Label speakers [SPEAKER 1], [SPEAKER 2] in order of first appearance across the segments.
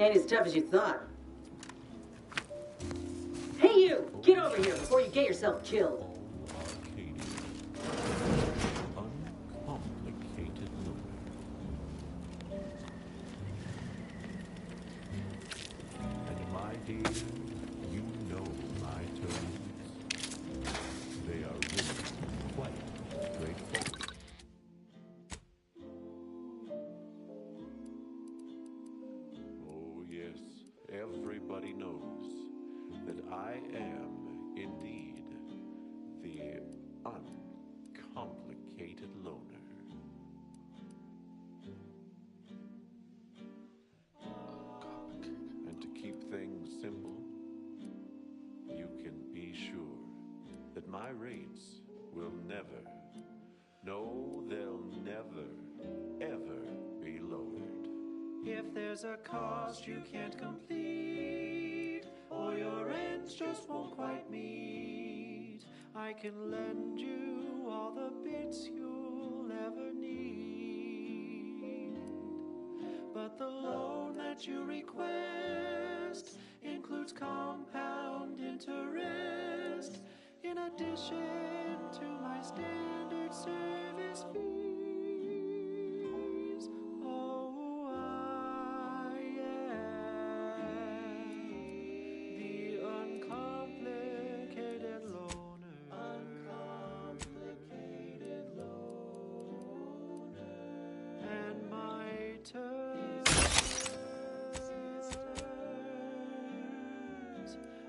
[SPEAKER 1] Ain't as tough as you thought. Hey you! Get over here before you get yourself killed.
[SPEAKER 2] Uncomplicated loader. And my dear, you know my terms. They are really quite straightforward. Oh yes, everybody knows that I am indeed the uncomplicated loner. And to keep things simple, you can be sure that my rates will never, no, they'll never, ever be lowered.
[SPEAKER 3] If there's a cost you can't complete, or your ends just won't quite meet, I can lend you all the bits you'll ever need. But the loan that you request includes compound interest, in addition to my standard service fees. Oh, I am the uncomplicated loner. Uncomplicated loner. And my terms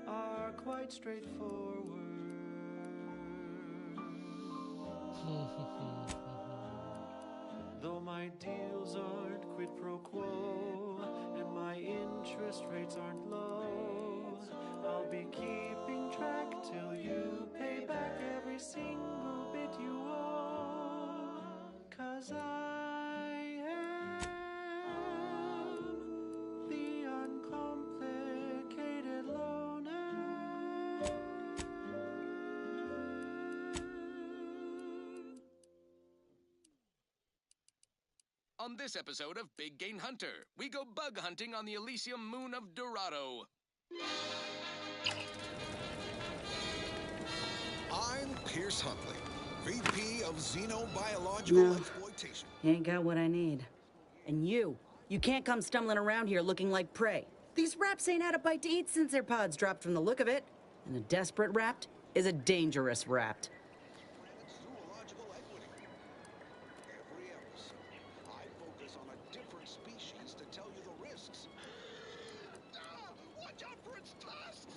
[SPEAKER 3] are quite straightforward. Though my deals aren't quid pro quo, and my interest rates aren't low, I'll be keeping track till you pay back every single bit you owe. 'Cause I am the uncomplicated loner.
[SPEAKER 4] On this episode of Big Game Hunter, we go bug hunting on the Elysium moon of Dorado.
[SPEAKER 5] I'm Pierce Huntley, VP of Xenobiological Exploitation.
[SPEAKER 1] You ain't got what I need. And you can't come stumbling around here looking like prey. These raps ain't had a bite to eat since their pods dropped from the look of it. And a desperate rapt is a dangerous rapt.
[SPEAKER 5] Zoological equity. Every episode, I focus on a different species to tell you the risks. Watch out for its tusks!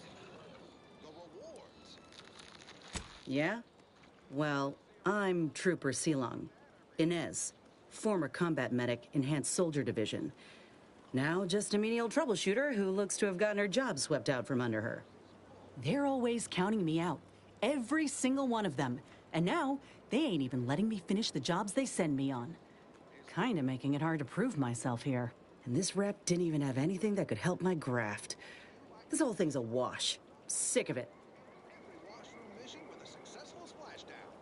[SPEAKER 5] The rewards.
[SPEAKER 1] Yeah? Well, I'm Trooper Silong. Inez, former combat medic, Enhanced Soldier Division. Now just a menial troubleshooter who looks to have gotten her job swept out from under her. They're always counting me out. Every single one of them. And now, they ain't even letting me finish the jobs they send me on. Kinda making it hard to prove myself here. And this rep didn't even have anything that could help my graft. This whole thing's a wash. Sick of it.
[SPEAKER 5] Every washroom mission with a successful splashdown.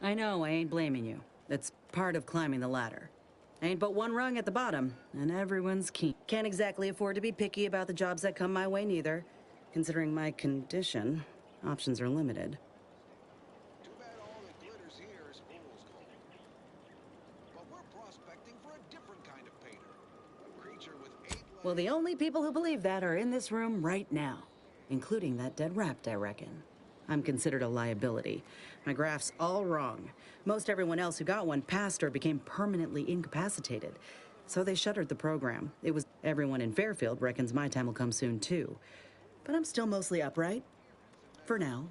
[SPEAKER 1] I know, I ain't blaming you. That's part of climbing the ladder. Ain't but one rung at the bottom, and everyone's keen. Can't exactly afford to be picky about the jobs that come my way neither. Considering my condition, options are limited.
[SPEAKER 5] Too bad all that glitters here is fool's gold. But we're prospecting for a different kind of painter. A creature with 8 legs.
[SPEAKER 1] Well, the only people who believe that are in this room right now. Including that dead rapt, I reckon. I'm considered a liability. My graph's all wrong. Most everyone else who got one passed or became permanently incapacitated. So they shuttered the program. Everyone in Fairfield reckons my time will come soon too. But I'm still mostly upright. For now.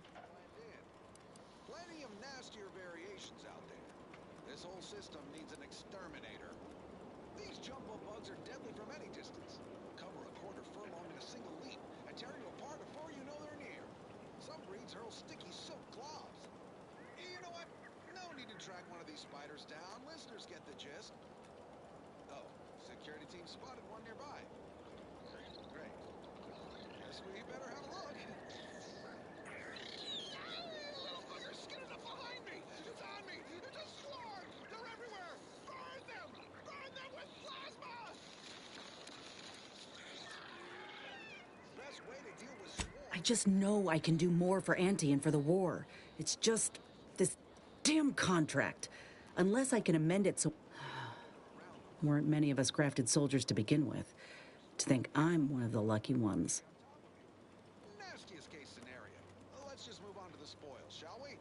[SPEAKER 5] Plenty of nastier variations out there. This whole system needs an exterminator. These jumbo bugs are deadly from any distance. Cover a quarter furlong in a single leap and tear you apart before you know they're near. Some breeds hurl sticky silk claws. You know what? No need to track one of these spiders down. Listeners get the gist. Oh, security team spotted one nearby. Great. Guess we better have a look. Little bugger, get it up behind me! It's on me!
[SPEAKER 1] just know I can do more for Auntie and for the war. It's just this damn contract. Unless I can amend it so... Weren't many of us grafted soldiers to begin with. To think I'm one of the lucky ones.
[SPEAKER 5] Nastiest case scenario. Let's just move on to the spoils, shall we?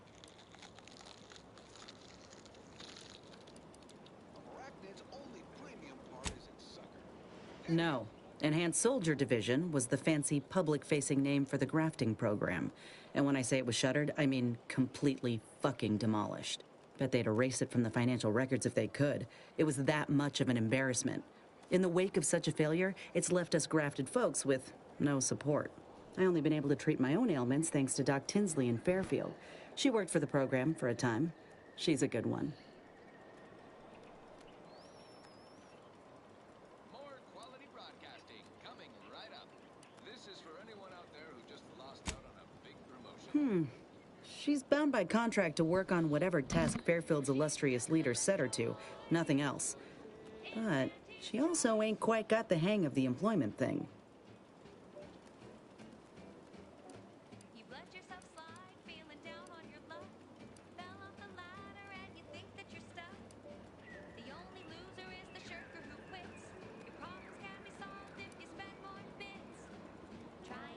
[SPEAKER 5] Arachnid's only premium part is its sucker.
[SPEAKER 1] No. Enhanced Soldier Division was the fancy public-facing name for the grafting program. And when I say it was shuttered, I mean completely fucking demolished. Bet they'd erase it from the financial records if they could. It was that much of an embarrassment. In the wake of such a failure, it's left us grafted folks with no support. I only been able to treat my own ailments thanks to Doc Tinsley in Fairfield. She worked for the program for a time. She's a good one.
[SPEAKER 4] More quality broadcasting coming right up. This is for anyone out there who just lost out on a big promotion.
[SPEAKER 1] She's bound by contract to work on whatever task Fairfield's illustrious leader set her to, nothing else. But she also ain't quite got the hang of the employment thing.
[SPEAKER 6] You've let yourself slide, feeling down on your luck. Fell off the ladder and you think that you're stuck. The only loser is the shirker who quits. Your problems can be solved if you spend more bits. Try,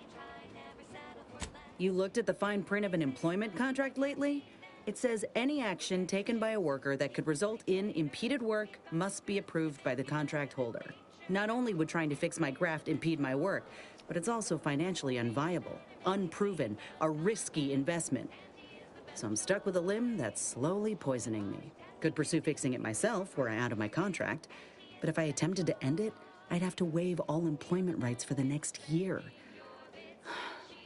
[SPEAKER 6] never settle for less.
[SPEAKER 1] You looked at the fine print of an employment contract lately? It says any action taken by a worker that could result in impeded work must be approved by the contract holder. Not only would trying to fix my graft impede my work, but it's also financially unviable, unproven, a risky investment. So I'm stuck with a limb that's slowly poisoning me. Could pursue fixing it myself were I out of my contract, but if I attempted to end it, I'd have to waive all employment rights for the next year.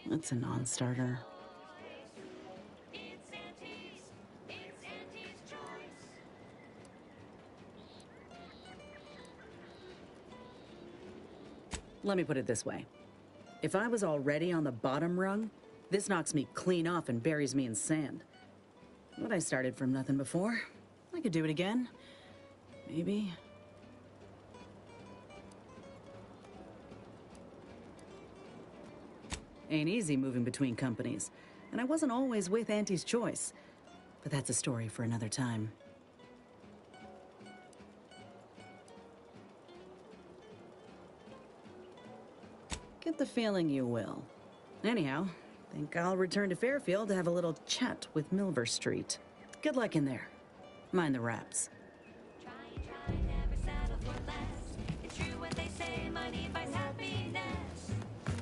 [SPEAKER 1] That's a non-starter.
[SPEAKER 6] It's Auntie's choice.
[SPEAKER 1] Let me put it this way. If I was already on the bottom rung, this knocks me clean off and buries me in sand. But I started from nothing before. I could do it again. Maybe. Ain't easy moving between companies. And I wasn't always with Auntie's choice. But that's a story for another time. Get the feeling you will. Anyhow, think I'll return to Fairfield to have a little chat with Milver Street. Good luck in there. Mind the wraps.
[SPEAKER 6] Try, never settle for less. It's true what they say, money buys happiness.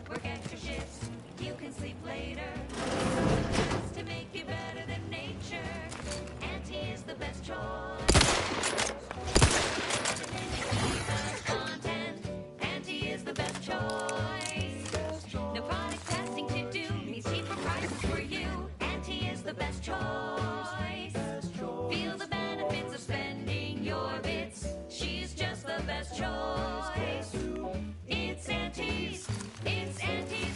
[SPEAKER 6] Work extra shifts, you can sleep later. Just to make you better than nature. Auntie is the best choice. Content, Auntie is the best choice. No product testing to do, means cheaper prices for you. Auntie is the best choice. Feel the benefits of spending your bits. She's just the best choice. It's Auntie's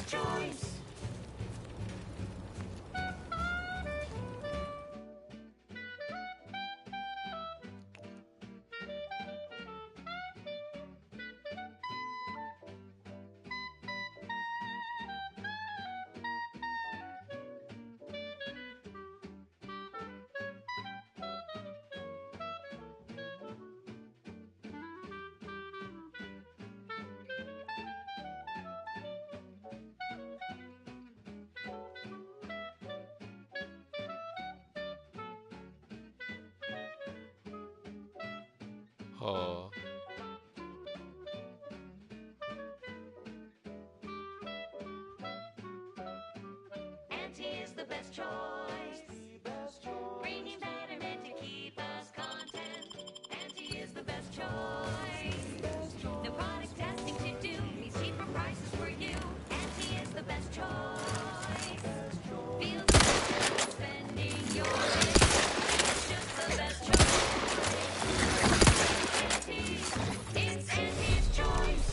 [SPEAKER 6] choice.
[SPEAKER 7] Oh.
[SPEAKER 6] Auntie is the best choice. Bringing betterment to keep us content. Auntie is the best choice. No product testing to do, means cheaper prices for you. Auntie is the best choice. Feel the benefit of spending your bits. It's just the best choice. It's Auntie's choice.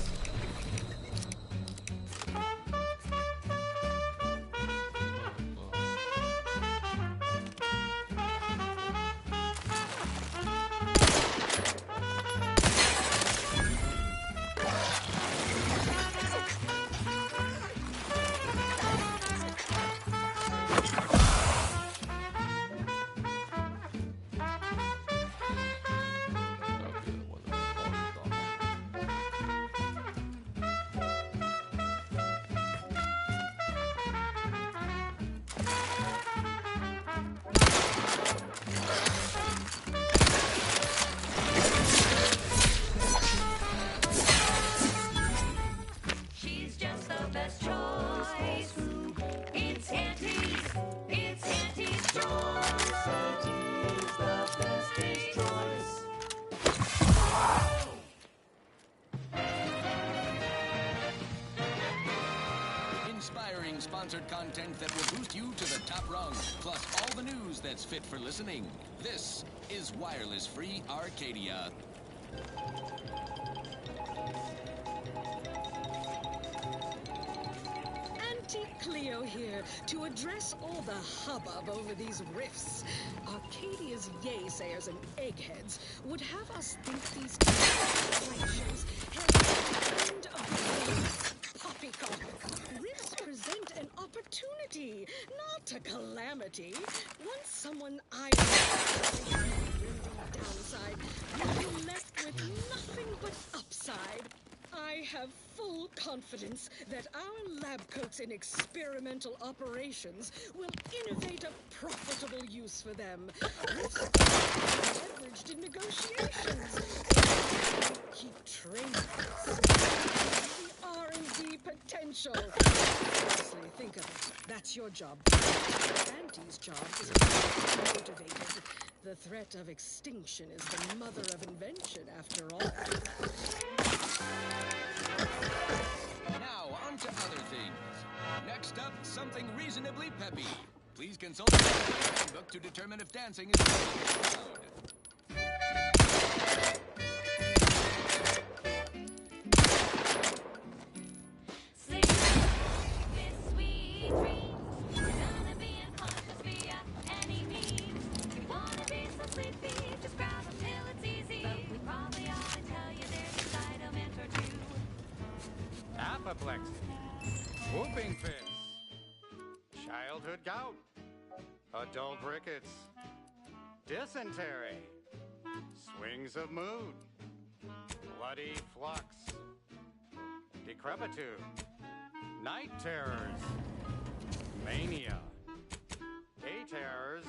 [SPEAKER 4] sponsored content that will boost you to the top rung, plus all the news that's fit for listening. This is Wireless Free Arcadia.
[SPEAKER 7] Auntie Cleo here to address all the hubbub over these riffs. Arcadia's yay-sayers and eggheads would have us think these corporations have the end of the world. Poppycock. Riffs present an opportunity, not a calamity. Once someone eyes the downside, you'll be left with nothing but upside. I have full confidence that our lab coats in experimental operations will innovate a profitable use for them. Leveraged in negotiations. Keep training us. The R&D potential. Seriously, think of it. That's your job. Auntie's job is to be motivated. The threat of extinction is the mother of invention, after all.
[SPEAKER 4] Now, on to other things. Next up, something reasonably peppy. Please consult the handbook to determine if dancing is allowed.
[SPEAKER 6] Sleep with sweet dreams. You're gonna be unconscious via any means. You wanna be so sleepy, just grab a pill, it's easy. But we probably ought to tell you there's a side element or two.
[SPEAKER 8] Apoplexy, whooping fits, childhood gout, adult rickets, dysentery, swings of mood, bloody flux, decrepitude, night terrors, mania, day terrors,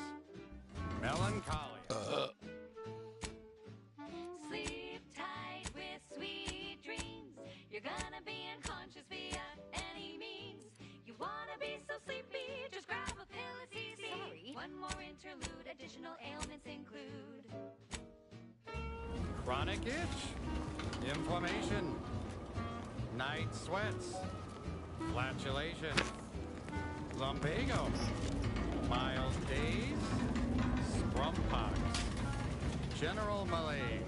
[SPEAKER 8] melancholia.
[SPEAKER 6] Sleep tight with sweet dreams. You're gonna be unconscious via any means. You wanna be so sleepy, just grab a pill, it's easy. Sorry. One more interlude, additional ailments include
[SPEAKER 8] Chronic itch, inflammation, night sweats, flatulation, lumbago, mild daze, scrumpox, general malaise,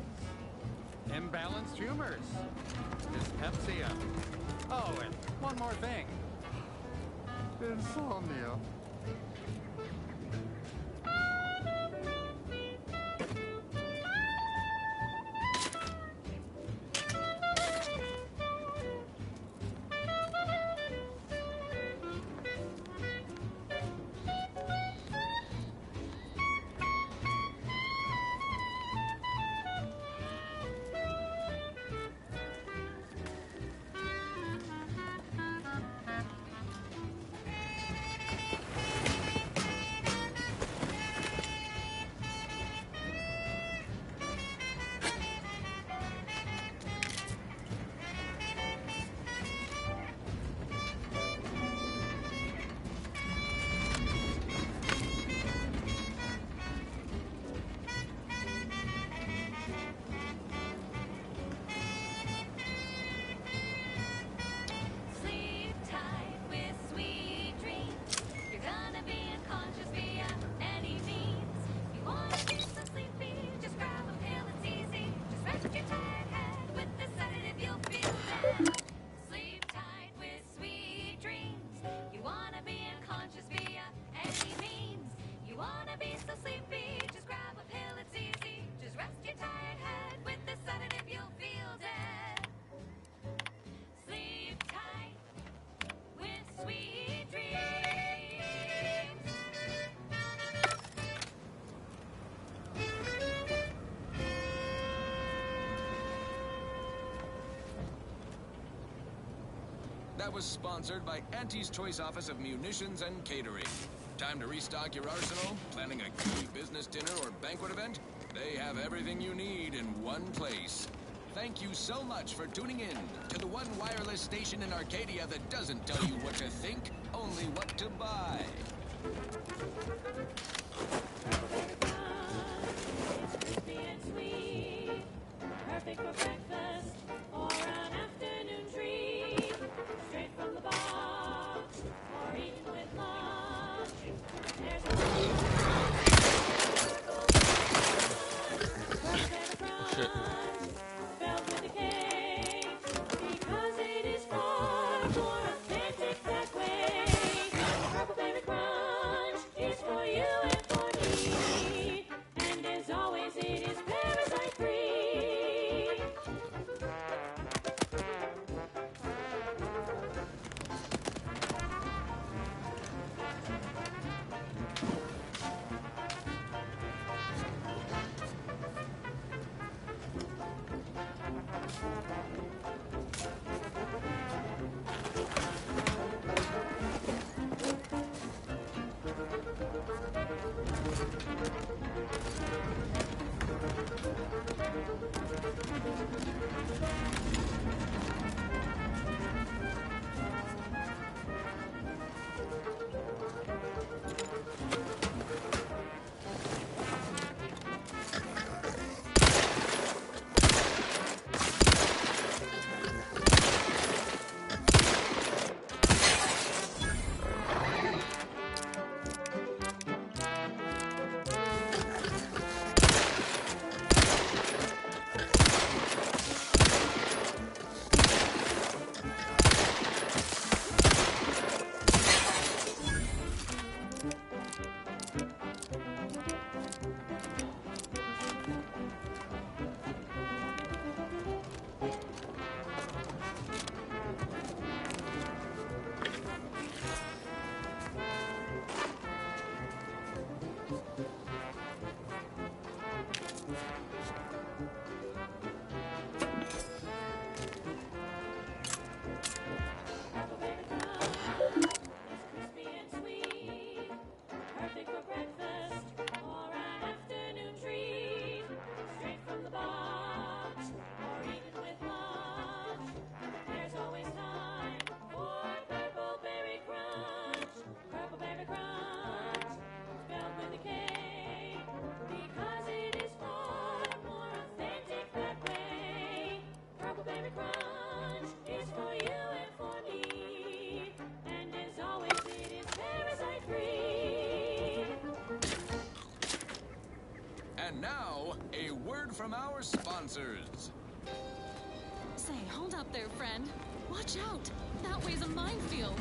[SPEAKER 8] imbalanced humors, dyspepsia. Oh, and one more thing. Insomnia.
[SPEAKER 6] sleep tight with sweet dreams. You're gonna be unconscious via any means. You wanna be so sleepy, just grab a pill, it's easy. Just rest your tired head with the sedative, you'll feel better. Sleep tight with sweet dreams. You wanna be unconscious via any means. You wanna be so sleepy, just grab a pill, it's easy. Just rest your tired head with the sedative, you'll feel dead. Sleep tight with sweet dreams.
[SPEAKER 4] That was sponsored by Auntie's Choice Office of Munitions and Catering. Time to restock your arsenal? Planning a key business dinner or banquet event? They have everything you need in one place. Thank you so much for tuning in to the one wireless station in Arcadia that doesn't tell you what to think, only what to buy.
[SPEAKER 9] Crispy and sweet, perfect for breakfast or an afternoon treat. Straight from the box or eaten
[SPEAKER 4] from our sponsors.
[SPEAKER 7] Say, hold up there, friend. Watch out. That way's a minefield.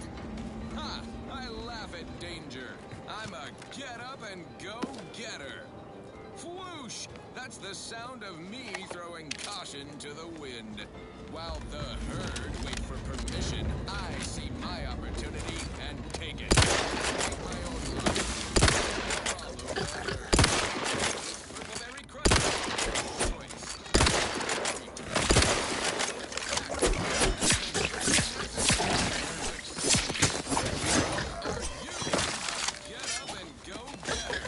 [SPEAKER 4] Ha! I laugh at danger. I'm a get-up-and-go-getter. Whoosh! That's the sound of me throwing caution to the wind. While the herd wait for permission, I see my opportunity and take it. Make my own luck. Follow the herd. Purpleberry Crush. Choice. Get up and go getter.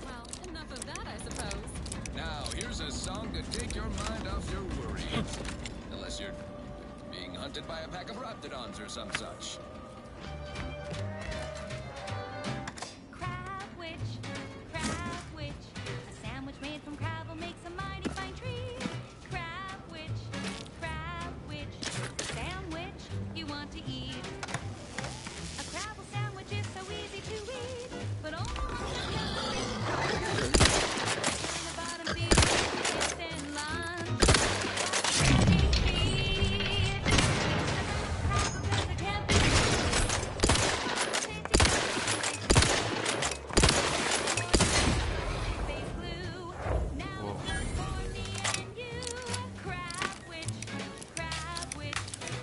[SPEAKER 7] Well, enough of that, I suppose.
[SPEAKER 4] Now, here's a song to take your mind off your worries. Unless you're being hunted by a pack of raptidons or some such.
[SPEAKER 6] Crab witch, a sandwich made from crabble makes a mighty fine treat. Crab witch, a sandwich you want to eat. A crabble sandwich is so easy to eat, but only on the bottom feed is in lunch. Crabble does it can't be. Face glue. Now it's good for me and you. Crab witch,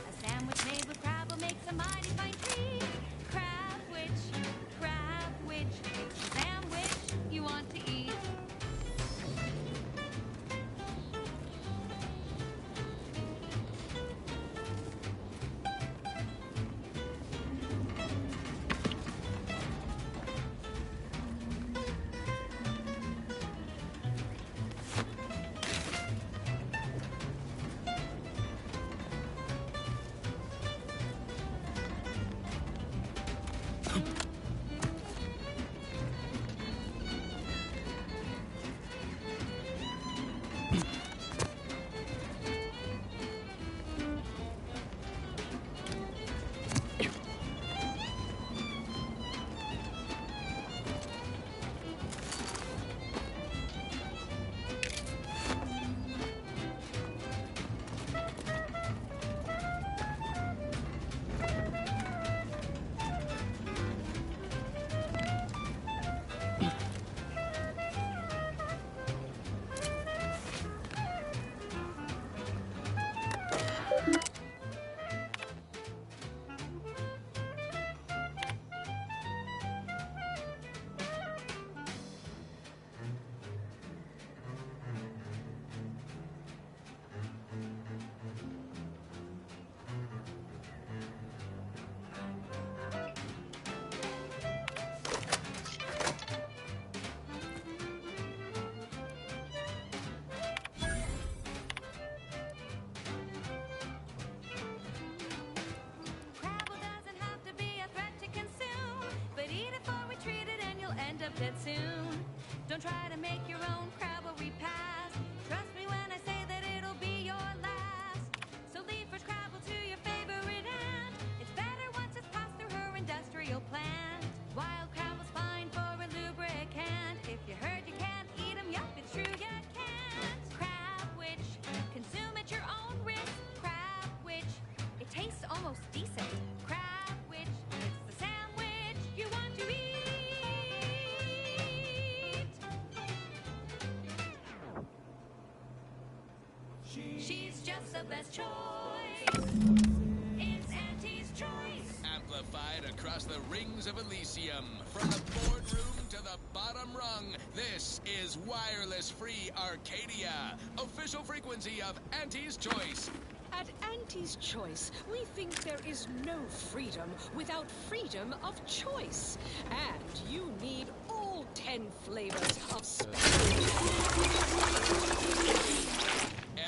[SPEAKER 6] a sandwich made with crabble makes a mighty fine treat. Crab witch, a sandwich you want to eat. Crabble doesn't have to be a threat to consume, but eat it before we treat it and you'll end up dead soon. Don't try to make your own crabble repast. Trust me when I say that it'll be your last. So leave first crabble to your favorite ant. It's better once it's passed through her industrial plant. Wild crabble's fine for a lubricant. If you heard you can't eat 'em, yup, it's true you can't. Crab witch, consume at your own risk. Crab witch, it tastes almost decent. Crab witch, it's the sandwich you want to eat. She's just the best choice. It's Auntie's choice.
[SPEAKER 4] Amplified across the rings of Elysium. From the boardroom to the bottom rung, this is Wireless Free Arcadia, official frequency of Auntie's Choice.
[SPEAKER 7] At Auntie's Choice, we think there is no freedom without freedom of choice. And you need all 10 flavors of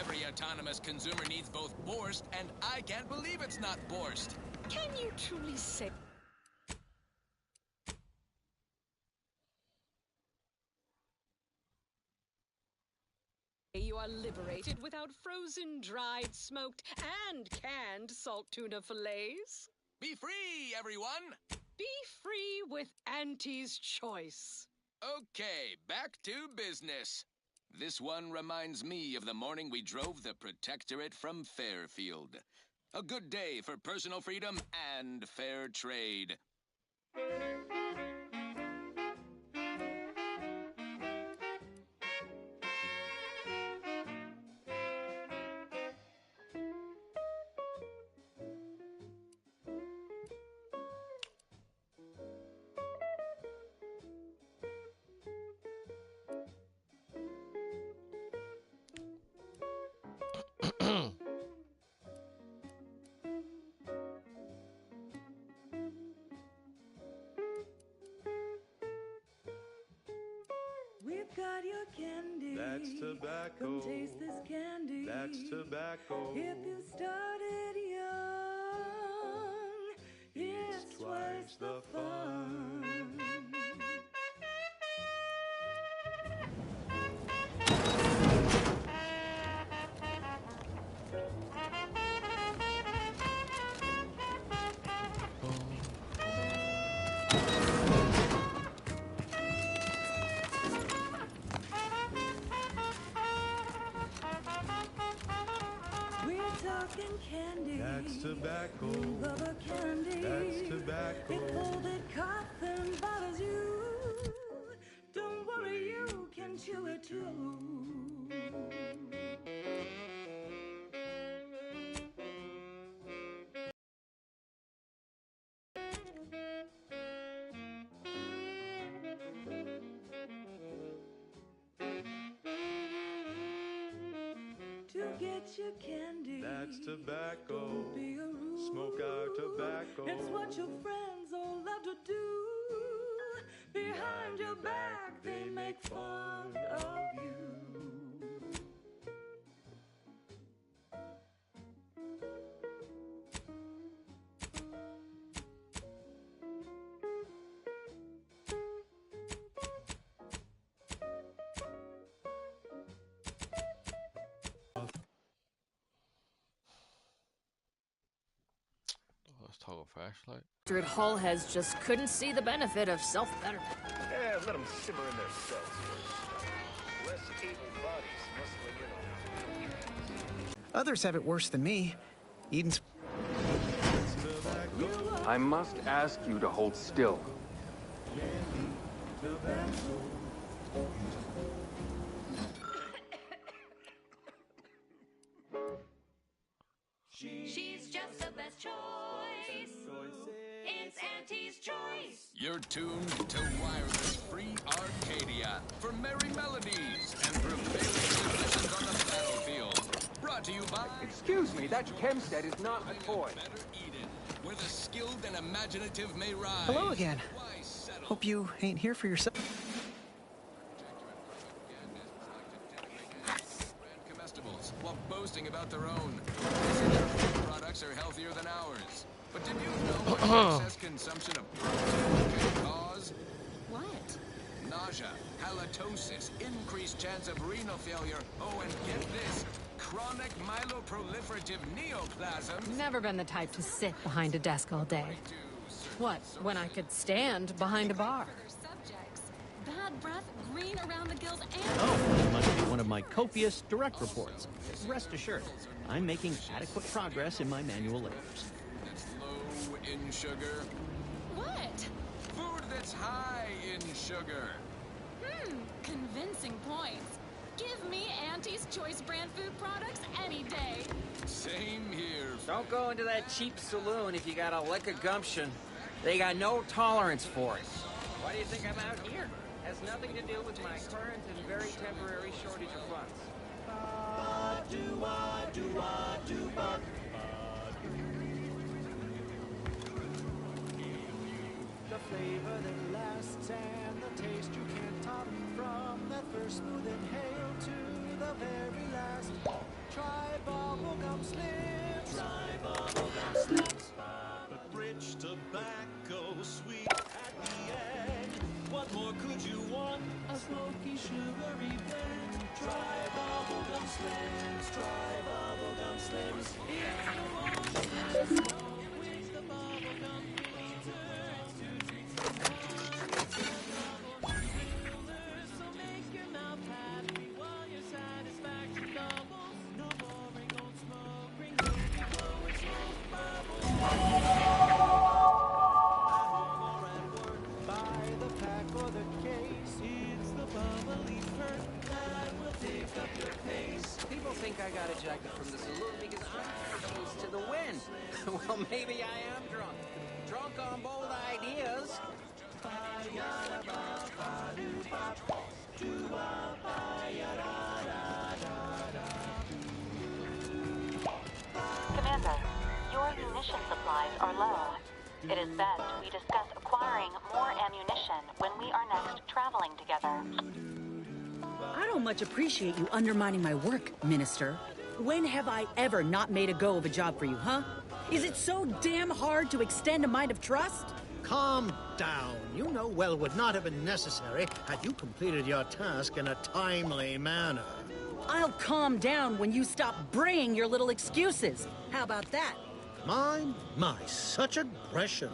[SPEAKER 4] Every autonomous consumer needs both Borscht, and I can't believe it's not Borscht.
[SPEAKER 7] Can you truly say you are liberated without frozen, dried, smoked, and canned salt tuna fillets?
[SPEAKER 4] Be free, everyone!
[SPEAKER 7] Be free with Auntie's Choice.
[SPEAKER 4] Okay, back to business. This one reminds me of the morning we drove the Protectorate from Fairfield. A good day for personal freedom and fair trade.
[SPEAKER 10] We've got your candy.
[SPEAKER 3] That's tobacco.
[SPEAKER 10] Come taste this candy.
[SPEAKER 3] That's tobacco.
[SPEAKER 10] If you started young, it's twice the fun. Talking candy.
[SPEAKER 3] That's tobacco.
[SPEAKER 10] Rubber candy.
[SPEAKER 3] That's tobacco.
[SPEAKER 10] It folded cotton bothers you. Don't worry, you can chew it too. To get your candy.
[SPEAKER 3] That's tobacco.
[SPEAKER 10] Don't be a rude.
[SPEAKER 3] Smoke our tobacco.
[SPEAKER 10] It's what your friends all love to do. Behind your back, they make fun of you.
[SPEAKER 11] Let's toggle flashlight.
[SPEAKER 12] Hull has just couldn't see the benefit of self-betterment.
[SPEAKER 13] Yeah, let them simmer in their cells first. Less able bodies muscling in on.
[SPEAKER 14] Others have it worse than me. Eden's.
[SPEAKER 13] I must ask you to hold still.
[SPEAKER 6] She's just the best choice. It's Auntie's choice.
[SPEAKER 4] You're tuned to wireless free Arcadia for merry melodies and prevailing conditions on the battlefield. Brought to you by...
[SPEAKER 13] Excuse me, that Chemstead is not a toy.
[SPEAKER 4] Better Eden, where the skilled and imaginative may rise.
[SPEAKER 14] Hello again. Hope you ain't here for yourself.
[SPEAKER 4] Comestibles while boasting about their own. They say their food products are healthier than ours. But did you know what excess consumption of protein can cause?
[SPEAKER 12] What?
[SPEAKER 4] Nausea, halitosis, increased chance of renal failure. Oh, and get this, chronic myeloproliferative neoplasms.
[SPEAKER 12] Never been the type to sit behind a desk all day. What, when I could stand behind a bar?
[SPEAKER 15] Subjects. Bad breath, green around the gills, and...
[SPEAKER 16] Oh, it must be one of my copious direct reports. Rest assured, I'm making adequate progress in my manual labors.
[SPEAKER 4] That's low in sugar.
[SPEAKER 15] What?
[SPEAKER 4] Food that's high in sugar.
[SPEAKER 15] Convincing points. Give me Auntie's Choice brand food products any day.
[SPEAKER 4] Same here.
[SPEAKER 17] Don't go into that cheap saloon if you got a lick of gumption. They got no tolerance for it. Why do you think I'm out here? Has nothing to do with my current and very temporary shortage of funds.
[SPEAKER 3] The flavor that lasts and the taste you can't top. From that first smooth inhale to the very last. Try bubblegum slims. Try bubblegum slims. But rich tobacco, sweet at the end. What more could you want? A smoky, sugary blend. Try bubblegum slims. Try bubblegum slims. If you want to smoke with the bubblegum filter, it's 2 6 bubblegum the pack or the case. It's the bubbly perk that will take up your pace.
[SPEAKER 17] People think I got ejected from the saloon because I'm used to the wind. Well, maybe I am drunk. Drunk on bold ideas.
[SPEAKER 11] Commander, your munition supplies are low. It is best we discuss acquiring more ammunition when we are next traveling together.
[SPEAKER 1] I don't much appreciate you undermining my work, Minister. When have I ever not made a go of a job for you, huh? Is it so damn hard to extend a mind of trust?
[SPEAKER 18] Calm down. You know well would not have been necessary had you completed your task in a timely manner.
[SPEAKER 1] I'll calm down when you stop braying your little excuses. How about that?
[SPEAKER 18] My, such aggression.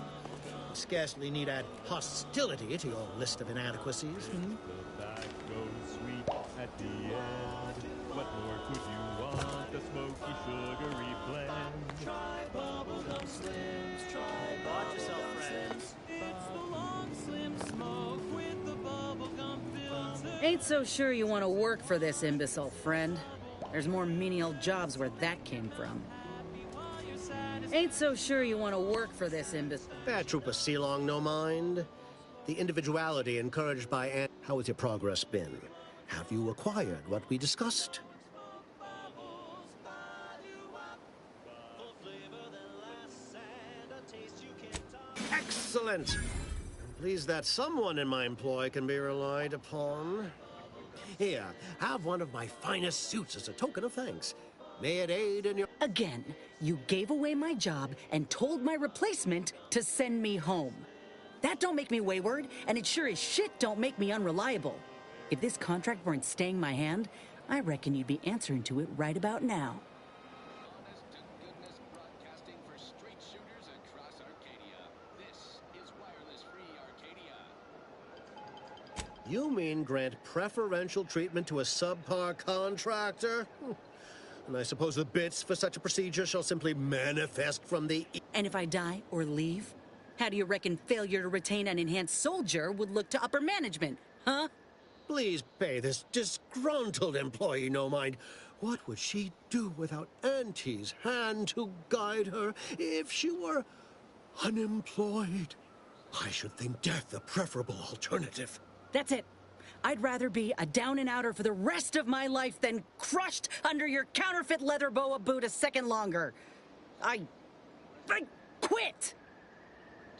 [SPEAKER 18] Scarcely need add hostility to your list of inadequacies.
[SPEAKER 19] Tobacco sweet at the end. What more could you want? A smoky, sugary blend.
[SPEAKER 3] Try bubblegum slims, try
[SPEAKER 18] Watch yourself, friend.
[SPEAKER 3] It's the long slim smoke with the bubblegum filter.
[SPEAKER 1] Ain't so sure you want to work for this imbecile, friend. There's more menial jobs where that came from. Ain't so sure you want to work for this imbecile.
[SPEAKER 18] Trooper Sealong, no mind. The individuality encouraged by Ant. How has your progress been? Have you acquired what we discussed? Excellent! I'm pleased that someone in my employ can be relied upon. Here, have one of my finest suits as a token of thanks. May it aid in your...
[SPEAKER 1] Again, you gave away my job and told my replacement to send me home. That don't make me wayward, and it sure as shit don't make me unreliable. If this contract weren't staying my hand, I reckon you'd be answering to it right about now.
[SPEAKER 4] Honest-to-goodness broadcasting for straight shooters across Arcadia. This is Wireless Free Arcadia.
[SPEAKER 18] You mean grant preferential treatment to a subpar contractor? And I suppose the bits for such a procedure shall simply manifest from the...
[SPEAKER 1] And if I die or leave, how do you reckon failure to retain an enhanced soldier would look to upper management, huh?
[SPEAKER 18] Please pay this disgruntled employee no mind. What would she do without Auntie's hand to guide her if she were unemployed? I should think death a preferable alternative.
[SPEAKER 1] That's it. I'd rather be a down-and-outer for the rest of my life than crushed under your counterfeit leather boa boot a second longer. I quit!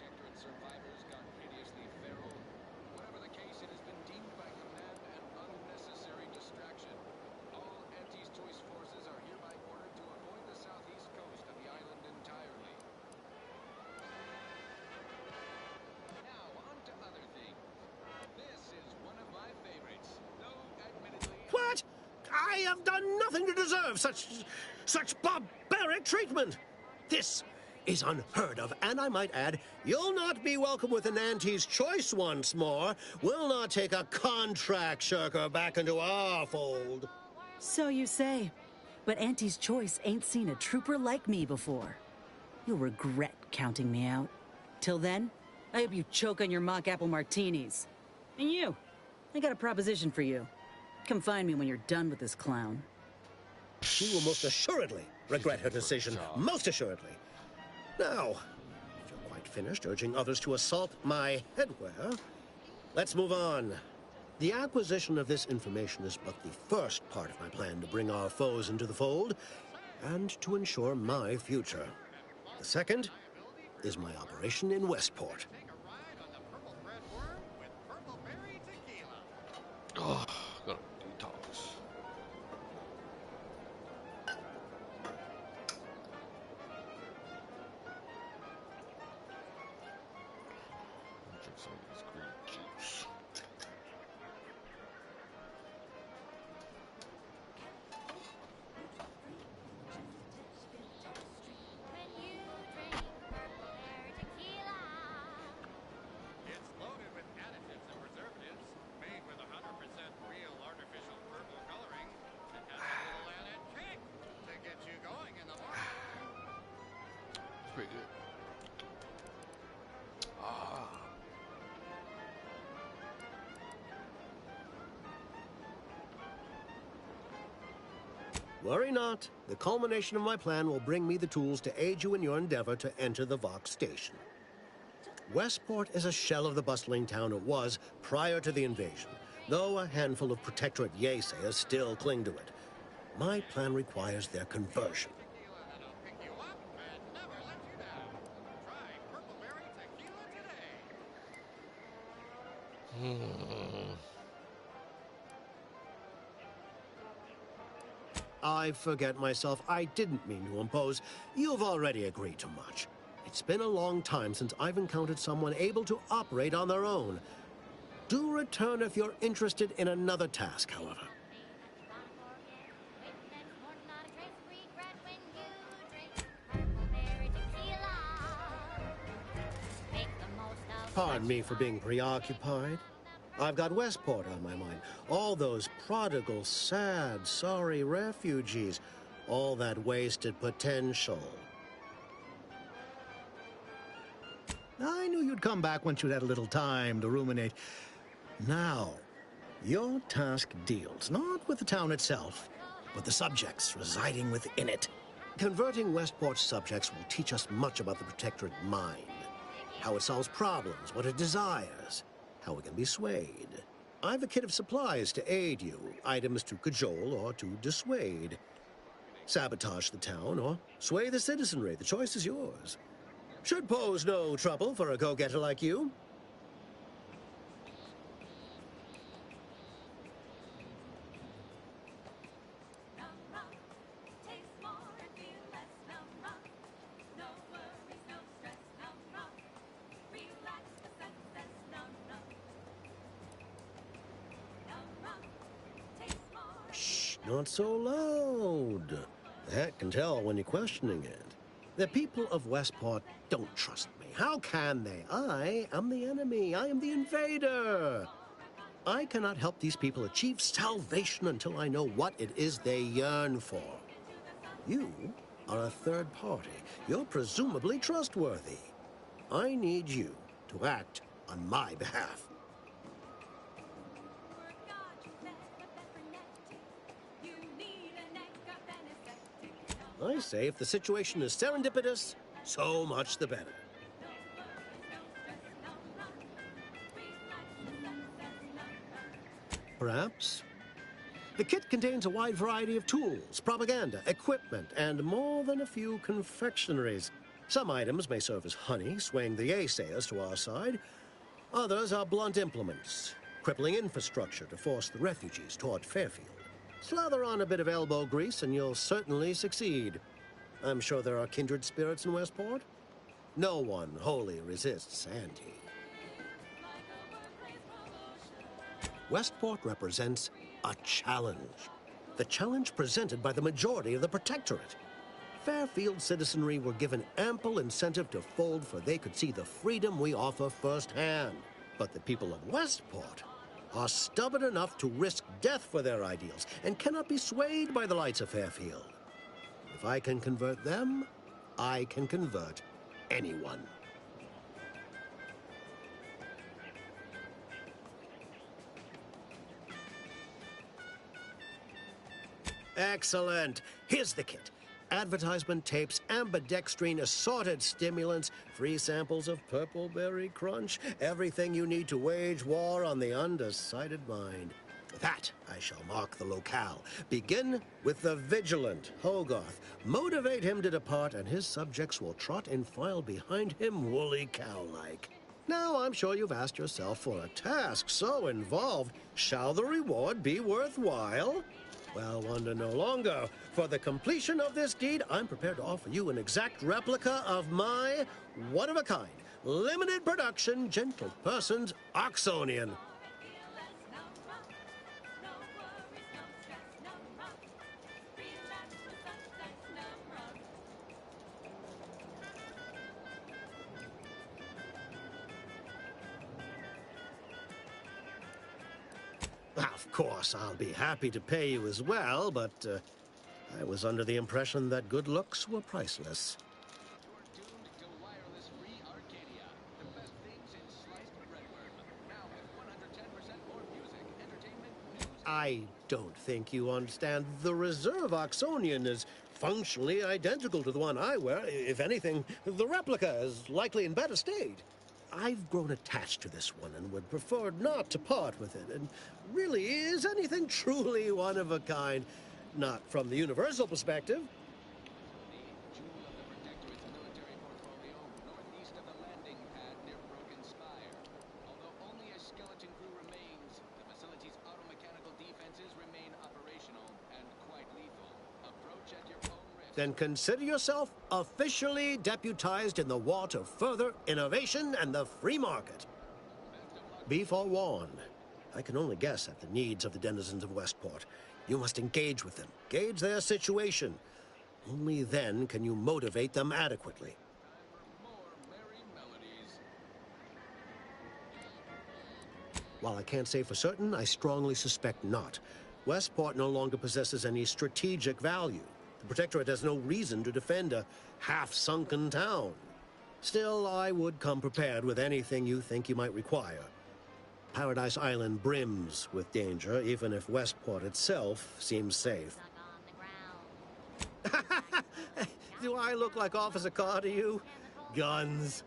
[SPEAKER 4] Protector and survivors gone hideously feral. Whatever the case, it has been deemed by command an unnecessary distraction. All Auntie's Choice forces are hereby ordered to avoid the southeast coast of the island entirely. Now, on to other things. This is one of my favorites, though admittedly...
[SPEAKER 18] What? I have done nothing to deserve such barbaric treatment. This is unheard of, and I might add, you'll not be welcome with an Auntie's Choice once more. We'll not take a contract shirker back into our fold.
[SPEAKER 1] So you say. But Auntie's Choice ain't seen a trooper like me before. You'll regret counting me out. Till then, I hope you choke on your mock apple martinis. And you, I got a proposition for you. Come find me when you're done with this clown.
[SPEAKER 18] She will most assuredly regret her decision. Most assuredly. Now, if you're quite finished urging others to assault my headwear, let's move on. The acquisition of this information is but the first part of my plan to bring our foes into the fold and to ensure my future. The second is my operation in Westport.
[SPEAKER 20] Oh, gotta detox. Drink some of this green juice.
[SPEAKER 8] It's loaded with additives and preservatives, made with 100% real artificial purple coloring, and has a little added kick to get you going in the morning.
[SPEAKER 20] It's pretty good. Ah.
[SPEAKER 18] Worry not. The culmination of my plan will bring me the tools to aid you in your endeavor to enter the Vox station. Westport is a shell of the bustling town it was prior to the invasion, though a handful of Protectorate Yaysayers still cling to it. My plan requires their conversion. I forget myself. I didn't mean to impose. You've already agreed to much. It's been a long time since I've encountered someone able to operate on their own. Do return if you're interested in another task, however. Pardon me for being preoccupied. I've got Westport on my mind. All those prodigal, sad, sorry refugees. All that wasted potential.
[SPEAKER 21] I knew you'd come back once you'd had a little time to ruminate. Now, your task deals not with the town itself, but the subjects residing within it.
[SPEAKER 18] Converting Westport's subjects will teach us much about the Protectorate mind. How it solves problems, what it desires, how it can be swayed. I've a kit of supplies to aid you, items to cajole or to dissuade. Sabotage the town or sway the citizenry. The choice is yours. Should pose no trouble for a go-getter like you. Shh, not so loud. The hat can tell when you're questioning it. The people of Westport don't trust me. How can they? I am the enemy. I am the invader. I cannot help these people achieve salvation until I know what it is they yearn for. You are a third party. You're presumably trustworthy. I need you to act on my behalf. I say if the situation is serendipitous, so much the better. Perhaps. The kit contains a wide variety of tools, propaganda, equipment, and more than a few confectionaries. Some items may serve as honey, swaying the Yaysayers to our side. Others are blunt implements, crippling infrastructure to force the refugees toward Fairfield. Slather on a bit of elbow grease and you'll certainly succeed. I'm sure there are kindred spirits in Westport. No one wholly resists Auntie. Westport represents a challenge. The challenge presented by the majority of the Protectorate. Fairfield citizenry were given ample incentive to fold, for they could see the freedom we offer firsthand. But the people of Westport are stubborn enough to risk death for their ideals and cannot be swayed by the lights of Fairfield. If I can convert them, I can convert anyone. Excellent. Here's the kit. Advertisement tapes, ambidextrine, assorted stimulants, free samples of Purple Berry Crunch, everything you need to wage war on the undecided mind. With that, I shall mark the locale. Begin with the vigilant Hogarth. Motivate him to depart, and his subjects will trot in file behind him, woolly cow-like. Now, I'm sure you've asked yourself, for a task so involved, shall the reward be worthwhile? Well, wonder no longer. For the completion of this deed, I'm prepared to offer you an exact replica of my one-of-a-kind, limited production, gentle person's Oxonian. Of course, I'll be happy to pay you as well, but I was under the impression that good looks were priceless. I don't think you understand. The reserve Oxonian is functionally identical to the one I wear. If anything, the replica is likely in better state. I've grown attached to this one and would prefer not to part with it. And really, is anything truly one of a kind? Not from the universal perspective. Then consider yourself officially deputized in the war to further innovation and the free market. Be forewarned. I can only guess at the needs of the denizens of Westport. You must engage with them, gauge their situation. Only then can you motivate them adequately. While I can't say for certain, I strongly suspect not. Westport no longer possesses any strategic value. The Protectorate has no reason to defend a half-sunken town. Still, I would come prepared with anything you think you might require. Paradise Island brims with danger, even if Westport itself seems safe. Do I look like Officer Carr to you? Guns.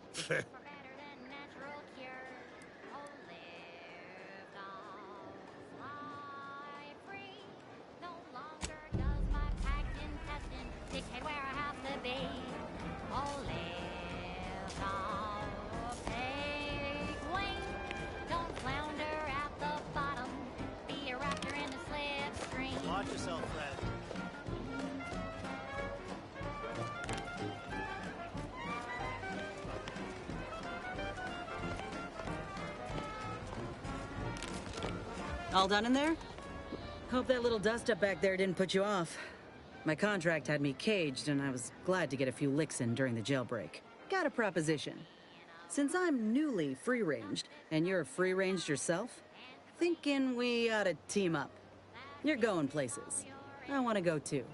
[SPEAKER 21] Watch yourself, Fred.
[SPEAKER 1] All done in there? Hope that little dust-up back there didn't put you off. My contract had me caged, and I was glad to get a few licks in during the jailbreak. Got a proposition. Since I'm newly free-ranged, and you're free-ranged yourself, thinking we ought to team up. You're going places. I want to go too.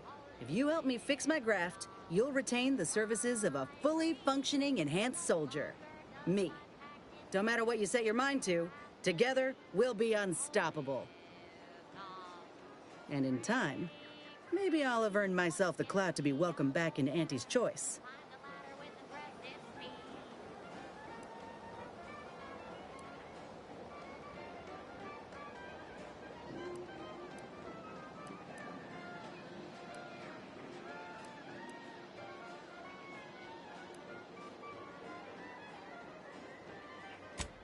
[SPEAKER 1] If you help me fix my graft, you'll retain the services of a fully functioning enhanced soldier. Me. Don't matter what you set your mind to, together we'll be unstoppable. And in time, maybe I'll have earned myself the clout to be welcomed back into Auntie's Choice.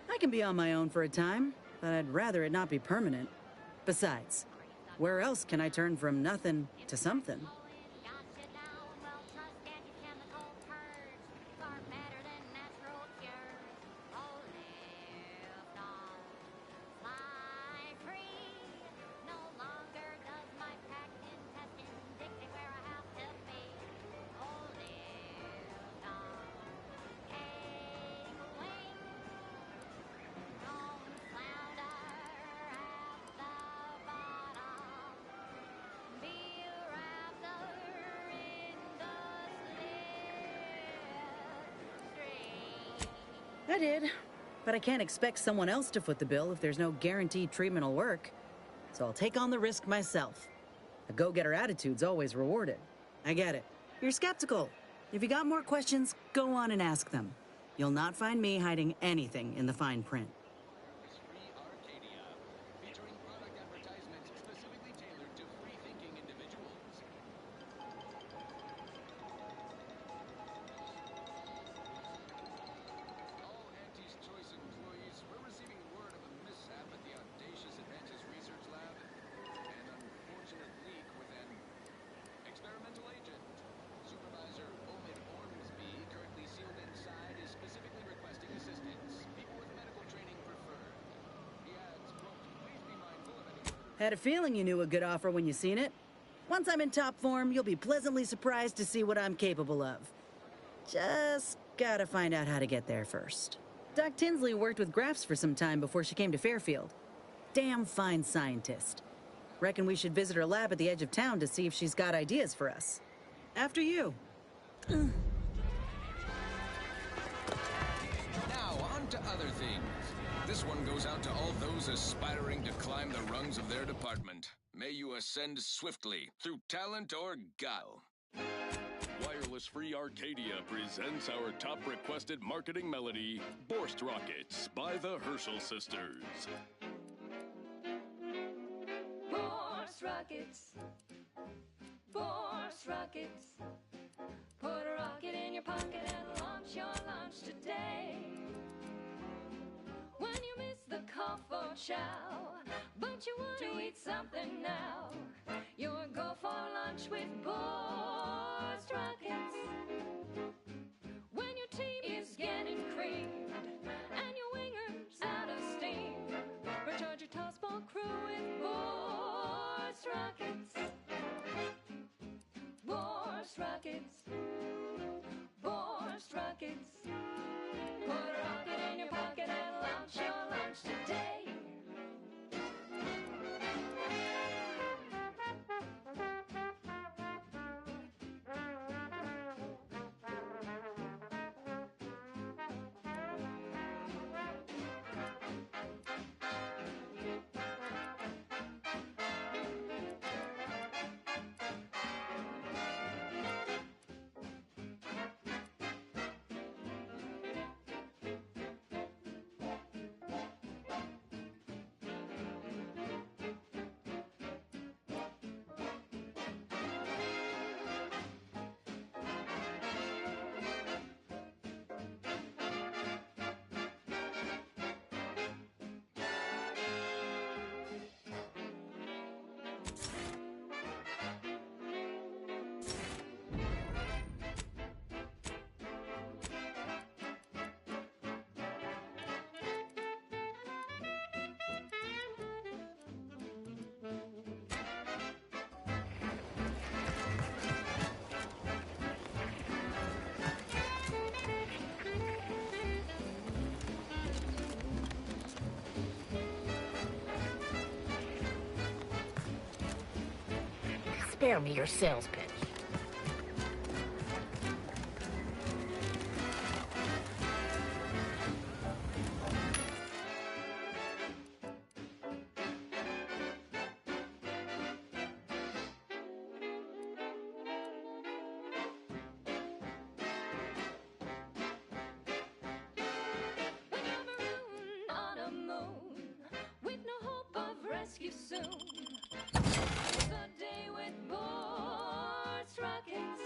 [SPEAKER 1] I can be on my own for a time, but I'd rather it not be permanent. Besides, where else can I turn from nothing to something? I did, but I can't expect someone else to foot the bill if there's no guaranteed treatment will work. So I'll take on the risk myself. A go-getter attitude's always rewarded. I get it. You're skeptical. If you got more questions, go on and ask them. You'll not find me hiding anything in the fine print. Had a feeling you knew a good offer when you seen it. Once I'm in top form, you'll be pleasantly surprised to see what I'm capable of. Just gotta find out how to get there first. Doc Tinsley worked with Grafts for some time before she came to Fairfield. Damn fine scientist. Reckon we should visit her lab at the edge of town to see if she's got ideas for us. After you.
[SPEAKER 4] Now, on to other things. This one goes out to all those aspiring to climb the rungs of their department. May you ascend swiftly through talent or guile.
[SPEAKER 2] Wireless Free Arcadia presents our top requested marketing melody, Borst Rockets by the Herschel Sisters.
[SPEAKER 10] Borst Rockets. Borst Rockets. Put a rocket in your pocket and launch your lunch today. When you miss the call for chow, but you want to eat something now, you'll go for lunch with Borst Rockets. When your team is getting creamed and your winger's out of steam, recharge your tossball crew with Borst Rockets. Borst Rockets. Borst Rockets. Put a rocket in your pocket and launch your lunch today.
[SPEAKER 22] Spare me your sales pitch.
[SPEAKER 10] On a moon with no hope of rescue soon. It's a day with Borst Rockets.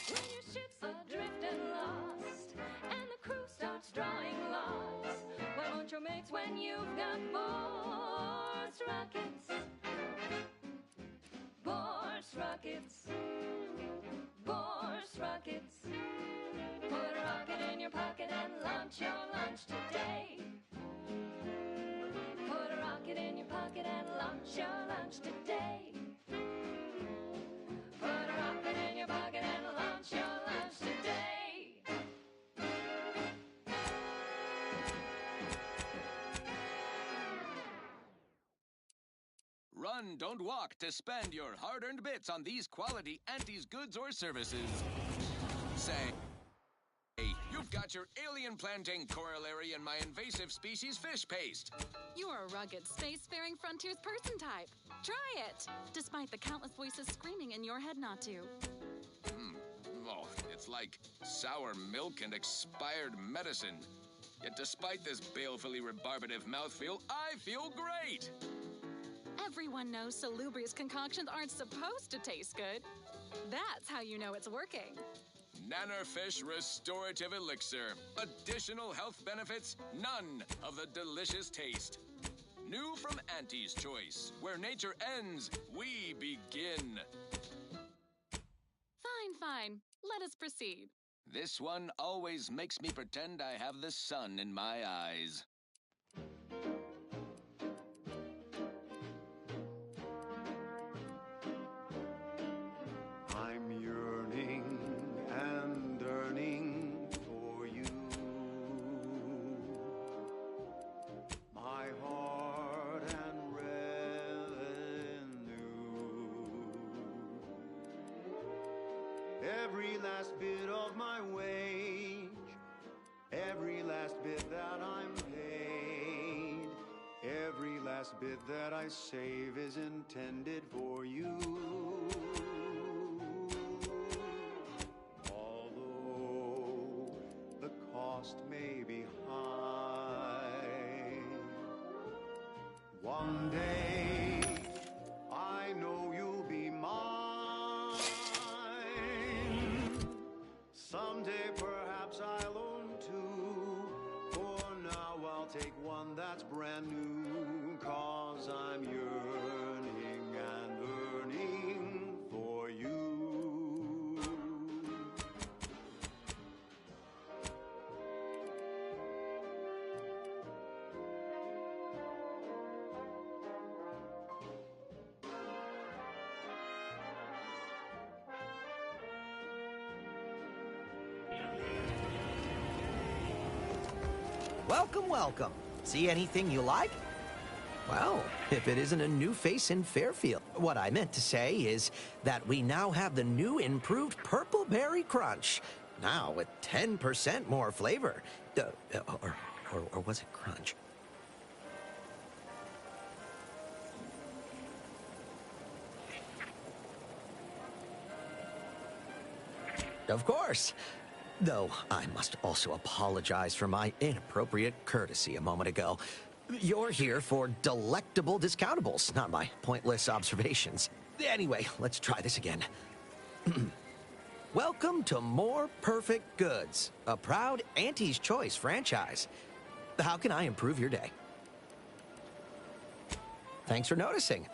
[SPEAKER 10] When your ship's adrift and lost, and the crew starts drawing lots, what won't your mates when you've got Borst Rockets? Borst Rockets. Borst Rockets. Put a rocket in your pocket and launch your lunch today. Put a rocket in your pocket and launch your lunch today. Put a rocket in your pocket and launch your lunch today.
[SPEAKER 4] Run, don't walk to spend your hard-earned bits on these quality Auntie's goods or services. Say, hey, you've got your alien planting corollary in my invasive species fish paste.
[SPEAKER 15] You're a rugged, spacefaring frontiers person type. Try it, despite the countless voices screaming in your head not to.
[SPEAKER 4] Oh, it's like sour milk and expired medicine. Yet despite this balefully rebarbative mouthfeel, I feel great!
[SPEAKER 15] Everyone knows Salubrious concoctions aren't supposed to taste good. That's how you know it's working.
[SPEAKER 4] Nannerfish Restorative Elixir. Additional health benefits, none of the delicious taste. New from Auntie's Choice, where nature ends, we begin.
[SPEAKER 15] Fine. Let us proceed.
[SPEAKER 4] This one always makes me pretend I have the sun in my eyes.
[SPEAKER 3] I'm yearning and yearning for you. My heart and revenue. Every last bit of my wage, every last bit that I'm paid. Every last bit that I save is intended for you. Although the cost may be high, one day I know you'll be mine. Someday perhaps I'll own two. For now I'll take one that's brand new. 'Cause I'm yearning and yearning for you.
[SPEAKER 5] Welcome, welcome. See anything you like? Well, if it isn't a new face in Fairfield. What I meant to say is that we now have the new improved Purple Berry Crunch. Now with 10% more flavor. Or was it crunch? Of course. Though I must also apologize for my inappropriate courtesy a moment ago. You're here for delectable discountables, not my pointless observations. Anyway, let's try this again. Welcome to More Perfect Goods, a proud Auntie's Choice franchise. How can I improve your day? Thanks for noticing.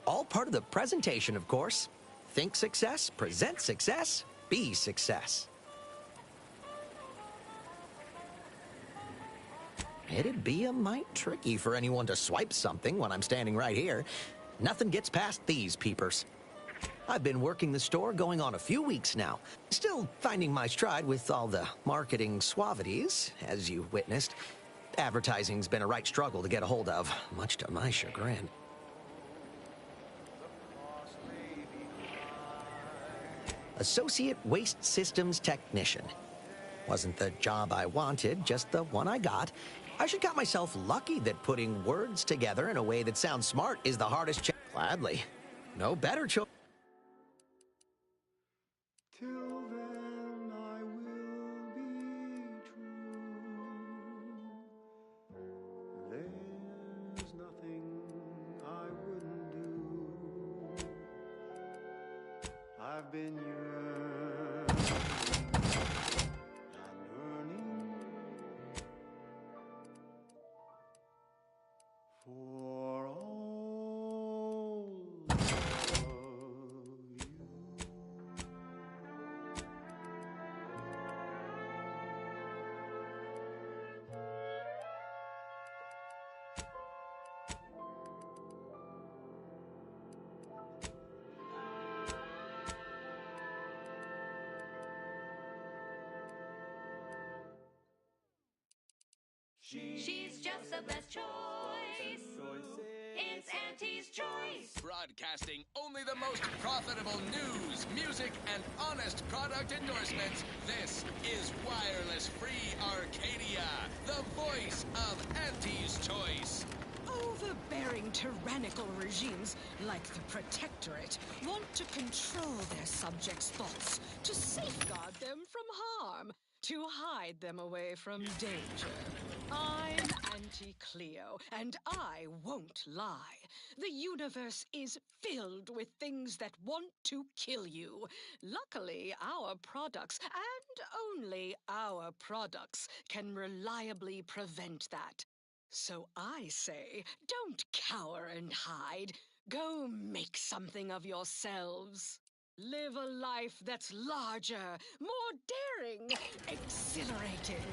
[SPEAKER 5] All part of the presentation, of course. Think success, present success, be success. It'd be a mite tricky for anyone to swipe something when I'm standing right here. Nothing gets past these peepers. I've been working the store going on a few weeks now. Still finding my stride with all the marketing suavities, as you witnessed. Advertising's been a right struggle to get a hold of, much to my chagrin. Associate Waste Systems Technician. Wasn't the job I wanted, just the one I got. I should count myself lucky that putting words together in a way that sounds smart is the hardest Gladly. No better choice.
[SPEAKER 3] Till then I will be true. There's nothing I wouldn't do. I've been yearning and yearning for all of you.
[SPEAKER 6] She's just the best choice. It's Auntie's Choice.
[SPEAKER 4] Broadcasting only the most profitable news, music, and honest product endorsements. This is Wireless Free Arcadia, the voice of Auntie's Choice.
[SPEAKER 7] Overbearing tyrannical regimes like the Protectorate want to control their subjects' thoughts, to safeguard them from harm, to hide them away from danger. I'm Auntie Cleo, and I won't lie. The universe is filled with things that want to kill you. Luckily, our products, and only our products, can reliably prevent that. So I say, don't cower and hide. Go make something of yourselves. Live a life that's larger, more daring, exhilarating,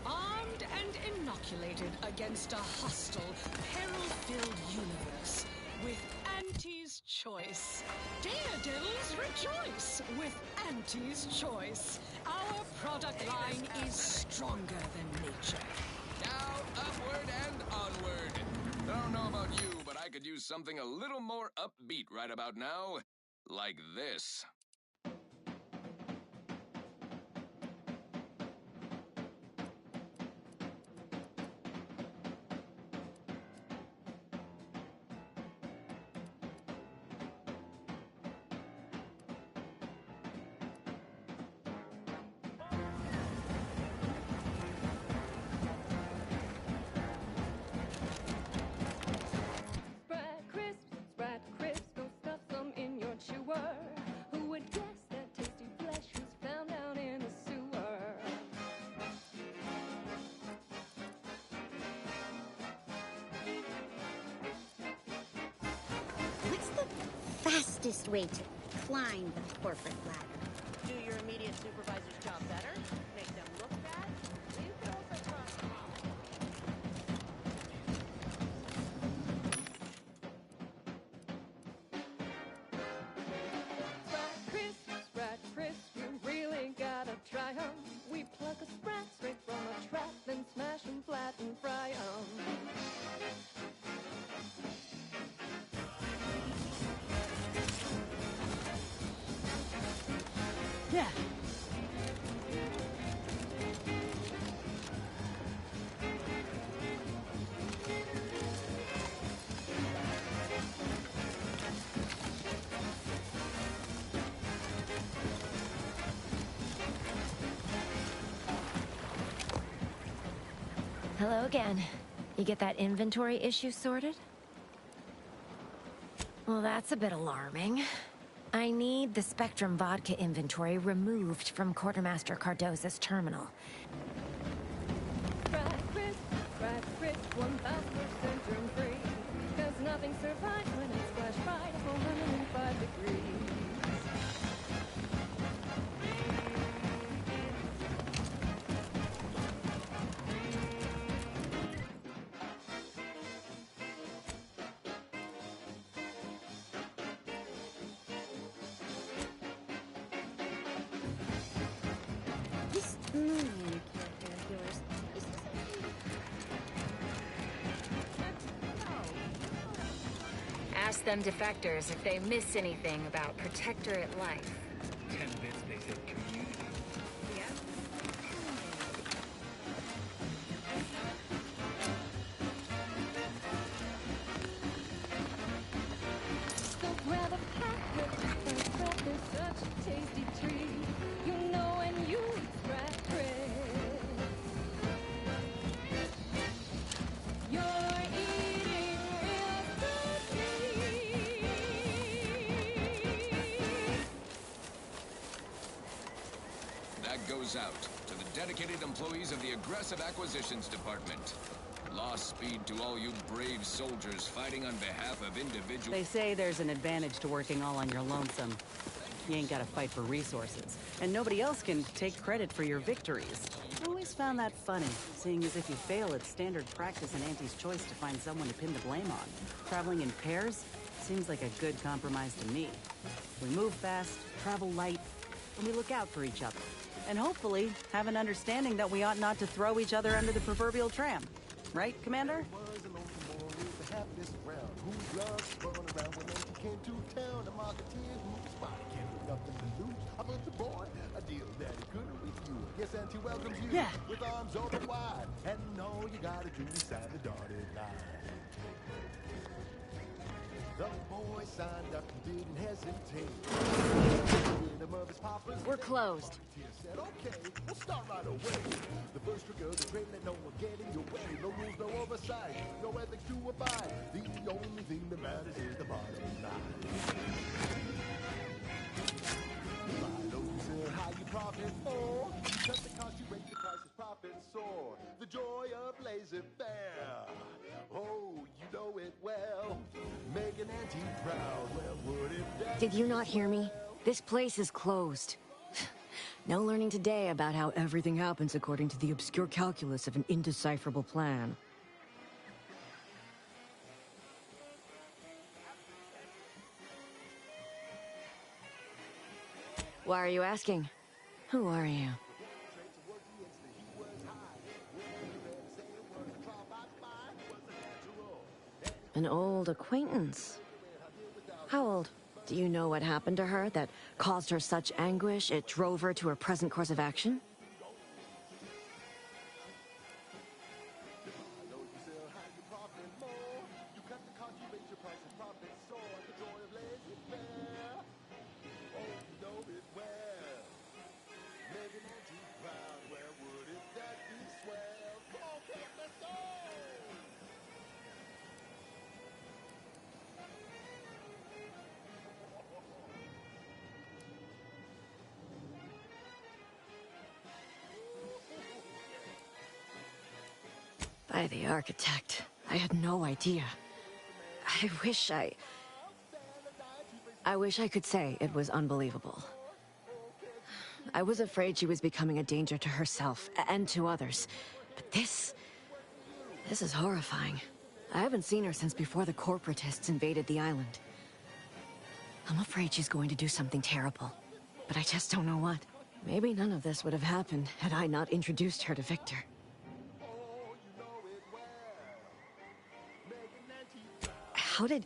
[SPEAKER 7] armed and inoculated against a hostile, peril-filled universe with Auntie's Choice. Daredevils rejoice with Auntie's Choice. Our product line is stronger than nature.
[SPEAKER 4] Now, upward and onward. I don't know about you, but I could use something a little more upbeat right about now. Like this.
[SPEAKER 9] fastest way to climb the corporate ladder.
[SPEAKER 22] Do your immediate supervisor's job better? Make them look bad? You can also trust me.
[SPEAKER 10] Sprat crisp, you really gotta try 'em. We pluck a sprat straight from a trap, then smash 'em flat and fry 'em.
[SPEAKER 1] Yeah.
[SPEAKER 23] Hello again. You get that inventory issue sorted? Well, that's a bit alarming. I need the Spectrum vodka inventory removed from Quartermaster Cardoza's terminal.
[SPEAKER 10] Sprat crisp, 1000% germ-free. 'Cause nothing survives when it's flash fried at 405 degrees.
[SPEAKER 9] This character of yours is
[SPEAKER 12] Ask them defectors if they miss anything about Protectorate life.
[SPEAKER 13] 10 bits, they said community.
[SPEAKER 10] So grab a pack of Sprat is such a tasty treat. You know when you eat Sprat crisp, you're eating real good treats.
[SPEAKER 4] That goes out to the dedicated employees of the Aggressive Acquisitions Department. Lost speed to all you brave soldiers fighting on behalf of individuals.
[SPEAKER 1] They say there's an advantage to working all on your lonesome. You ain't gotta fight for resources, and nobody else can take credit for your victories. I always found that funny, seeing as if you fail, it's standard practice in Auntie's choice to find someone to pin the blame on. Traveling in pairs seems like a good compromise to me. We move fast, travel light, and we look out for each other. And hopefully have an understanding that we ought not to throw each other under the proverbial tram. Right, Commander? Yeah.
[SPEAKER 24] With arms open wide, and all you gotta do is sign the dotted line. The boy signed up and didn't hesitate.
[SPEAKER 23] We're closed.
[SPEAKER 24] Said, okay, we'll start right away. The first trick of the trade, let no one get in your way. No rules, no oversight, no ethics to abide. The only thing that matters is the bottom line. Buy low, sell high, you profit more. You cut the cost, you raise the prices, profits soar. The joy of laissez-faire. Oh, you know it well. Make an Auntie proud. Well, would it that
[SPEAKER 23] Did you not hear me? This place is closed. No learning today about how everything happens according to the obscure calculus of an indecipherable plan. Why are you asking? Who are you? An old acquaintance. How old? Do you know what happened to her that caused her such anguish it drove her to her present course of action? By the architect. I had no idea. I wish I I wish I could say it was unbelievable. I was afraid she was becoming a danger to herself and to others. But this is horrifying. I haven't seen her since before the corporatists invaded the island. I'm afraid she's going to do something terrible, but I just don't know what. Maybe none of this would have happened had I not introduced her to Victor. How did...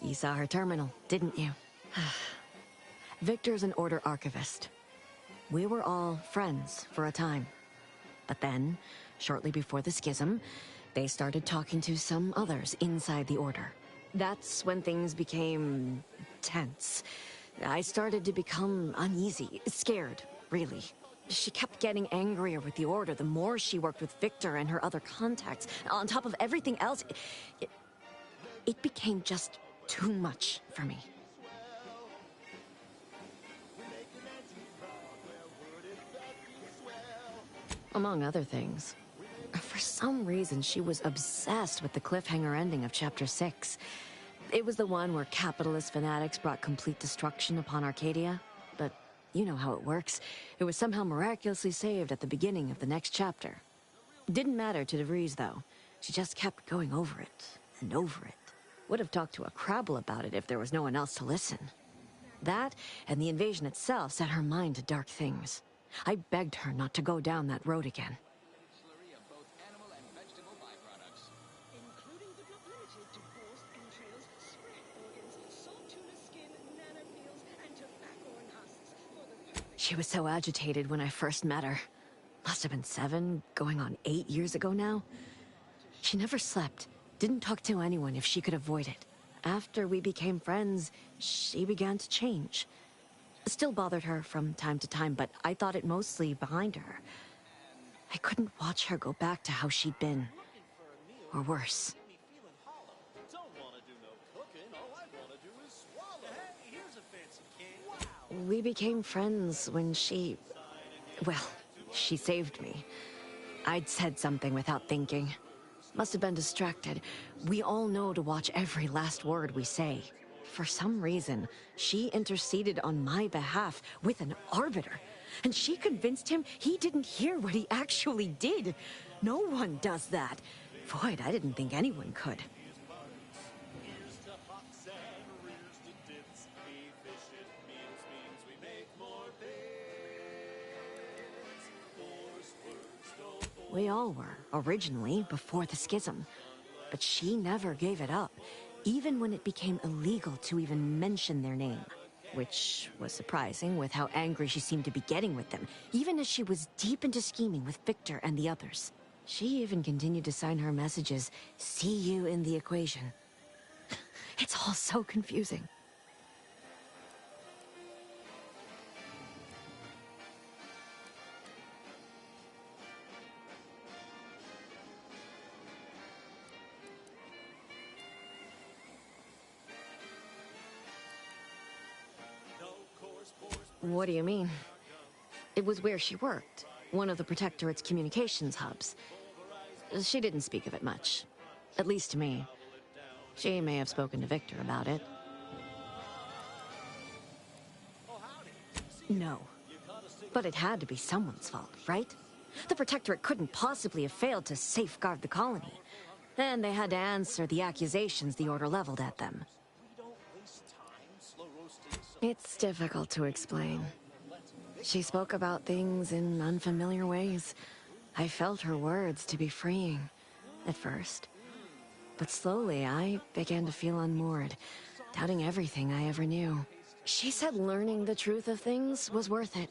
[SPEAKER 23] You saw her terminal, didn't you? Victor's an Order archivist. We were all friends for a time. But then, shortly before the schism, they started talking to some others inside the Order. That's when things became tense. I started to become uneasy, scared, really. She kept getting angrier with the Order the more she worked with Victor and her other contacts. On top of everything else, it became just too much for me. Among other things, for some reason she was obsessed with the cliffhanger ending of Chapter 6. It was the one where capitalist fanatics brought complete destruction upon Arcadia. But you know how it works. It was somehow miraculously saved at the beginning of the next chapter. Didn't matter to DeVries, though. She just kept going over it and over it. Would have talked to a Crabble about it if there was no one else to listen. That, and the invasion itself, set her mind to dark things. I begged her not to go down that road again. She was so agitated when I first met her. Must have been 7, going on 8 years ago now. She never slept, didn't talk to anyone if she could avoid it. After we became friends, she began to change. Still bothered her from time to time, but I thought it mostly behind her. I couldn't watch her go back to how she'd been. Or worse. We became friends when she... Well, she saved me. I'd said something without thinking. Must have been distracted. We all know to watch every last word we say. For some reason, she interceded on my behalf with an arbiter. And she convinced him he didn't hear what he actually did. No one does that. Void, I didn't think anyone could. We all were, originally, before the schism. But she never gave it up, even when it became illegal to even mention their name. Which was surprising with how angry she seemed to be getting with them, even as she was deep into scheming with Victor and the others. She even continued to sign her messages, "See you in the equation." It's all so confusing. What do you mean? It was where she worked, one of the Protectorate's communications hubs. She didn't speak of it much, at least to me. She may have spoken to Victor about it. No. But it had to be someone's fault, right? The Protectorate couldn't possibly have failed to safeguard the colony. And they had to answer the accusations the Order leveled at them. It's difficult to explain. She spoke about things in unfamiliar ways. I felt her words to be freeing, at first. But slowly, I began to feel unmoored, doubting everything I ever knew. She said learning the truth of things was worth it.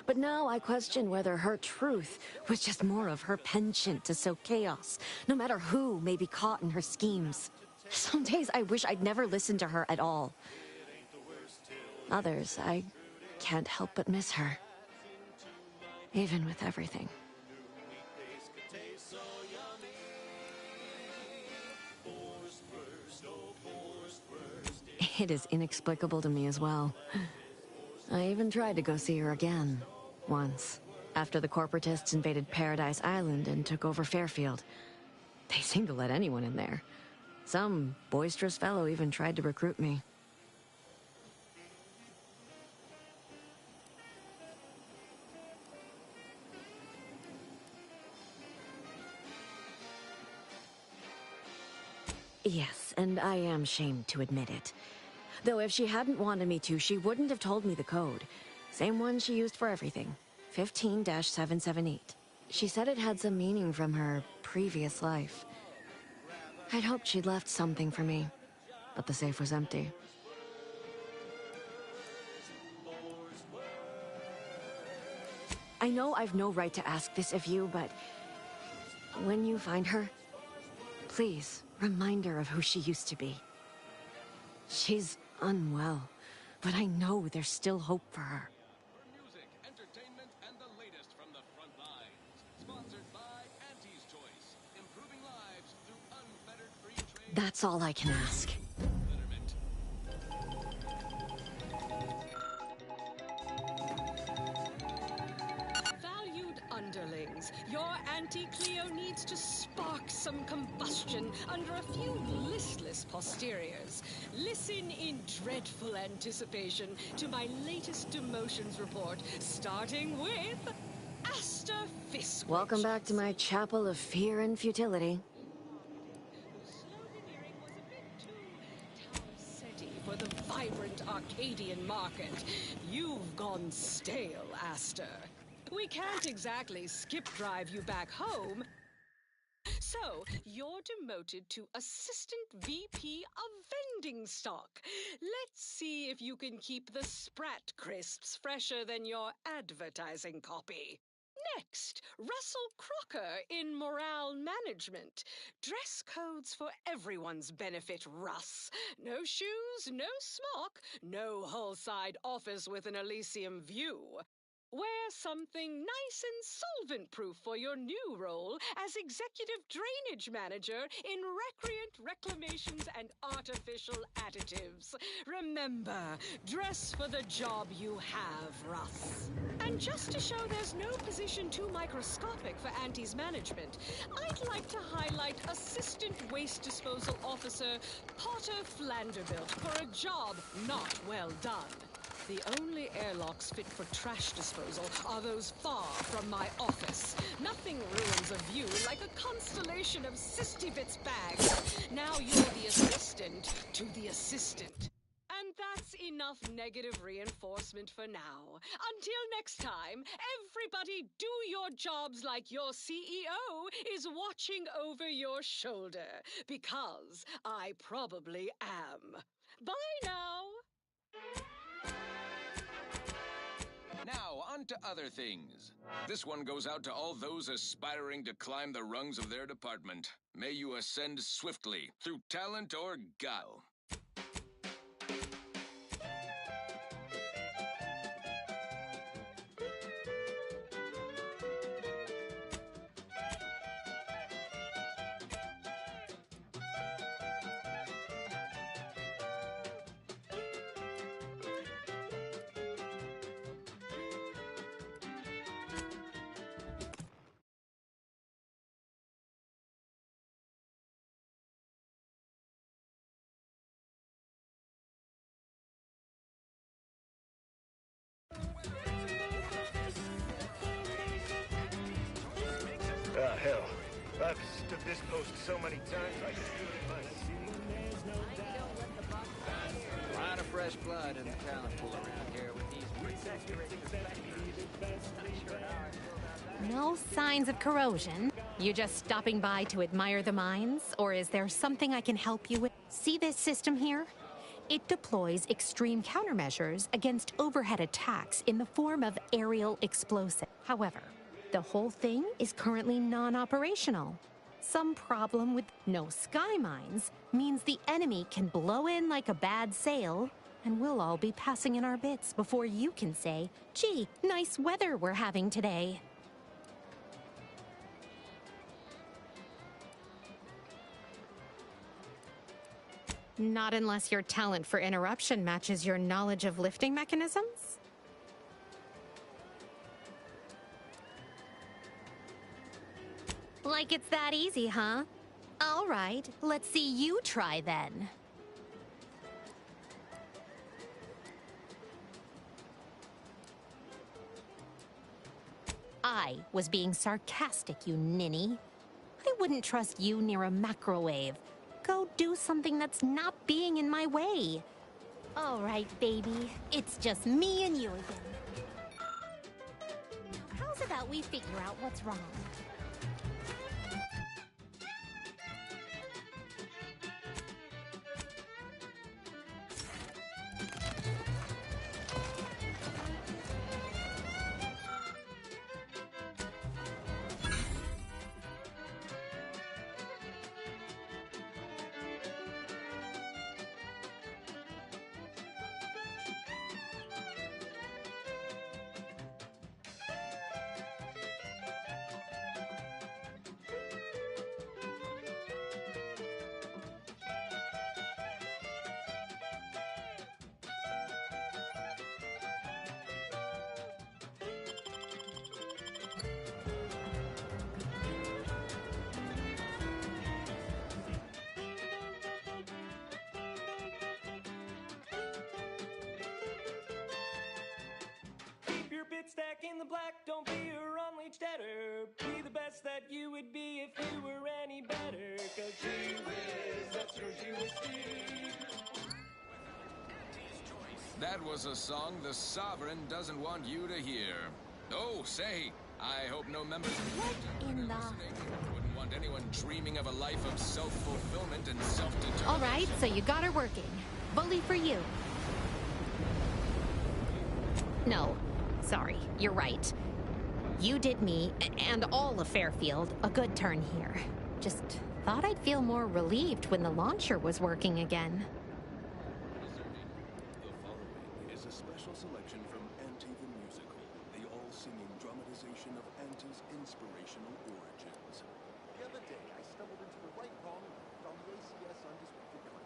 [SPEAKER 23] But now I question whether her truth was just more of her penchant to sow chaos, no matter who may be caught in her schemes. Some days I wish I'd never listened to her at all. Others, I can't help but miss her. Even with everything. It is inexplicable to me as well. I even tried to go see her again, once, after the corporatists invaded Paradise Island and took over Fairfield. They seemed to let anyone in there. Some boisterous fellow even tried to recruit me. Yes, and I am shamed to admit it. Though if she hadn't wanted me to, she wouldn't have told me the code. Same one she used for everything. 15-778. She said it had some meaning from her previous life. I'd hoped she'd left something for me, but the safe was empty. I know I've no right to ask this of you, but when you find her, please remind her of who she used to be. She's unwell, but I know there's still hope for her.
[SPEAKER 4] Music, entertainment, and the latest from the front lines. Sponsored by Auntie's Choice. Improving lives through unfettered free trade.
[SPEAKER 23] That's all I can ask.
[SPEAKER 7] Valued underlings, your Auntie Cleo needs to spark some combustion under a few listless posteriors. Listen in dreadful anticipation to my latest demotions report, starting with Aster Fisk.
[SPEAKER 23] Welcome back to my chapel of fear and futility.
[SPEAKER 7] City for the vibrant Arcadian market. You've gone stale, Aster. We can't exactly skip drive you back home. So, you're demoted to Assistant VP of Vending Stock. Let's see if you can keep the Sprat crisps fresher than your advertising copy. Next, Russell Crocker in Morale Management. Dress codes for everyone's benefit, Russ. No shoes, no smock, no whole-side office with an Elysium view. Wear something nice and solvent-proof for your new role as Executive Drainage Manager in Recreant Reclamations and Artificial Additives. Remember, dress for the job you have, Russ. And just to show there's no position too microscopic for Auntie's management, I'd like to highlight Assistant Waste Disposal Officer Potter Flanderbilt for a job not well done. The only airlocks fit for trash disposal are those far from my office. Nothing ruins a view like a constellation of Sistybits bags. Now you're the assistant to the assistant. And that's enough negative reinforcement for now. Until next time, everybody do your jobs like your CEO is watching over your shoulder. Because I probably am. Bye now!
[SPEAKER 4] Now, on to other things. This one goes out to all those aspiring to climb the rungs of their department. May you ascend swiftly, through talent or guile.
[SPEAKER 13] Ah, hell. I've stood this post so many times, I can do it in my sleep.
[SPEAKER 11] A lot of fresh blood in the talent pool around here with these
[SPEAKER 12] No signs of corrosion. You just stopping by to admire the mines? Or is there something I can help you with? See this system here? It deploys extreme countermeasures against overhead attacks in the form of aerial explosive. However, the whole thing is currently non-operational. Some problem with no sky mines means the enemy can blow in like a bad sail, and we'll all be passing in our bits before you can say, "Gee, nice weather we're having today." Not unless your talent for interruption matches your knowledge of lifting mechanisms? Like it's that easy, huh? All right, let's see you try then. I was being sarcastic, you ninny. I wouldn't trust you near a macrowave. Go do something that's not being in my way. All right, baby. It's just me and you again. How's about we figure out what's wrong?
[SPEAKER 3] Keep your bit stack in the black, don't be a unleashed debtor. Be the best that you would be if you were any better. Cause gee whiz, that's your gee whiz Steve.
[SPEAKER 4] That was a song the Sovereign doesn't want you to hear. Oh, say, I hope no members of
[SPEAKER 12] in the...
[SPEAKER 4] wouldn't want anyone dreaming of a life of self-fulfillment and self-determination.
[SPEAKER 12] All right, so you got her working. Bully for you. No, sorry, you're right. You did me, and all of Fairfield, a good turn here. Just thought I'd feel more relieved when the launcher was working again.
[SPEAKER 2] The following is a special selection from Auntie the Musical, the all-singing dramatization of Auntie's inspirational origins.
[SPEAKER 24] The other day, I stumbled into the right wrong from the ACS Undisputed Crown.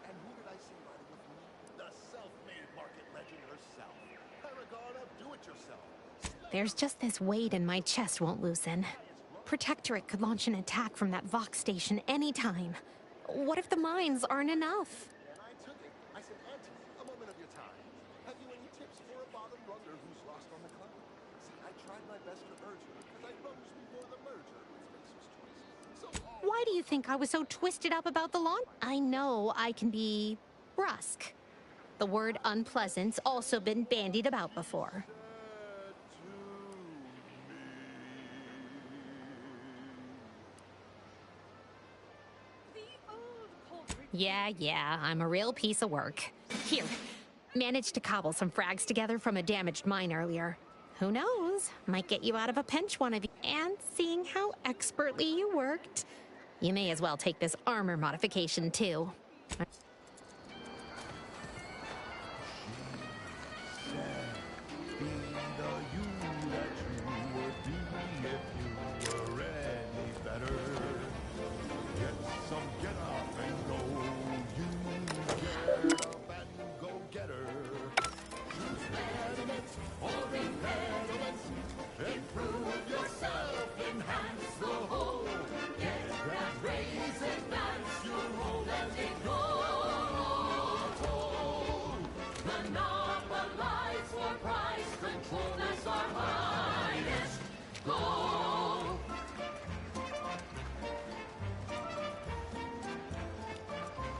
[SPEAKER 24] And who did I see riding with me? The self-made market legend herself. Paragon of do-it-yourself.
[SPEAKER 12] There's just this weight in my chest won't loosen. Protectorate could launch an attack from that Vox station anytime. What if the mines aren't enough?
[SPEAKER 24] And I took it. I said, Auntie, a moment of your time. Have you any tips for a bottom runner who's lost on the cloud? See, I tried my best to urge her because I rose before the merger with Racer's Choice. So
[SPEAKER 12] Why do you think I was so twisted up about the launch? I know I can be brusque. The word unpleasant's also been bandied about before. Yeah, I'm a real piece of work. Here, managed to cobble some frags together from a damaged mine earlier. Who knows? Might get you out of a pinch one of you. And seeing how expertly you worked, you may as well take this armor modification too.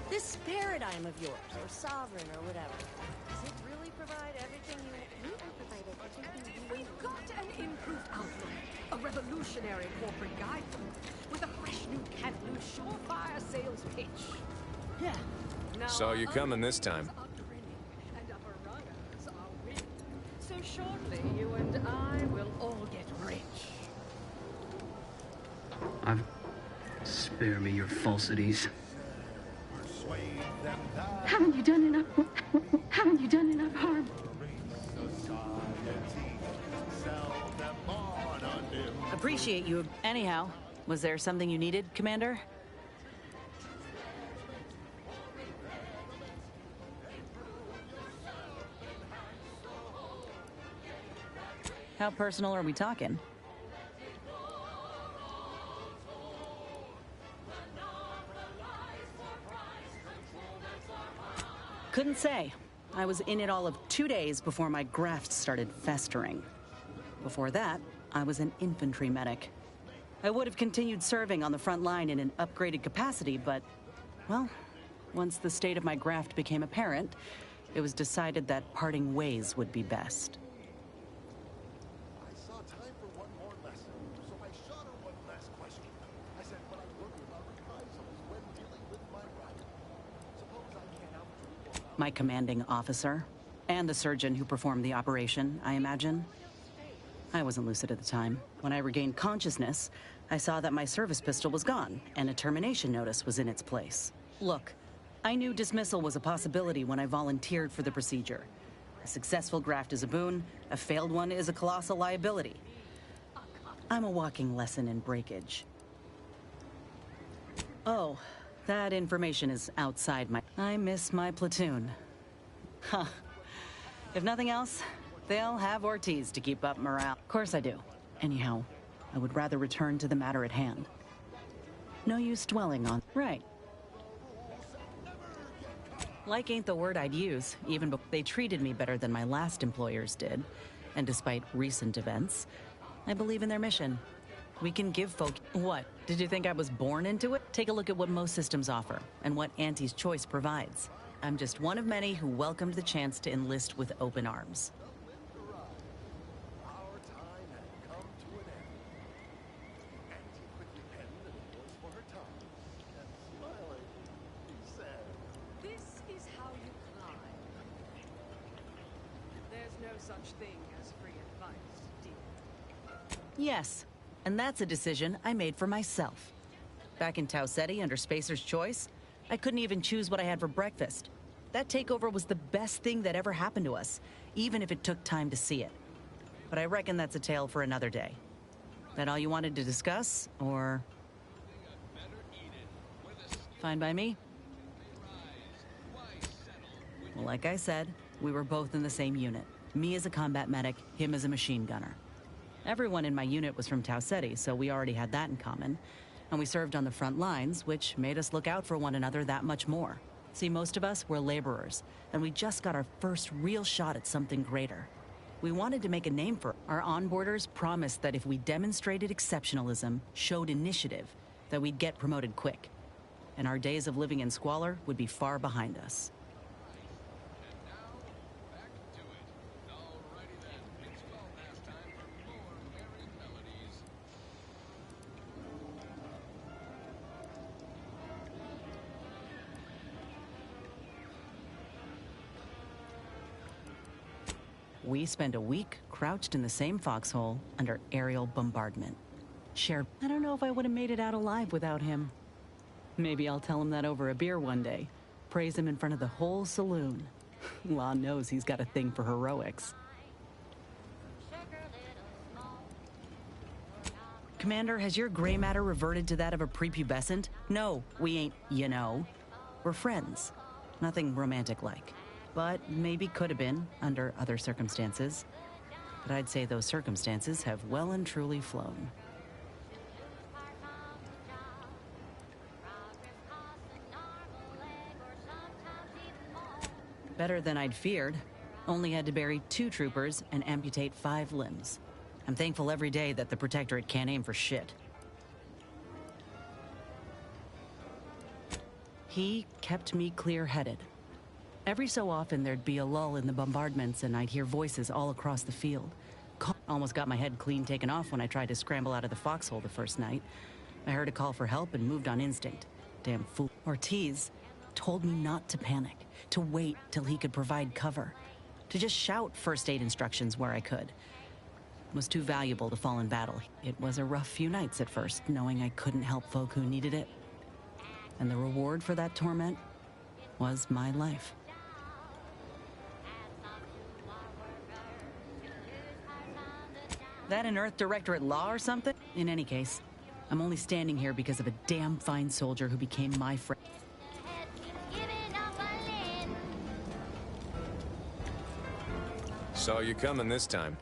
[SPEAKER 22] This paradigm of yours, or sovereign, or whatever, does it really provide everything you need?
[SPEAKER 7] We've got an improved outlook, a revolutionary corporate guidebook with a fresh new can-do surefire sales pitch. Yeah. Now
[SPEAKER 14] Saw you coming this time.
[SPEAKER 7] are grinning and upper runners are winning. So shortly, you and I will all get rich.
[SPEAKER 16] Spare me your falsities.
[SPEAKER 17] Haven't you done enough? Haven't you done enough harm?
[SPEAKER 22] Appreciate you. Anyhow, was there something you needed, Commander? How personal are we talking?
[SPEAKER 1] Couldn't say. I was in it all of 2 days before my graft started festering. Before that, I was an infantry medic. I would have continued serving on the front line in an upgraded capacity, but, well, once the state of my graft became apparent, it was decided that parting ways would be best.
[SPEAKER 24] I saw time for one more lesson, so I shot her one last question. I said, but I worry about reprisals when dealing with my rival. Suppose I can't outdo or
[SPEAKER 1] My commanding officer, and the surgeon who performed the operation, I imagine. I wasn't lucid at the time. When I regained consciousness, I saw that my service pistol was gone, and a termination notice was in its place. Look, I knew dismissal was a possibility when I volunteered for the procedure. A successful graft is a boon, a failed one is a colossal liability. I'm a walking lesson in breakage. Oh, that information is outside my... I miss my platoon. Huh. If nothing else, they'll have Ortiz to keep up morale. Of course I do. Anyhow, I would rather return to the matter at hand. No use dwelling on... Right. Like ain't the word I'd use, even before they treated me better than my last employers did. And despite recent events, I believe in their mission. We can give folk... What? Did you think I was born into it? Take a look at what most systems offer, and what Auntie's Choice provides. I'm just one of many who welcomed the chance to enlist with open arms.
[SPEAKER 24] our time had come to an end. Auntie quickly penned an invoice for her time, and smiling, he said,
[SPEAKER 8] This is how you climb. There's no such thing as free advice, dear.
[SPEAKER 1] Yes, and that's a decision I made for myself. Back in Tau Ceti under Spacer's Choice, I couldn't even choose what I had for breakfast. That takeover was the best thing that ever happened to us, even if it took time to see it. But I reckon that's a tale for another day. That all you wanted to discuss, or... Fine by me? Well, like I said, we were both in the same unit. Me as a combat medic, him as a machine gunner. Everyone in my unit was from Tau Ceti, so we already had that in common. And we served on the front lines, which made us look out for one another that much more. See, most of us were laborers, and we just got our first real shot at something greater. We wanted to make a name for our onboarders promised that if we demonstrated exceptionalism, showed initiative, that we'd get promoted quick. And our days of living in squalor would be far behind us. We spent a week crouched in the same foxhole under aerial bombardment. I don't know if I would have made it out alive without him. Maybe I'll tell him that over a beer one day. Praise him in front of the whole saloon. Law knows he's got a thing for heroics. Commander, has your gray matter reverted to that of a prepubescent? No, we ain't, you know. We're friends. Nothing romantic-like. But maybe could have been, under other circumstances. But I'd say those circumstances have well and truly flown. Better than I'd feared. Only had to bury 2 troopers and amputate 5 limbs. I'm thankful every day that the Protectorate can't aim for shit. He kept me clear-headed. Every so often, there'd be a lull in the bombardments, and I'd hear voices all across the field. Almost got my head clean taken off when I tried to scramble out of the foxhole the first night. I heard a call for help and moved on instinct. Damn fool. Ortiz told me not to panic, to wait till he could provide cover, to just shout first aid instructions where I could. It was too valuable to fall in battle. It was a rough few nights at first, knowing I couldn't help folk who needed it. And the reward for that torment was my life. That an Earth Directorate law or something? In any case, I'm only standing here because of a damn fine soldier who became my friend.
[SPEAKER 14] Saw you coming this time.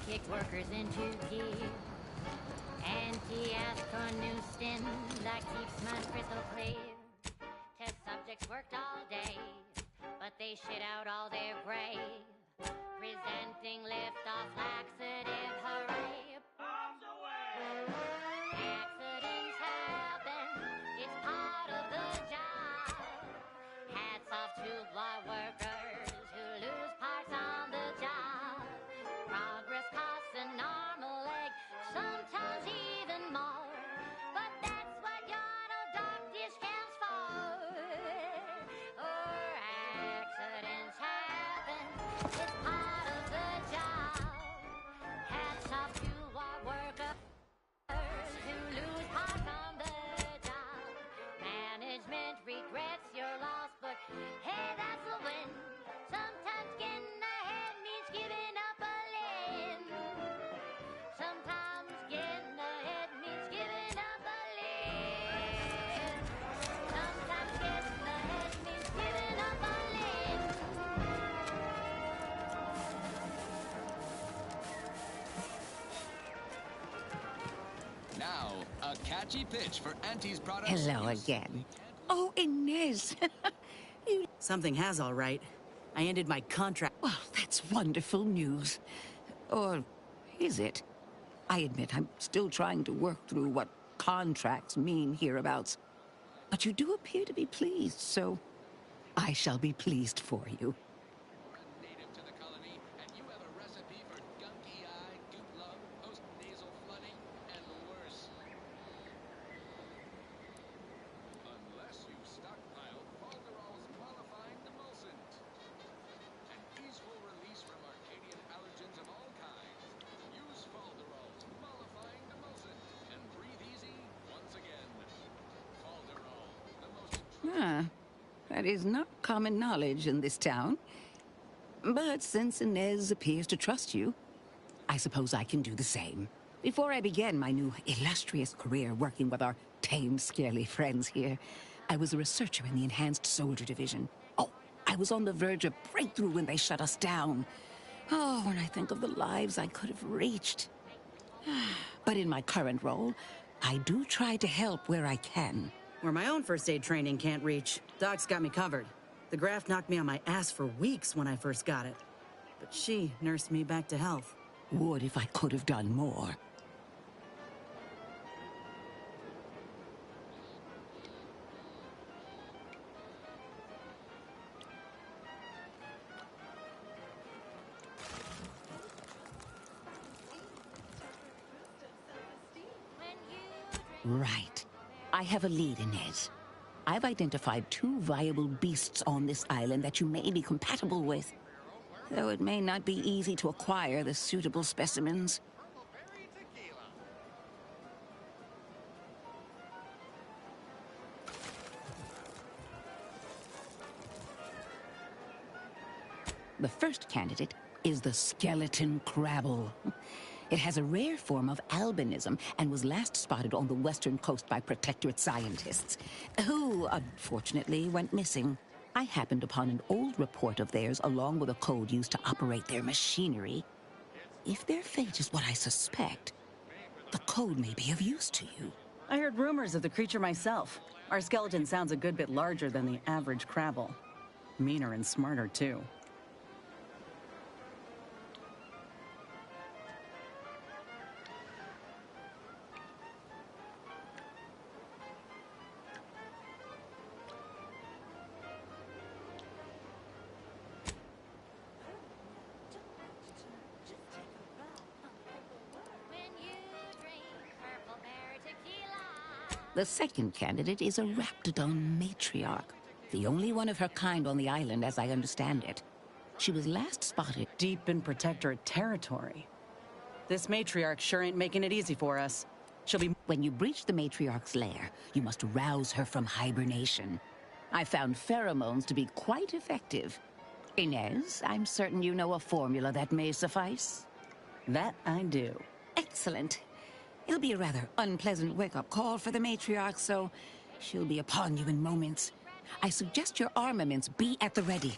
[SPEAKER 6] kick workers into gear. Anti-astronew stim that keeps mud crystal clear. Test subjects worked all day, but they shit out all their gray. Presenting liftoff laxative, hooray! Bombs away! Accidents happen, it's part of the job. Hats off to law workers who lose parts on the job. Progress costs an arm, a leg, sometimes even more. But that's what your auto dock discounts for. Or accidents happen, it's part of the job. Hats off to our workers who lose parts on the job. Management regrets your loss, but hey, that's a win. Sometimes getting ahead means giving up a limb. Sometimes getting ahead means giving up a limb. Sometimes getting ahead means giving up a limb.
[SPEAKER 4] Now, a catchy pitch for Auntie's products.
[SPEAKER 14] Hello again. Oh, Inez.
[SPEAKER 1] Something has, all right. I ended my contract.
[SPEAKER 14] Well, that's wonderful news. Or is it? I admit I'm still trying to work through what contracts mean hereabouts. But you do appear to be pleased, so I shall be pleased for you.
[SPEAKER 4] Native to the colony, and you have a recipe for gunky eye, goop lung, post-nasal flooding, and worse. Unless you stockpile Falderall's mollifying demulcent. An easeful release from Arcadian allergens of all kinds. Use Falderall's mollifying demulcent and breathe easy once again. Falderall, the most
[SPEAKER 14] That is not common knowledge in this town. But since Inez appears to trust you, I suppose I can do the same. Before I began my new illustrious career working with our tame, scaly friends here, I was a researcher in the Enhanced Soldier Division. Oh, I was on the verge of breakthrough when they shut us down. Oh, when I think of the lives I could have reached. But in my current role, I do try to help where I can.
[SPEAKER 1] Where my own first aid training can't reach, Doc's got me covered. The graft knocked me on my ass for weeks when I first got it. But she nursed me back to health.
[SPEAKER 14] Would if I could have done more. Right. I have a lead, Inez. I've identified 2 viable beasts on this island that you may be compatible with. Though it may not be easy to acquire the suitable specimens. The first candidate is the skeleton crabble. It has a rare form of albinism and was last spotted on the western coast by Protectorate scientists, who, unfortunately, went missing. I happened upon an old report of theirs along with a code used to operate their machinery. If their fate is what I suspect, the code may be of use to you.
[SPEAKER 1] I heard rumors of the creature myself. Our skeleton sounds a good bit larger than the average crabble. Meaner and smarter, too.
[SPEAKER 14] The second candidate is a Raptidon matriarch, the only one of her kind on the island as I understand it. She was last spotted
[SPEAKER 1] deep in Protectorate territory. This matriarch sure ain't making it easy for us. She'll be...
[SPEAKER 14] When you breach the matriarch's lair, you must rouse her from hibernation. I found pheromones to be quite effective. Inez, I'm certain you know a formula that may suffice.
[SPEAKER 1] That I do.
[SPEAKER 14] Excellent. It'll be a rather unpleasant wake-up call for the matriarch, so she'll be upon you in moments. I suggest your armaments be at the ready.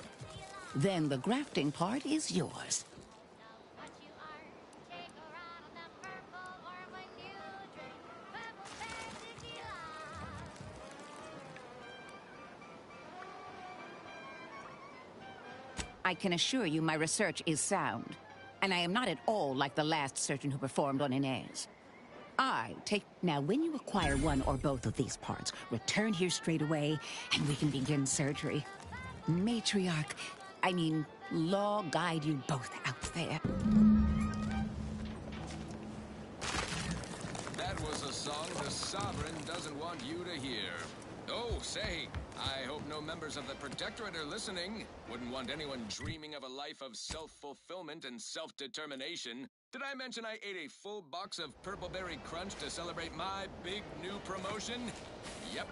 [SPEAKER 14] Then the grafting part is yours. I can assure you my research is sound, and I am not at all like the last surgeon who performed on Inez. Now, when you acquire one or both of these parts, return here straight away, and we can begin surgery. Matriarch, Law guide you both out there.
[SPEAKER 4] That was a song the Sovereign doesn't want you to hear. Oh, say, I hope no members of the Protectorate are listening. Wouldn't want anyone dreaming of a life of self-fulfillment and self-determination. Did I mention I ate a full box of Purple Berry Crunch to celebrate my big new promotion? Yep,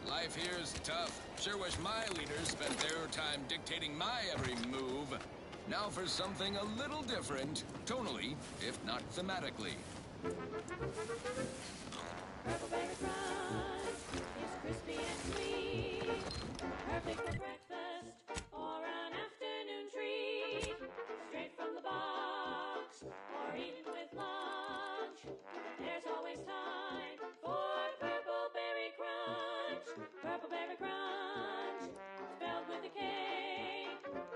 [SPEAKER 4] life here's tough. Sure wish my leaders spent their time dictating my every move. Now for something a little different, tonally, if not thematically.
[SPEAKER 10] Purple Berry Crunch is crispy and sweet, perfect for breakfast or an afternoon treat. Straight from the box or eaten with lunch, there's always time for Purple Berry Crunch. Purple Berry Crunch, spelled with a K,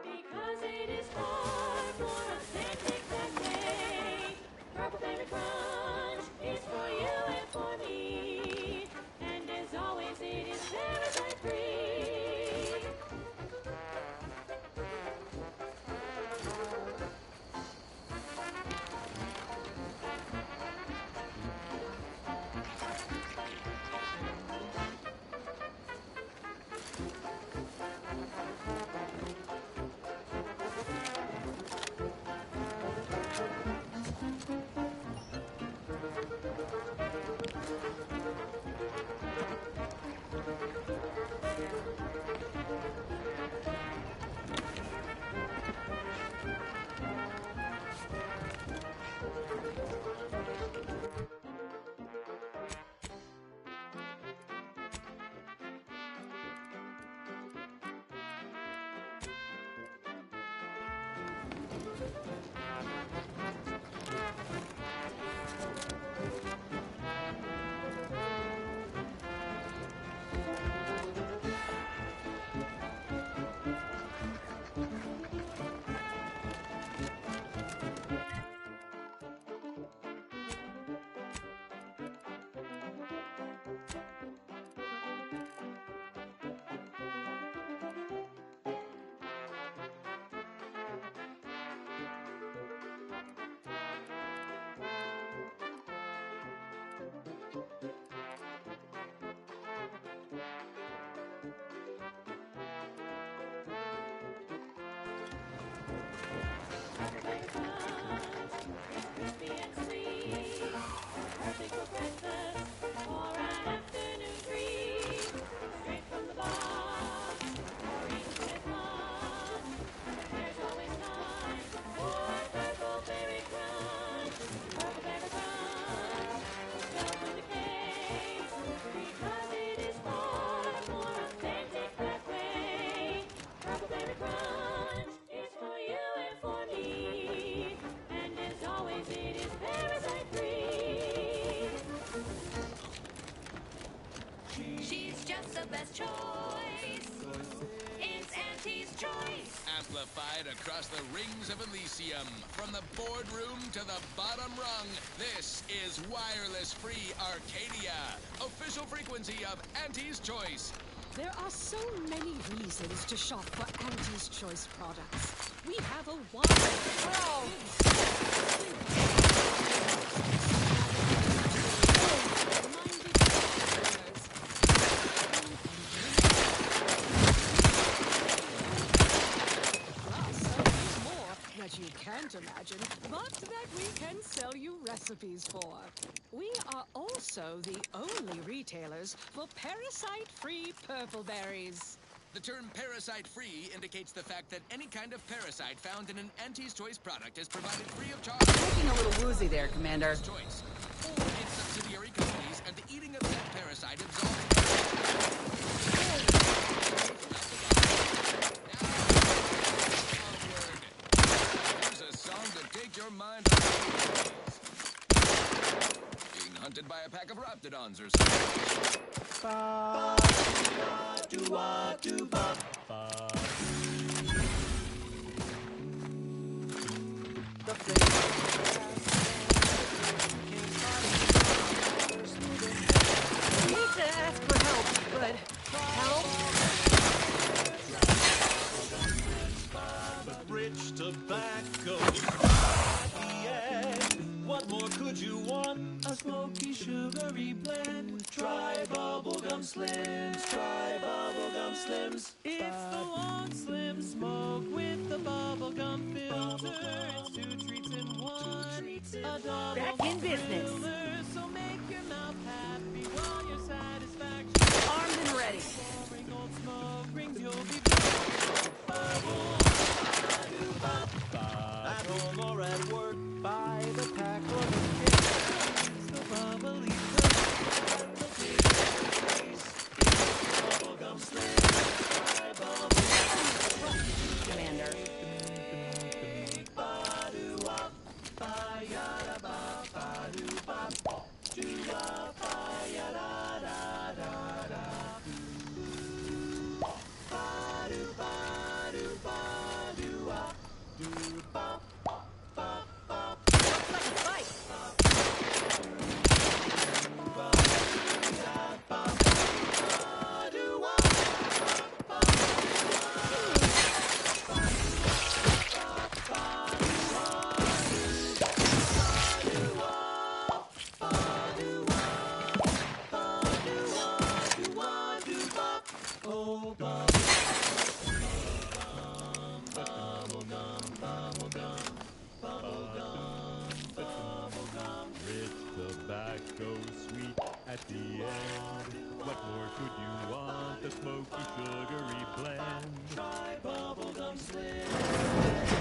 [SPEAKER 10] because it is far more authentic that way. Purple Berry Crunch is for you and for me, and as always it is parasite free.
[SPEAKER 4] Amplified across the rings of Elysium. From the boardroom to the bottom rung, this is Wireless Free Arcadia, official frequency of Auntie's Choice.
[SPEAKER 7] There are so many reasons to shop for Auntie's Choice products. We have a that you can't imagine, but that we can sell you recipes for. We are also the only retailers for parasite-free purple berries.
[SPEAKER 4] The term parasite-free indicates the fact that any kind of parasite found in an Auntie's Choice product is provided free of charge.
[SPEAKER 1] Looking a little woozy there, Commander.
[SPEAKER 4] Choice, or its subsidiary companies, and the eating of that parasite absolved. Take your mind off being hunted by a pack of raptidons or something.
[SPEAKER 3] blend. Try bubblegum slims. Try bubblegum slims. It's the long slim smoke with the bubblegum filter. It's 2 treats in 1. A double
[SPEAKER 1] Back in business.
[SPEAKER 3] thriller, so make your mouth happy while your satisfaction.
[SPEAKER 1] Armed and ready.
[SPEAKER 3] Pouring old smoke rings, you'll be bubbles. At home or at work, buy the pack or the case. It's the bubbly taste and the taste. It's bubblegum slim. Try bubblegum.
[SPEAKER 1] Commander.
[SPEAKER 3] Ba-do-wop, ba-ya-da-ba, ba-do-bop, do-wop, ba-ya-da-da-da-da. Ba-do-ba-do-ba-do-wop, do-bop, bop, bop.
[SPEAKER 1] Looks like a fight.
[SPEAKER 3] Rich tobacco, sweet at the end. What more could you want? A smoky, sugary blend. Try bubblegum slims.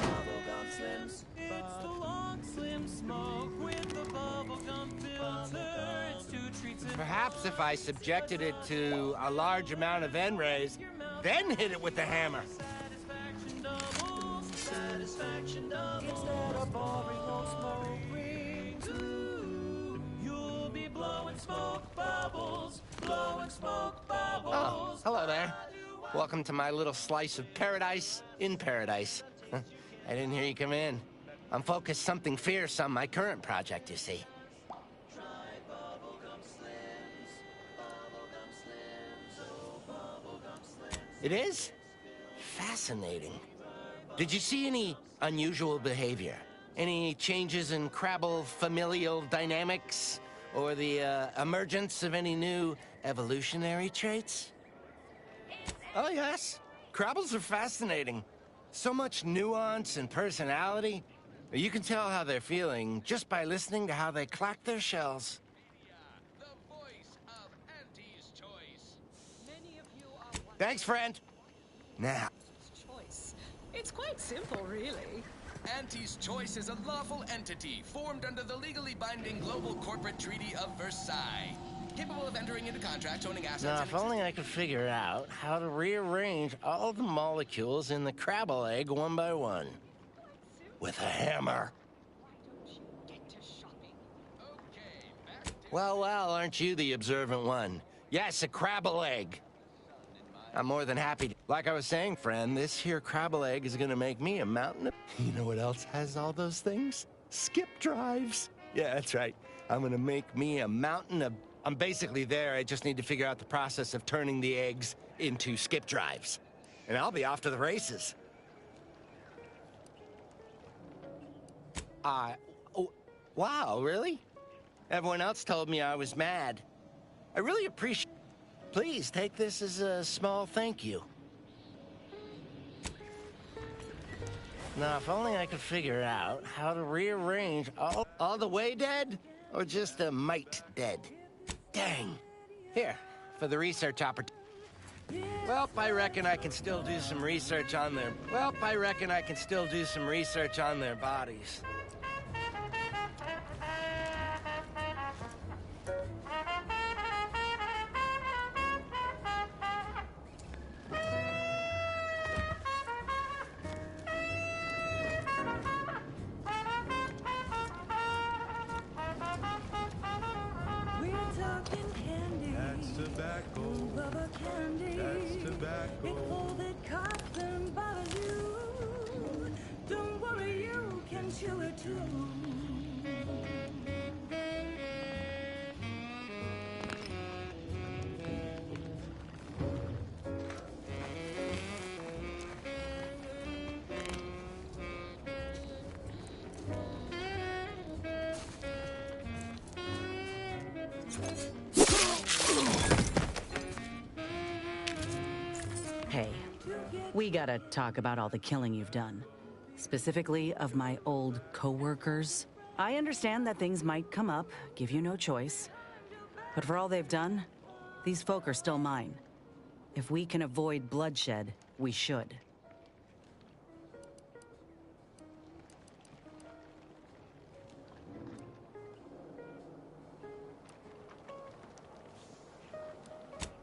[SPEAKER 3] Bubblegum slims. It's the long slim smoke with the bubblegum filter. It's 2 treats in
[SPEAKER 11] Perhaps if I subjected it to a large amount of N-rays, then hit it with the hammer.
[SPEAKER 3] Satisfaction double. Satisfaction double. Instead of boring old smoke rings, ooh, you'll be blowing smoke bubbles. Blowing smoke bubbles.
[SPEAKER 11] Oh, hello there. Welcome to my little slice of paradise in paradise. I didn't hear you come in. I'm focused something fierce on my current project, you see. It is? Fascinating. Did you see any unusual behavior? Any changes in Crabble familial dynamics? Or the emergence of any new evolutionary traits? Oh, yes. Crabbles are fascinating. So much nuance and personality. You can tell how they're feeling just by listening to how they clack their shells. Thanks, friend. Now.
[SPEAKER 7] Choice. It's quite simple, really.
[SPEAKER 4] Auntie's Choice is a lawful entity formed under the legally binding Global Corporate Treaty of Versailles, capable of entering into contracts owning assets.
[SPEAKER 11] Now,
[SPEAKER 4] and
[SPEAKER 11] if only I could figure out how to rearrange all the molecules in the Crabble egg one by one. With a hammer. Well, aren't you the observant one? Yes, a Crabble egg. I'm more than happy to. Like I was saying, friend, this here Crabble egg is gonna make me a mountain of... You know what else has all those things? Skip drives. Yeah, that's right. I'm gonna make me a mountain of... I'm basically there. I just need to figure out the process of turning the eggs into skip drives. And I'll be off to the races. Oh, wow, really? Everyone else told me I was mad. I really appreciate... Please take this as a small thank you. Now, if only I could figure out how to rearrange all the way dead, or just a mite dead. Dang. Here, for the research opportunity. Well, I reckon I can still do some research on their... bodies.
[SPEAKER 1] We gotta talk about all the killing you've done. Specifically of my old co-workers. I understand that things might come up, give you no choice. But for all they've done, these folk are still mine. If we can avoid bloodshed, we should.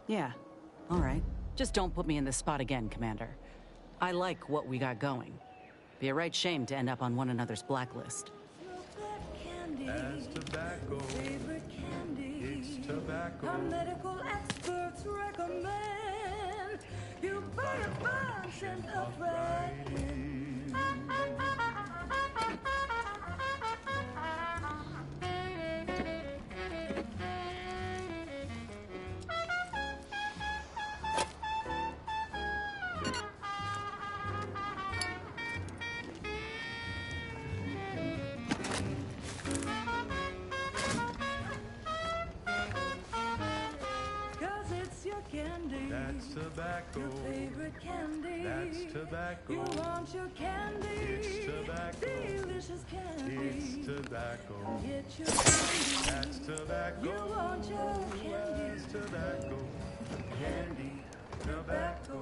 [SPEAKER 1] Yeah, all right. Just don't put me in this spot again, Commander. I like what we got going. Be a right shame to end up on one another's blacklist.
[SPEAKER 24] As tobacco, favorite candy, it's tobacco.
[SPEAKER 6] Our medical experts recommend you buy a bunch and puff right in. Candy.
[SPEAKER 24] That's tobacco.
[SPEAKER 6] Your favorite candy.
[SPEAKER 24] That's tobacco.
[SPEAKER 6] You want your candy.
[SPEAKER 24] It's tobacco.
[SPEAKER 6] Delicious candy.
[SPEAKER 24] It's tobacco.
[SPEAKER 6] Get your candy.
[SPEAKER 24] That's tobacco.
[SPEAKER 6] You want your candy.
[SPEAKER 24] That's tobacco. Candy. Tobacco.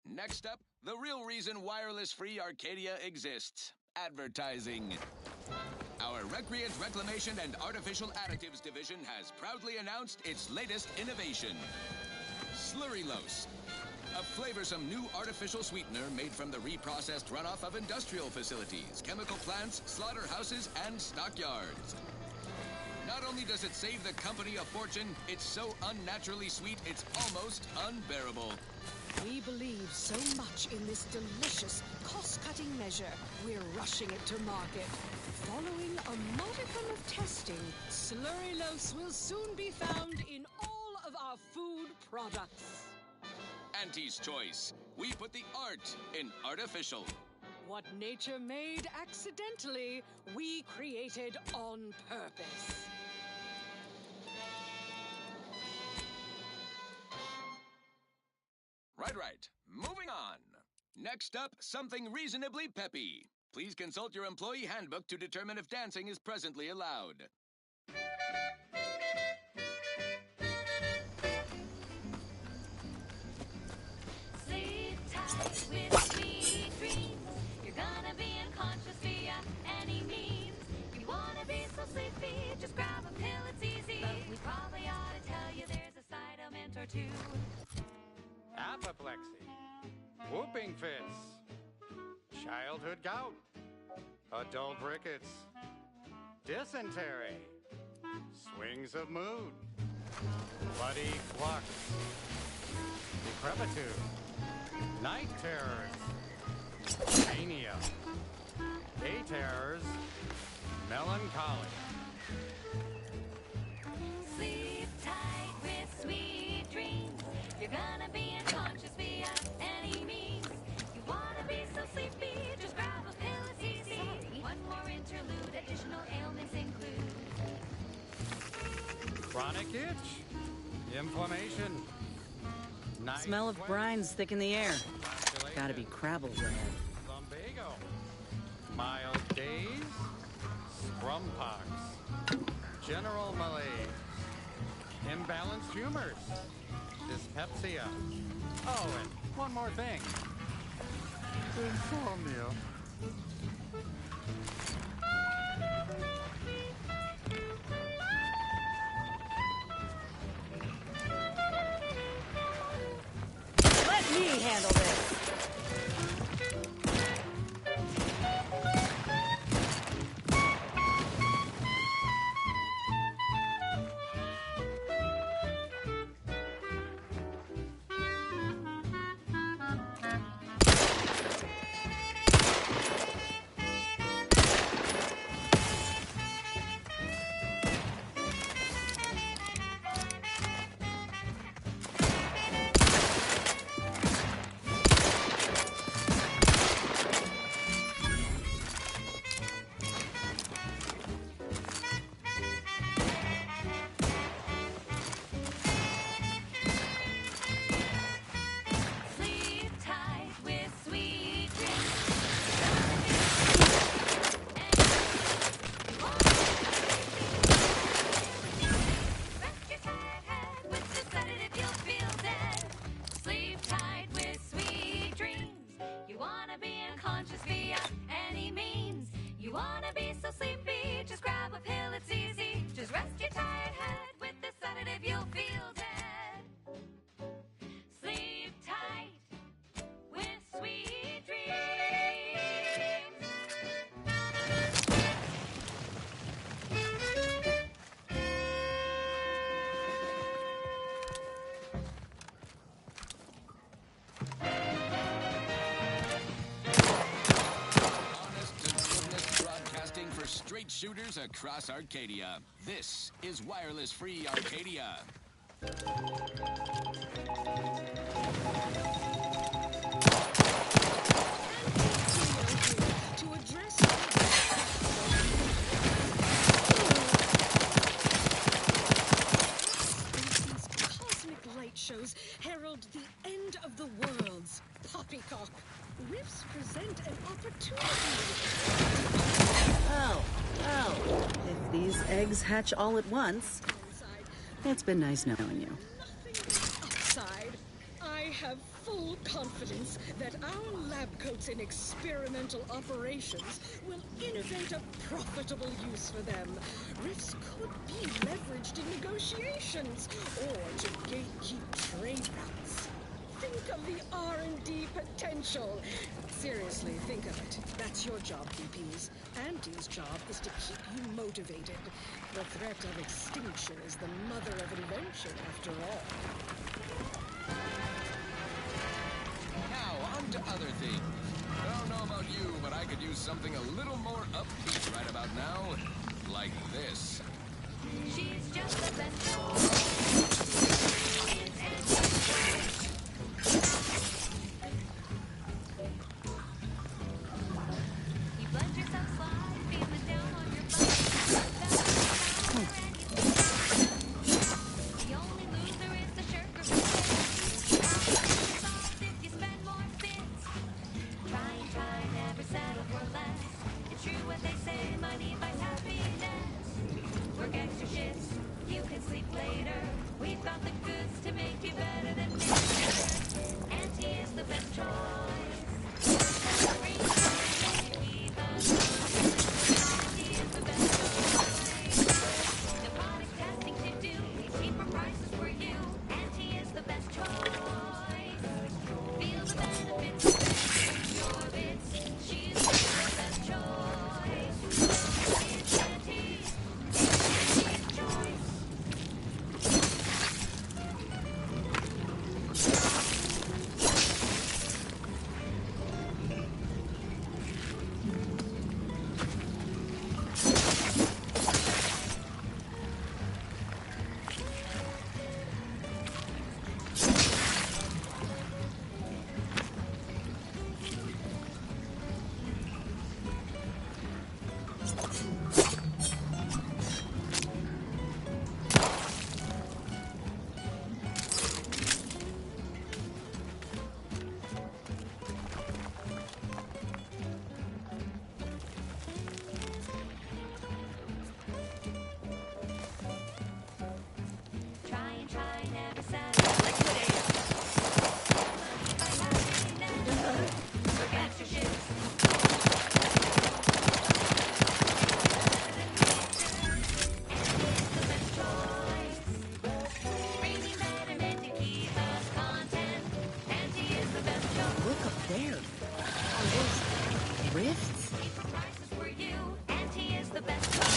[SPEAKER 4] Next up, the real reason wireless-free Arcadia exists. Advertising. Our Recreant Reclamation and Artificial Additives division has proudly announced its latest innovation. Slurrylose. A flavorsome new artificial sweetener made from the reprocessed runoff of industrial facilities, chemical plants, slaughterhouses, and stockyards. Not only does it save the company a fortune, it's so unnaturally sweet it's almost unbearable.
[SPEAKER 7] We believe so much in this delicious, cost-cutting measure, we're rushing it to market. Following a modicum of testing, Slurrylose will soon be found in all of our food products.
[SPEAKER 4] Auntie's Choice. We put the art in artificial.
[SPEAKER 7] What nature made accidentally, we created on purpose.
[SPEAKER 4] Right. Moving on. Next up, something reasonably peppy. Please consult your employee handbook to determine if dancing is presently allowed.
[SPEAKER 6] Sleep tight with sweet dreams. You're gonna be unconscious via any means. You wanna be so sleepy, just grab a pill, it's easy. But we probably ought to tell you there's a side element or two.
[SPEAKER 18] Apoplexy, whooping fits, childhood gout, adult rickets, dysentery, swings of mood, bloody flux, decrepitude, night terrors, mania, day terrors, melancholy.
[SPEAKER 6] Sleep tight with sweet dreams. You're gonna be unconscious via any means. You wanna be so sleepy, just grab a pill, it's easy. One more interlude, additional ailments include
[SPEAKER 18] Chronic itch, inflammation, night
[SPEAKER 1] Smell of
[SPEAKER 18] sweats,
[SPEAKER 1] brine's thick in the air.
[SPEAKER 18] flacidation,
[SPEAKER 1] Gotta be Crabbles ahead.
[SPEAKER 18] lumbago, mild days, scrumpox, general malaise, imbalanced humors, dyspepsia. Oh, and one more thing. Insomnia.
[SPEAKER 1] Let me handle this.
[SPEAKER 6] lunches via any means. You wanna be so sleepy, just grab a pill, it's easy. Just rest your tired head with the sedative, you'll feel dead. Sleep tight with sweet dreams.
[SPEAKER 4] Broadcasting for straight shooters across Arcadia. This is Wireless Free Arcadia.
[SPEAKER 7] To address these cosmic light shows herald the end of the worlds. Poppycock. Rifts present an opportunity.
[SPEAKER 1] Oh. If these eggs hatch all at once, it's been nice knowing you.
[SPEAKER 7] Upside. I have full confidence that our lab coats in experimental operations will innovate a profitable use for them. Rifts could be leveraged in negotiations or to gatekeep trade routes. Think of the R&D potential. Seriously, think of it. That's your job, VPs. Auntie's job is to keep you motivated. The threat of extinction is the mother of invention, after all.
[SPEAKER 4] Now, on to other things. I don't know about you, but I could use something a little more upbeat right about now. Like this.
[SPEAKER 6] She's just the best. You let yourself slide, feeling down on your butt. The only loser is the shirker who says, soft if you spend more bits. Try, never settle for less. It's true what they say, money buys happiness. Work extra shifts, you can sleep later. We've got the goods to make you better than me. Auntie is the best choice. Auntie is the best choice. No product testing to do, cheaper prices for you. Auntie is the best choice. Feel the benefits of your bits. She's the best choice. It's Auntie. Auntie's choice. Try, never settle. Look at your shifts. The best choice. Bringing betterment to keep us content. Auntie is the best choice.
[SPEAKER 1] Look up there. Are those rifts?
[SPEAKER 6] Cheaper prices for you. Auntie is the best choice.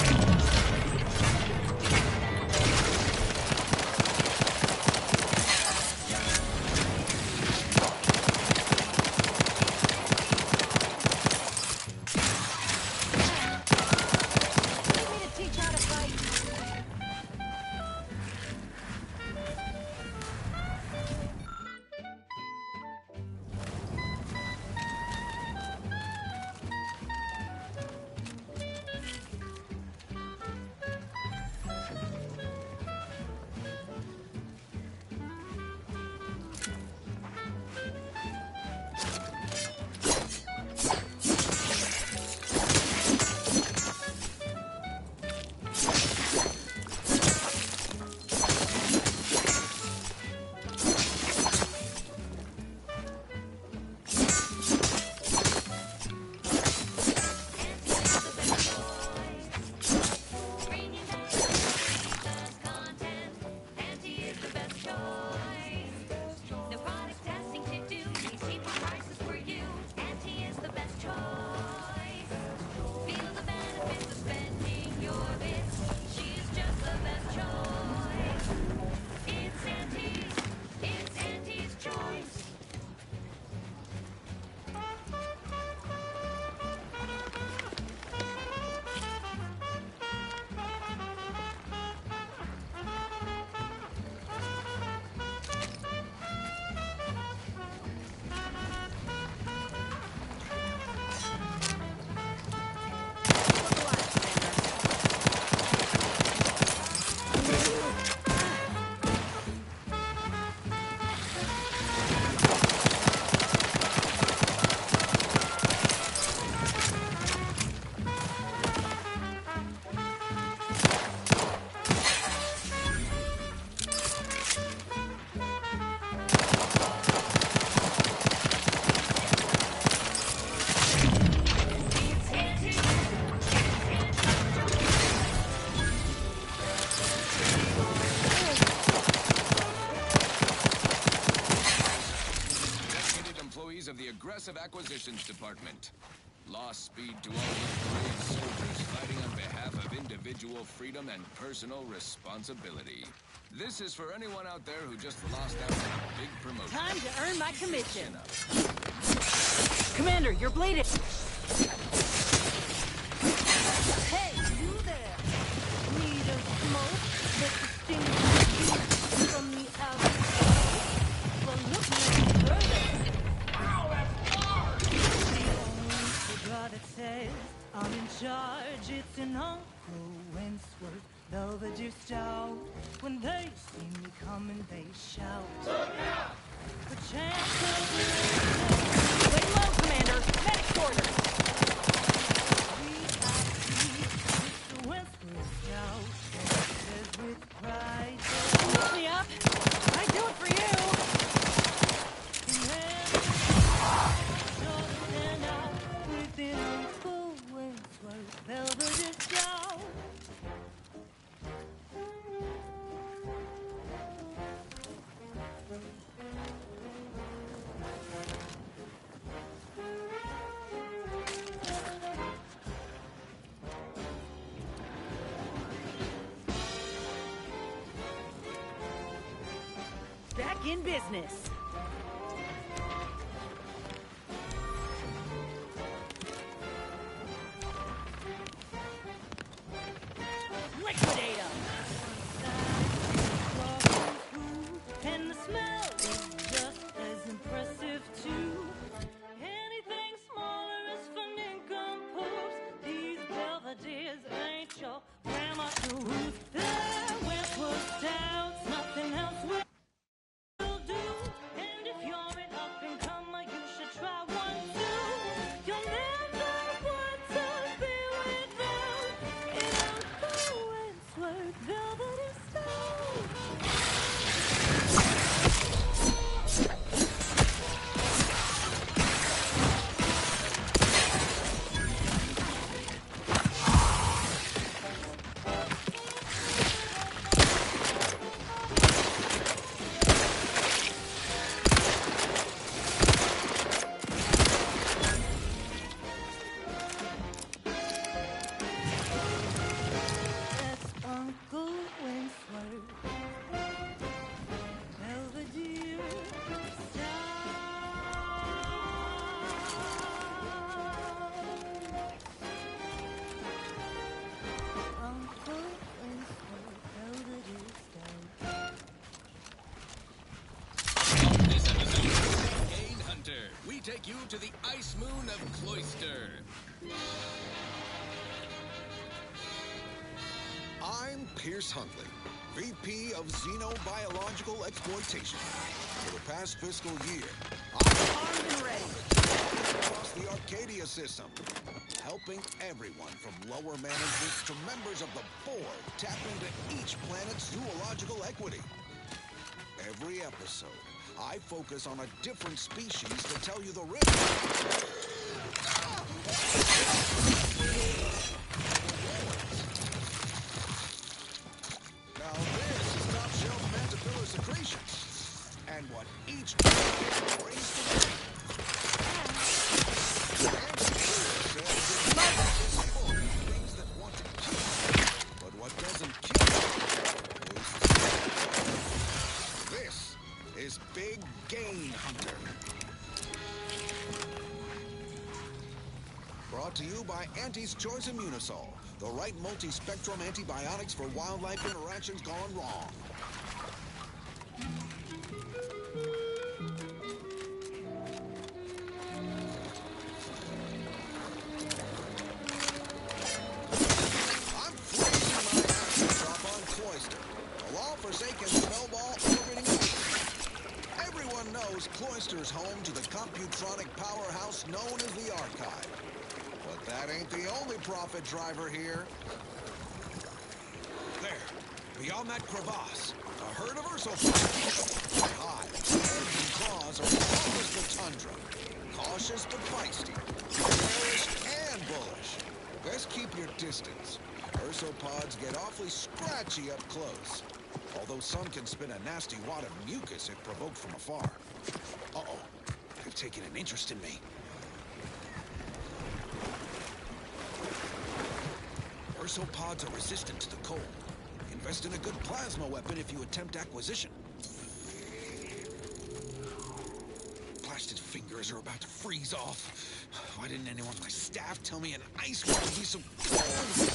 [SPEAKER 4] Progressive Acquisitions Department. Lost speed to all these brave soldiers fighting on behalf of individual freedom and personal responsibility. This is for anyone out there who just lost out on a big promotion.
[SPEAKER 22] Time to earn my commission. Commander, you're bleeding. Hey, you there. Need a smoke that distinguishes you from the outside? Well, look no further. Wow, that's hard! The God that says I'm in charge, it's an Uncle Wentworth, Belvedere Stout. When they see me coming, they shout. Look out! The chance of lay low, Commander. Medic orders. Mr. Wentworth Stout says with pride, lift me up. I do it for you. Stand out within Uncle Wentworth, Belvedere Stout. Back in business. Liquidate 'em. And the smell is just as impressive too. Anything smaller is for nincompoops. These Belvederes ain't your grandma shoes. There Wentworth Stouts, nothing else will do. And if you're an up-and-comer, you should try one too. You'll never want to be without an Uncle Wentworth Belvedere Stout. That's Uncle Wentworth Belvedere Stout. Uncle Wentworth Belvedere Stout.
[SPEAKER 4] This episode of Gain Hunter, we take you to the ice moon of Cloister.
[SPEAKER 15] I'm Pierce Huntley, VP of Xenobiological Exploitation. For the past fiscal year, I've armed and ready across the Arcadia system, helping everyone from lower management to members of the board tap into each planet's zoological equity. Every episode, I focus on a different species to tell you the riddle. Now this is top-shelf mandibular secretions, and what each brings to me. Things that want to kill, but what doesn't kill is this is Big Gain Hunter. Brought to you by Auntie's Choice Immunosol, the right multi-spectrum antibiotics for wildlife interactions gone wrong. I'm freezing my ass drop on Cloister, a law-forsaken spellball orbiting Earth. Everyone knows Cloister's home to the computronic powerhouse known as the Archive. But that ain't the only profit driver here. There, beyond that crevasse, a herd of ursopods. Hives, heads, and claws are tough as the tundra. Cautious but feisty. Bearish and bullish. Best keep your distance. Ursopods get awfully scratchy up close. Although some can spit a nasty wad of mucus if provoked from afar. Uh-oh. have taken an interest in me. Urso pods are resistant to the cold. Invest in a good plasma weapon if you attempt acquisition. Blasted fingers are about to freeze off. Why didn't anyone on my staff tell me an ice water would be so cold?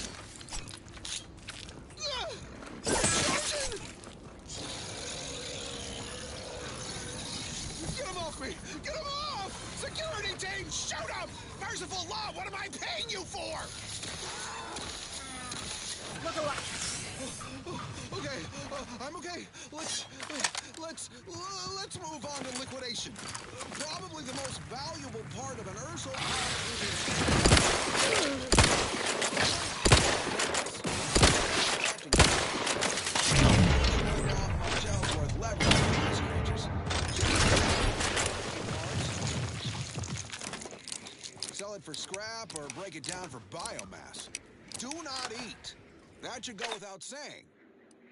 [SPEAKER 15] Get him off me! Get him off! Security team, shoot him! Merciful law, what am I paying you for? Look alive! Okay, I'm okay. Let's move on to liquidation. Probably the most valuable part of an Urso Sell it for scrap or break it down for biomass. Do not eat. That should go without saying.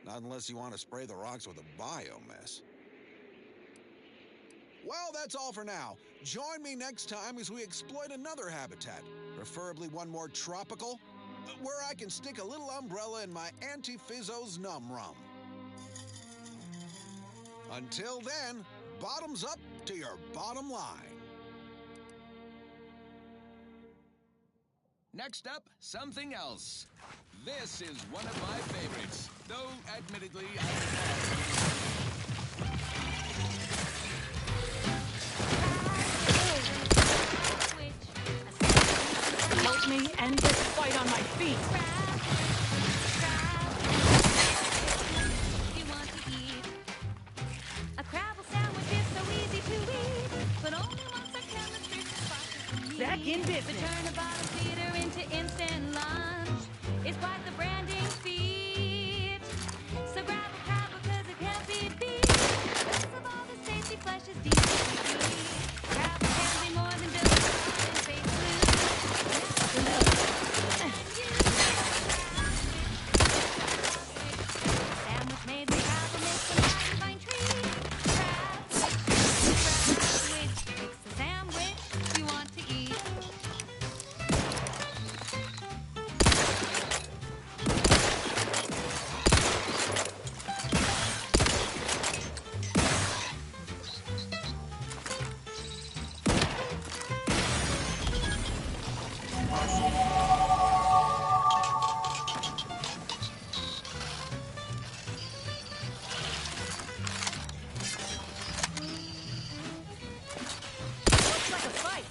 [SPEAKER 15] Not unless you want to spray the rocks with a biomess. Well, that's all for now. Join me next time as we exploit another habitat, preferably one more tropical, where I can stick a little umbrella in my Anti-Fizzo's Num Rum. Until then, bottoms up to your bottom line.
[SPEAKER 4] Next up, something else. This is one of my favorites, though admittedly
[SPEAKER 17] Help me end this fight on my feet.
[SPEAKER 6] You want to eat a Crabble sandwich is so easy to eat, but only once our chemistry spotted
[SPEAKER 17] Back in business.
[SPEAKER 6] To turn a bottom feeder into instant lunch is quite the branding feat. So grab a Crabble 'cause it can't be beat. Most of all, this tasty flesh is deep to eat. Crabble can be more than just a and face sandwich made with Crabble makes a mighty fine treat. Crabble, it's the sandwich you want to eat.
[SPEAKER 17] Looks like a fight.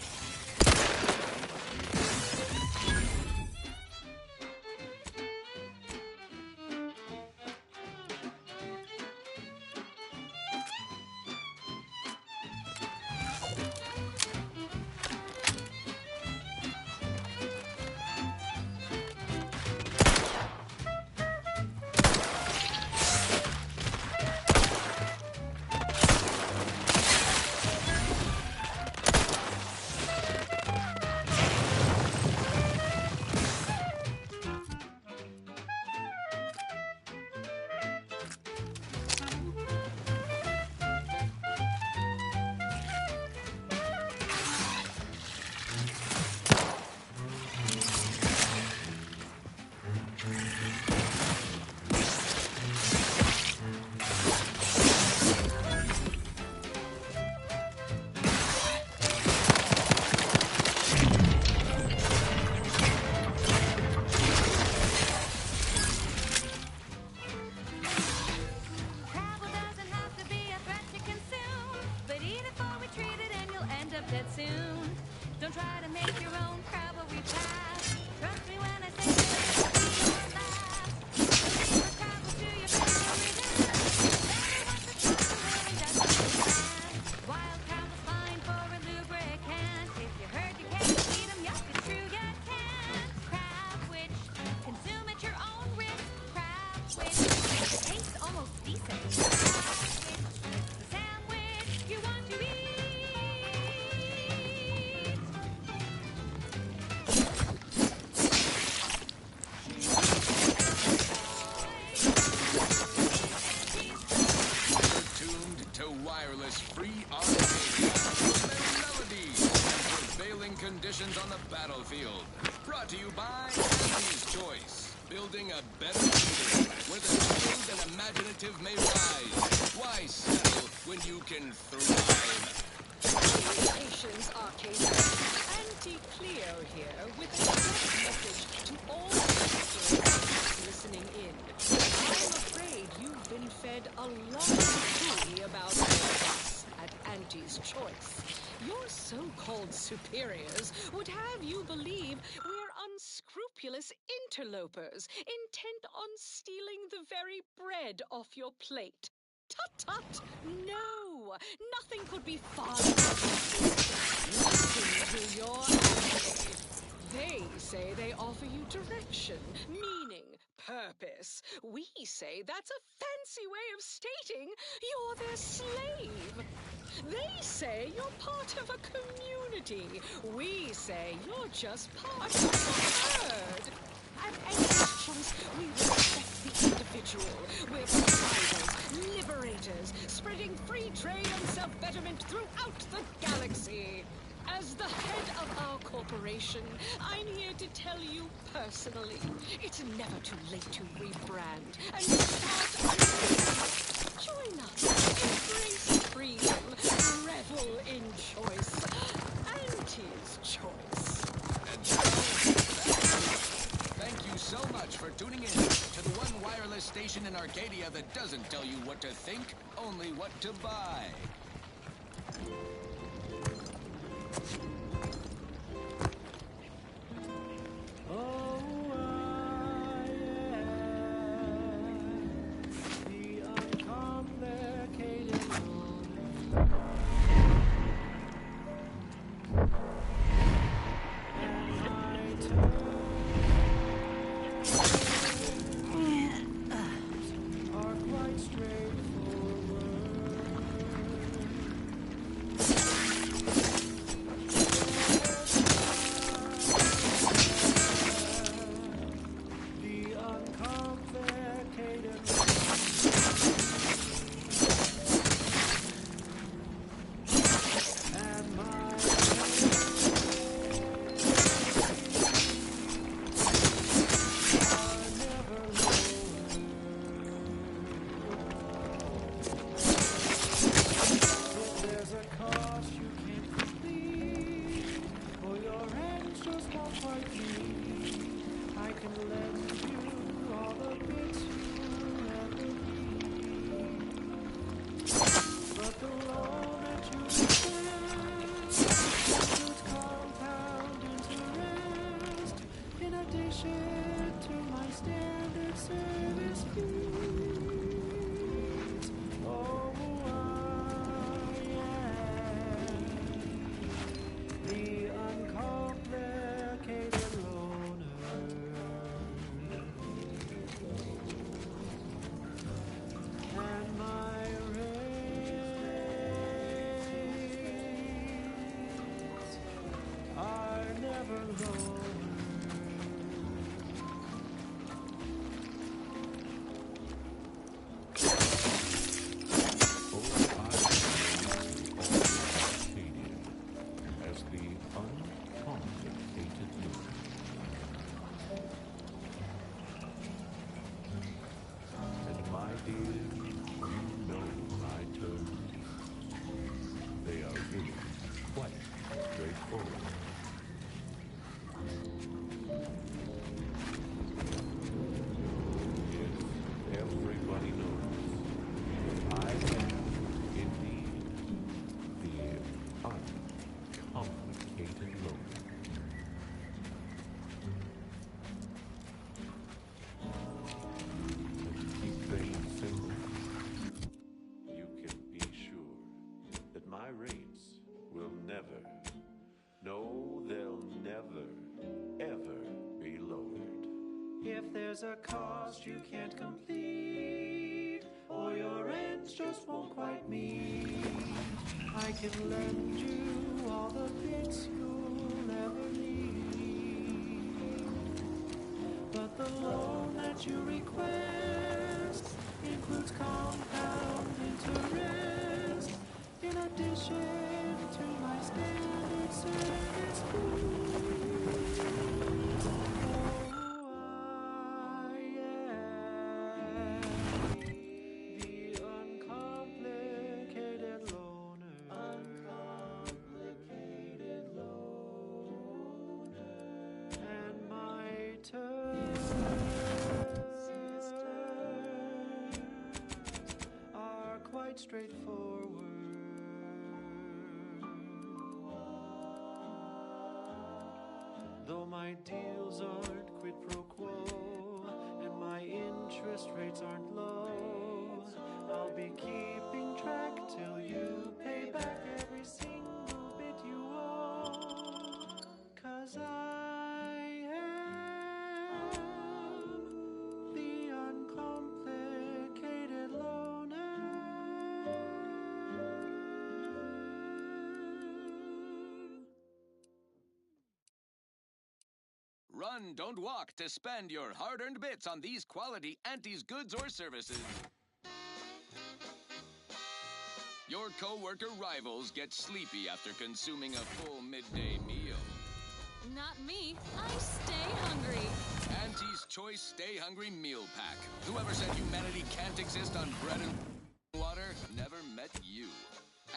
[SPEAKER 4] challenging conditions on the battlefield. Brought to you by Andy's Choice. Building a better future where the skilled and imaginative may rise. Why settle when you can thrive?
[SPEAKER 7] Salutations, Arcadia. Auntie Cleo here with a direct message to all the listening in. I'm afraid you've been fed a lot of tea about all of us at Auntie's Choice. Your so-called superiors would have you believe we're unscrupulous interlopers intent on stealing the very bread off your plate. Tut-tut! No! Nothing could be farther from listen to your auntie. They say they offer you direction, meaning, purpose. We say that's a fancy way of stating you're their slave. They say you're part of a community. We say you're just part of the herd. At Andy's Choice, we respect the individual. We're providers, liberators, spreading free trade and self-betterment throughout the galaxy. As the head of our corporation, I'm here to tell you personally, it's never too late to rebrand and start anew. Join us, embrace freedom, revel in choice. Auntie's Choice.
[SPEAKER 4] And now, thank you so much for tuning in to the one wireless station in Arcadia that doesn't tell you what to think, only what to buy.
[SPEAKER 3] There's a cost you can't complete, or your ends just won't quite meet. I can lend you all the bits you'll ever need, but the loan that you request includes compound interest, in addition to my standard service fee. are quite straightforward. Though my deals aren't quid pro quo and my interest rates aren't low, I'll be keeping track till you pay back every single bit you owe. 'Cause I am the uncomplicated loner.
[SPEAKER 4] Run, don't walk to spend your hard-earned bits on these quality Auntie's goods or services. Your co-worker rivals get sleepy after consuming a full midday meal.
[SPEAKER 10] Not me. I stay hungry.
[SPEAKER 4] Auntie's Choice Stay Hungry Meal Pack. Whoever said humanity can't exist on bread and water never met you.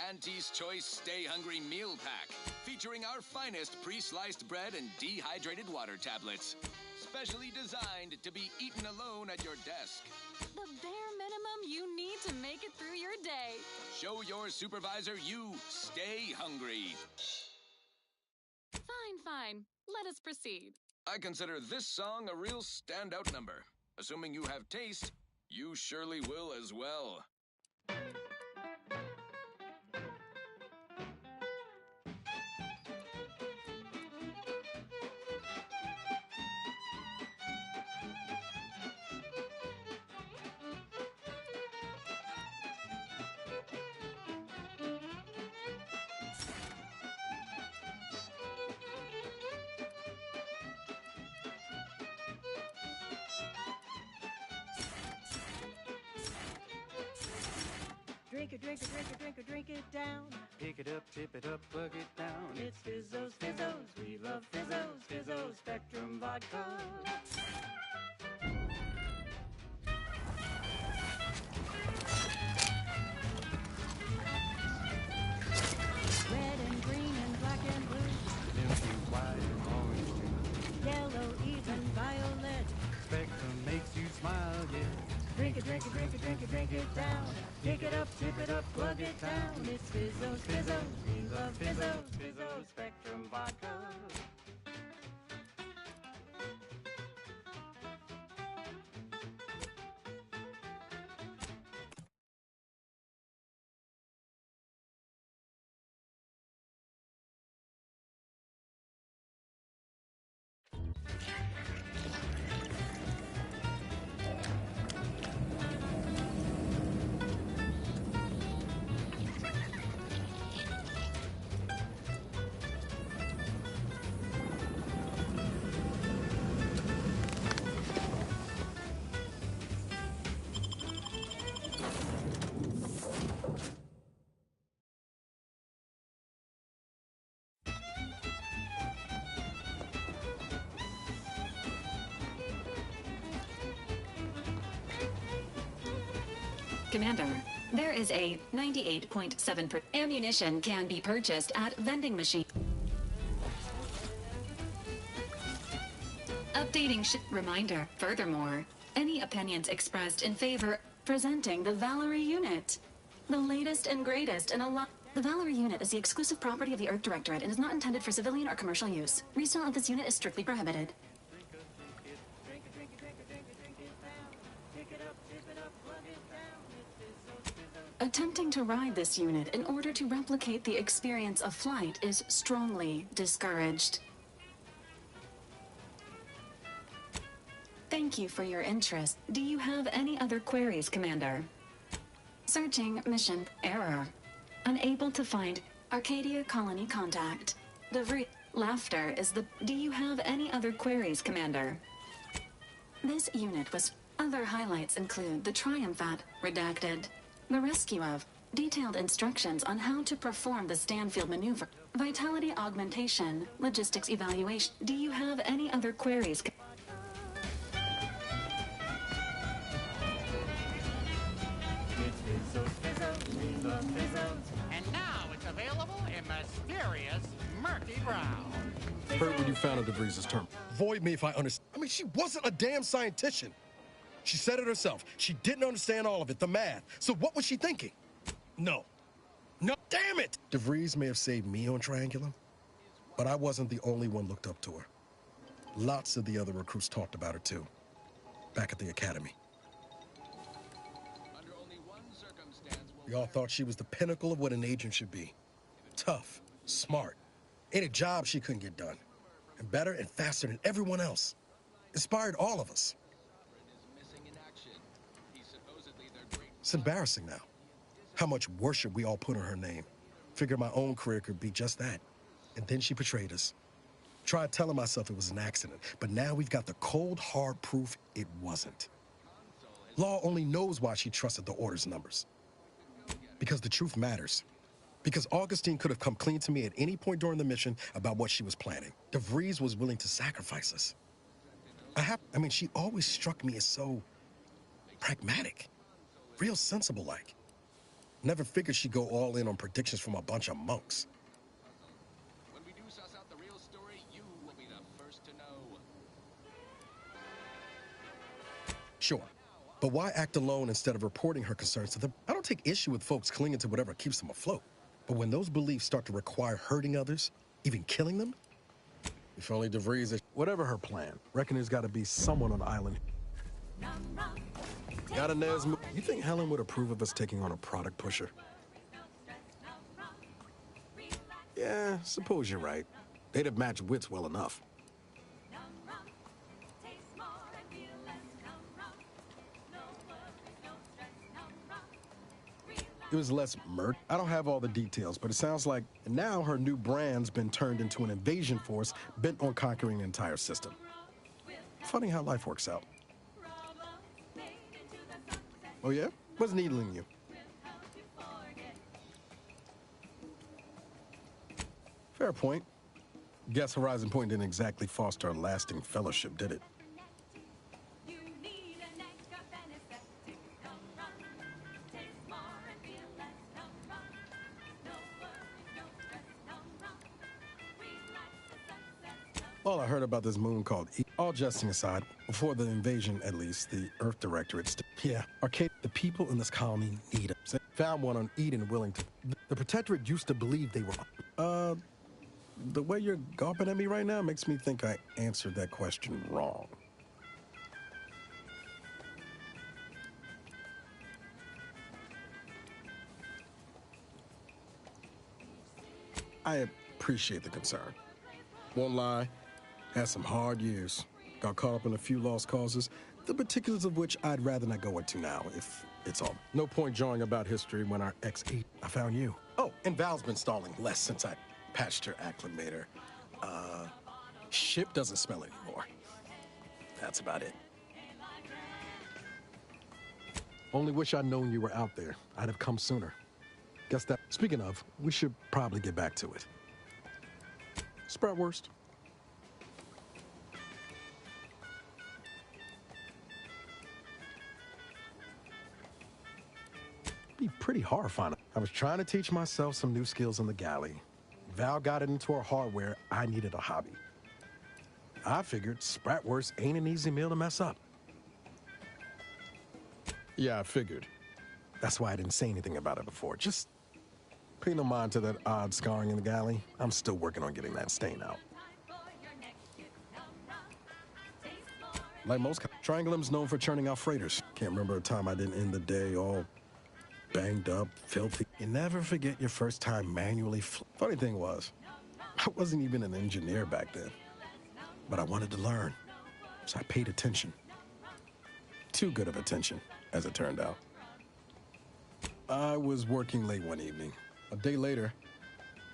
[SPEAKER 4] Auntie's Choice Stay Hungry Meal Pack, featuring our finest pre-sliced bread and dehydrated water tablets. Specially designed to be eaten alone at your desk.
[SPEAKER 10] The bare minimum you need to make it through your day.
[SPEAKER 4] Show your supervisor you stay hungry.
[SPEAKER 10] Fine. Let us proceed.
[SPEAKER 4] I consider this song a real standout number. Assuming you have taste, you surely will as well.
[SPEAKER 22] Drink it down.
[SPEAKER 3] Pick it up, tip it up, plug it down.
[SPEAKER 22] It's Fizzos, we love Fizzos, Spectrum Vodka. Red and green and black and blue.
[SPEAKER 3] Milky white and orange too.
[SPEAKER 22] Yellow, even violet.
[SPEAKER 3] Spectrum makes you smile, yeah.
[SPEAKER 22] Drink it down. Pick it up, tip it up, plug it down. It's Fizzos, we love Fizzos, Spectrum Vodka.
[SPEAKER 5] Commander, there is a 98.7% ammunition can be purchased at vending machine. Updating reminder. Furthermore, any opinions expressed in favor presenting the Valerie unit. The latest and greatest in a lot. The Valerie unit is the exclusive property of the Earth Directorate and is not intended for civilian or commercial use. Resale of this unit is strictly prohibited. Attempting to ride this unit in order to replicate the experience of flight is strongly discouraged. Thank you for your interest. Do you have any other queries, Commander? Searching mission error. Unable to find Arcadia colony contact. Laughter is the... Do you have any other queries, Commander? This unit was... Other highlights include the Triumphat, redacted. The rescue of, detailed instructions on how to perform the Stanfield maneuver, vitality augmentation, logistics evaluation. Do you have any other queries?
[SPEAKER 18] And now it's available in mysterious murky brown.
[SPEAKER 9] Heard what you found in DeVries' term. Void me if I understand. I mean, she wasn't a damn scientician. She said it herself. She didn't understand all of it, the math. So what was she thinking? No. No, damn it! DeVries may have saved me on Triangulum, but I wasn't the only one looked up to her. Lots of the other recruits talked about her too, back at the academy. We all thought she was the pinnacle of what an agent should be. Tough, smart, in a job she couldn't get done, and better and faster than everyone else. Inspired all of us. It's embarrassing now. How much worship we all put on her name. Figured my own career could be just that. And then she betrayed us. Tried telling myself it was an accident, but now we've got the cold, hard proof it wasn't. Law only knows why she trusted the Order's numbers. Because the truth matters. Because Augustine could have come clean to me at any point during the mission about what she was planning. DeVries was willing to sacrifice us. I mean, she always struck me as so pragmatic. Real sensible-like. Never figured she'd go all in on predictions from a bunch of monks.
[SPEAKER 4] When we do suss out the real story, you will be the first to know.
[SPEAKER 9] Sure. But why act alone instead of reporting her concerns to them? I don't take issue with folks clinging to whatever keeps them afloat. But when those beliefs start to require hurting others, even killing them? If only DeVries is... Whatever her plan, reckon there's got to be someone on the island. Got Inez. You think Helen would approve of us taking on a product pusher? Yeah, suppose you're right. They'd have matched wits well enough. It was less murder. I don't have all the details, but it sounds like now her new brand's been turned into an invasion force bent on conquering the entire system. Funny how life works out. Oh yeah? What's needling you? Fair point. Guess Horizon Point didn't exactly foster a lasting fellowship, did it? All I heard about this moon called all jesting aside, before the invasion at least, the Earth Directorate, yeah, Arcade, the people in this colony need it. Found one on Eden willing to. The Protectorate used to believe they were. The way you're gawping at me right now makes me think I answered that question wrong. I appreciate the concern. Won't lie. Had some hard years. Got caught up in a few lost causes, the particulars of which I'd rather not go into now, if it's all. No point jawing about history when our ex-8, I found you. Oh, and Val's been stalling less since I patched her acclimator. Ship doesn't smell anymore. That's about it. Only wish I'd known you were out there. I'd have come sooner. Guess that. Speaking of, we should probably get back to it. Spratwurst. Be pretty horrifying. I was trying to teach myself some new skills in the galley. Val got it into her hardware. I needed a hobby. I figured Spratwurst ain't an easy meal to mess up. Yeah, I figured. That's why I didn't say anything about it before. Just pay no mind to that odd scarring in the galley. I'm still working on getting that stain out. Like most, Triangulum's known for churning out freighters. Can't remember a time I didn't end the day all banged up, filthy. You never forget your first time manually. Funny thing was, I wasn't even an engineer back then. But I wanted to learn, so I paid attention. Too good of attention, as it turned out. I was working late one evening. A day later,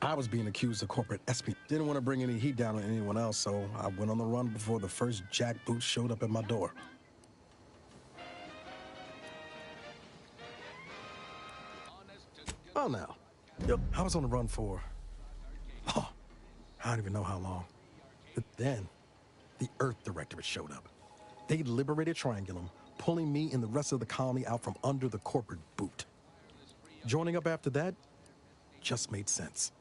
[SPEAKER 9] I was being accused of corporate espionage. Didn't want to bring any heat down on anyone else, so I went on the run before the first jackboot showed up at my door. Oh, now. Yep, I was on the run for, I don't even know how long. But then, the Earth Directorate showed up. They liberated Triangulum, pulling me and the rest of the colony out from under the corporate boot. Joining up after that just made sense.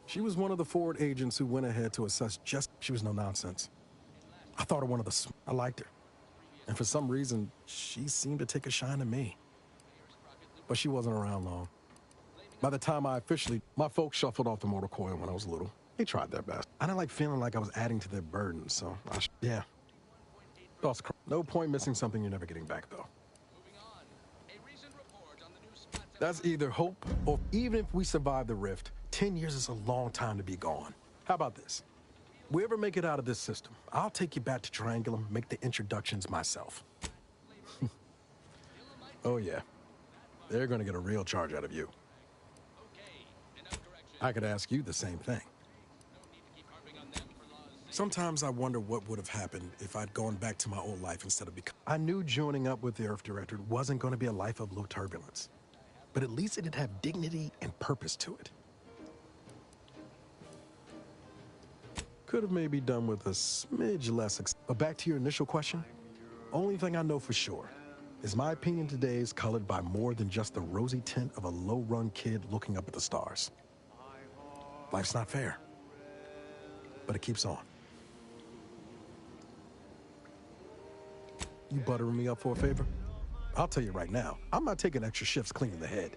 [SPEAKER 9] She was one of the Ford agents who went ahead to assess just... She was no nonsense. I thought her one of the... I liked her. And for some reason, she seemed to take a shine to me. But she wasn't around long. By the time I officially... My folks shuffled off the motor coil when I was little. They tried their best. I didn't like feeling like I was adding to their burden, so yeah. No point missing something you're never getting back, though. That's either hope or even if we survive the rift, 10 years is a long time to be gone. How about this? We ever make it out of this system, I'll take you back to Triangulum, make the introductions myself. Oh, yeah. They're gonna get a real charge out of you. I could ask you the same thing. Sometimes I wonder what would have happened if I'd gone back to my old life instead of becoming... I knew joining up with the Earth Directorate wasn't going to be a life of low turbulence. But at least it'd have dignity and purpose to it. Could have maybe done with a smidge less... But back to your initial question, only thing I know for sure is my opinion today is colored by more than just the rosy tint of a low-run kid looking up at the stars. Life's not fair, but it keeps on. You buttering me up for a favor? I'll tell you right now, I'm not taking extra shifts cleaning the head.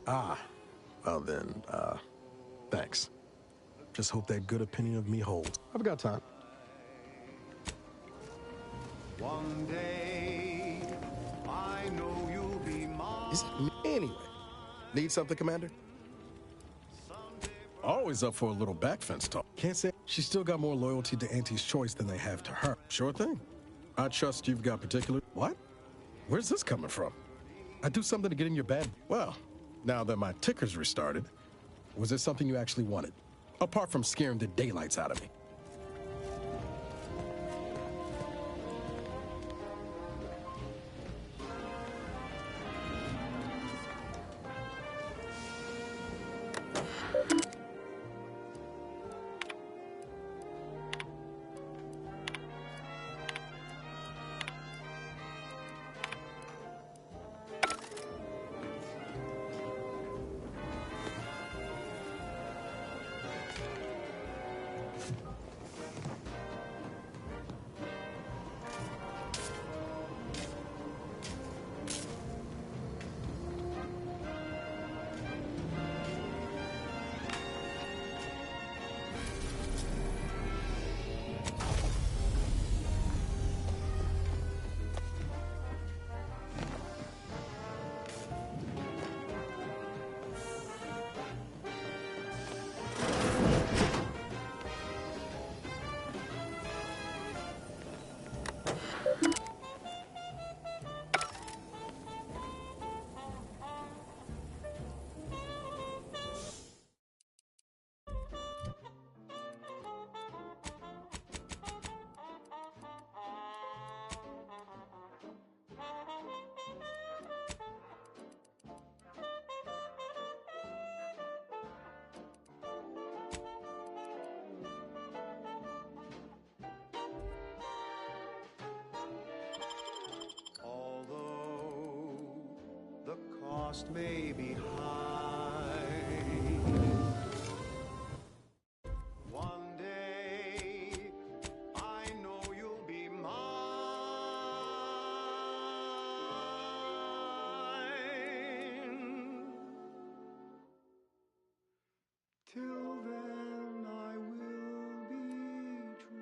[SPEAKER 9] Ah, well then, thanks. Just hope that good opinion of me holds. I've got time.
[SPEAKER 24] One day, I know you'll be mine.
[SPEAKER 9] Is it me? Anyway, need something, Commander? Always up for a little back fence talk. Can't say she's still got more loyalty to Auntie's choice than they have to her. Sure thing. I trust you've got particular... What? Where's this coming from? I do something to get in your bed. Well, now that my ticker's restarted, was there something you actually wanted? Apart from scaring the daylights out of me.
[SPEAKER 24] Cost may be high. One day, I know you'll be mine. Till then, I will be true.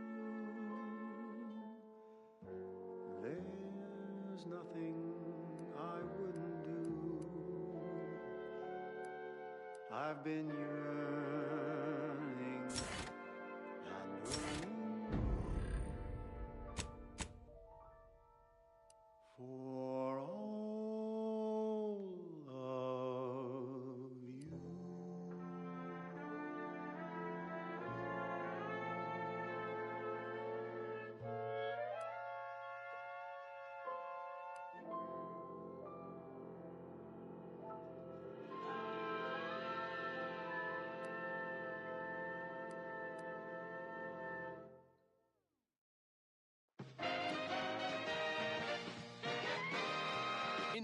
[SPEAKER 24] There's nothing I wouldn't do. I've been yearning and yearning for all of you.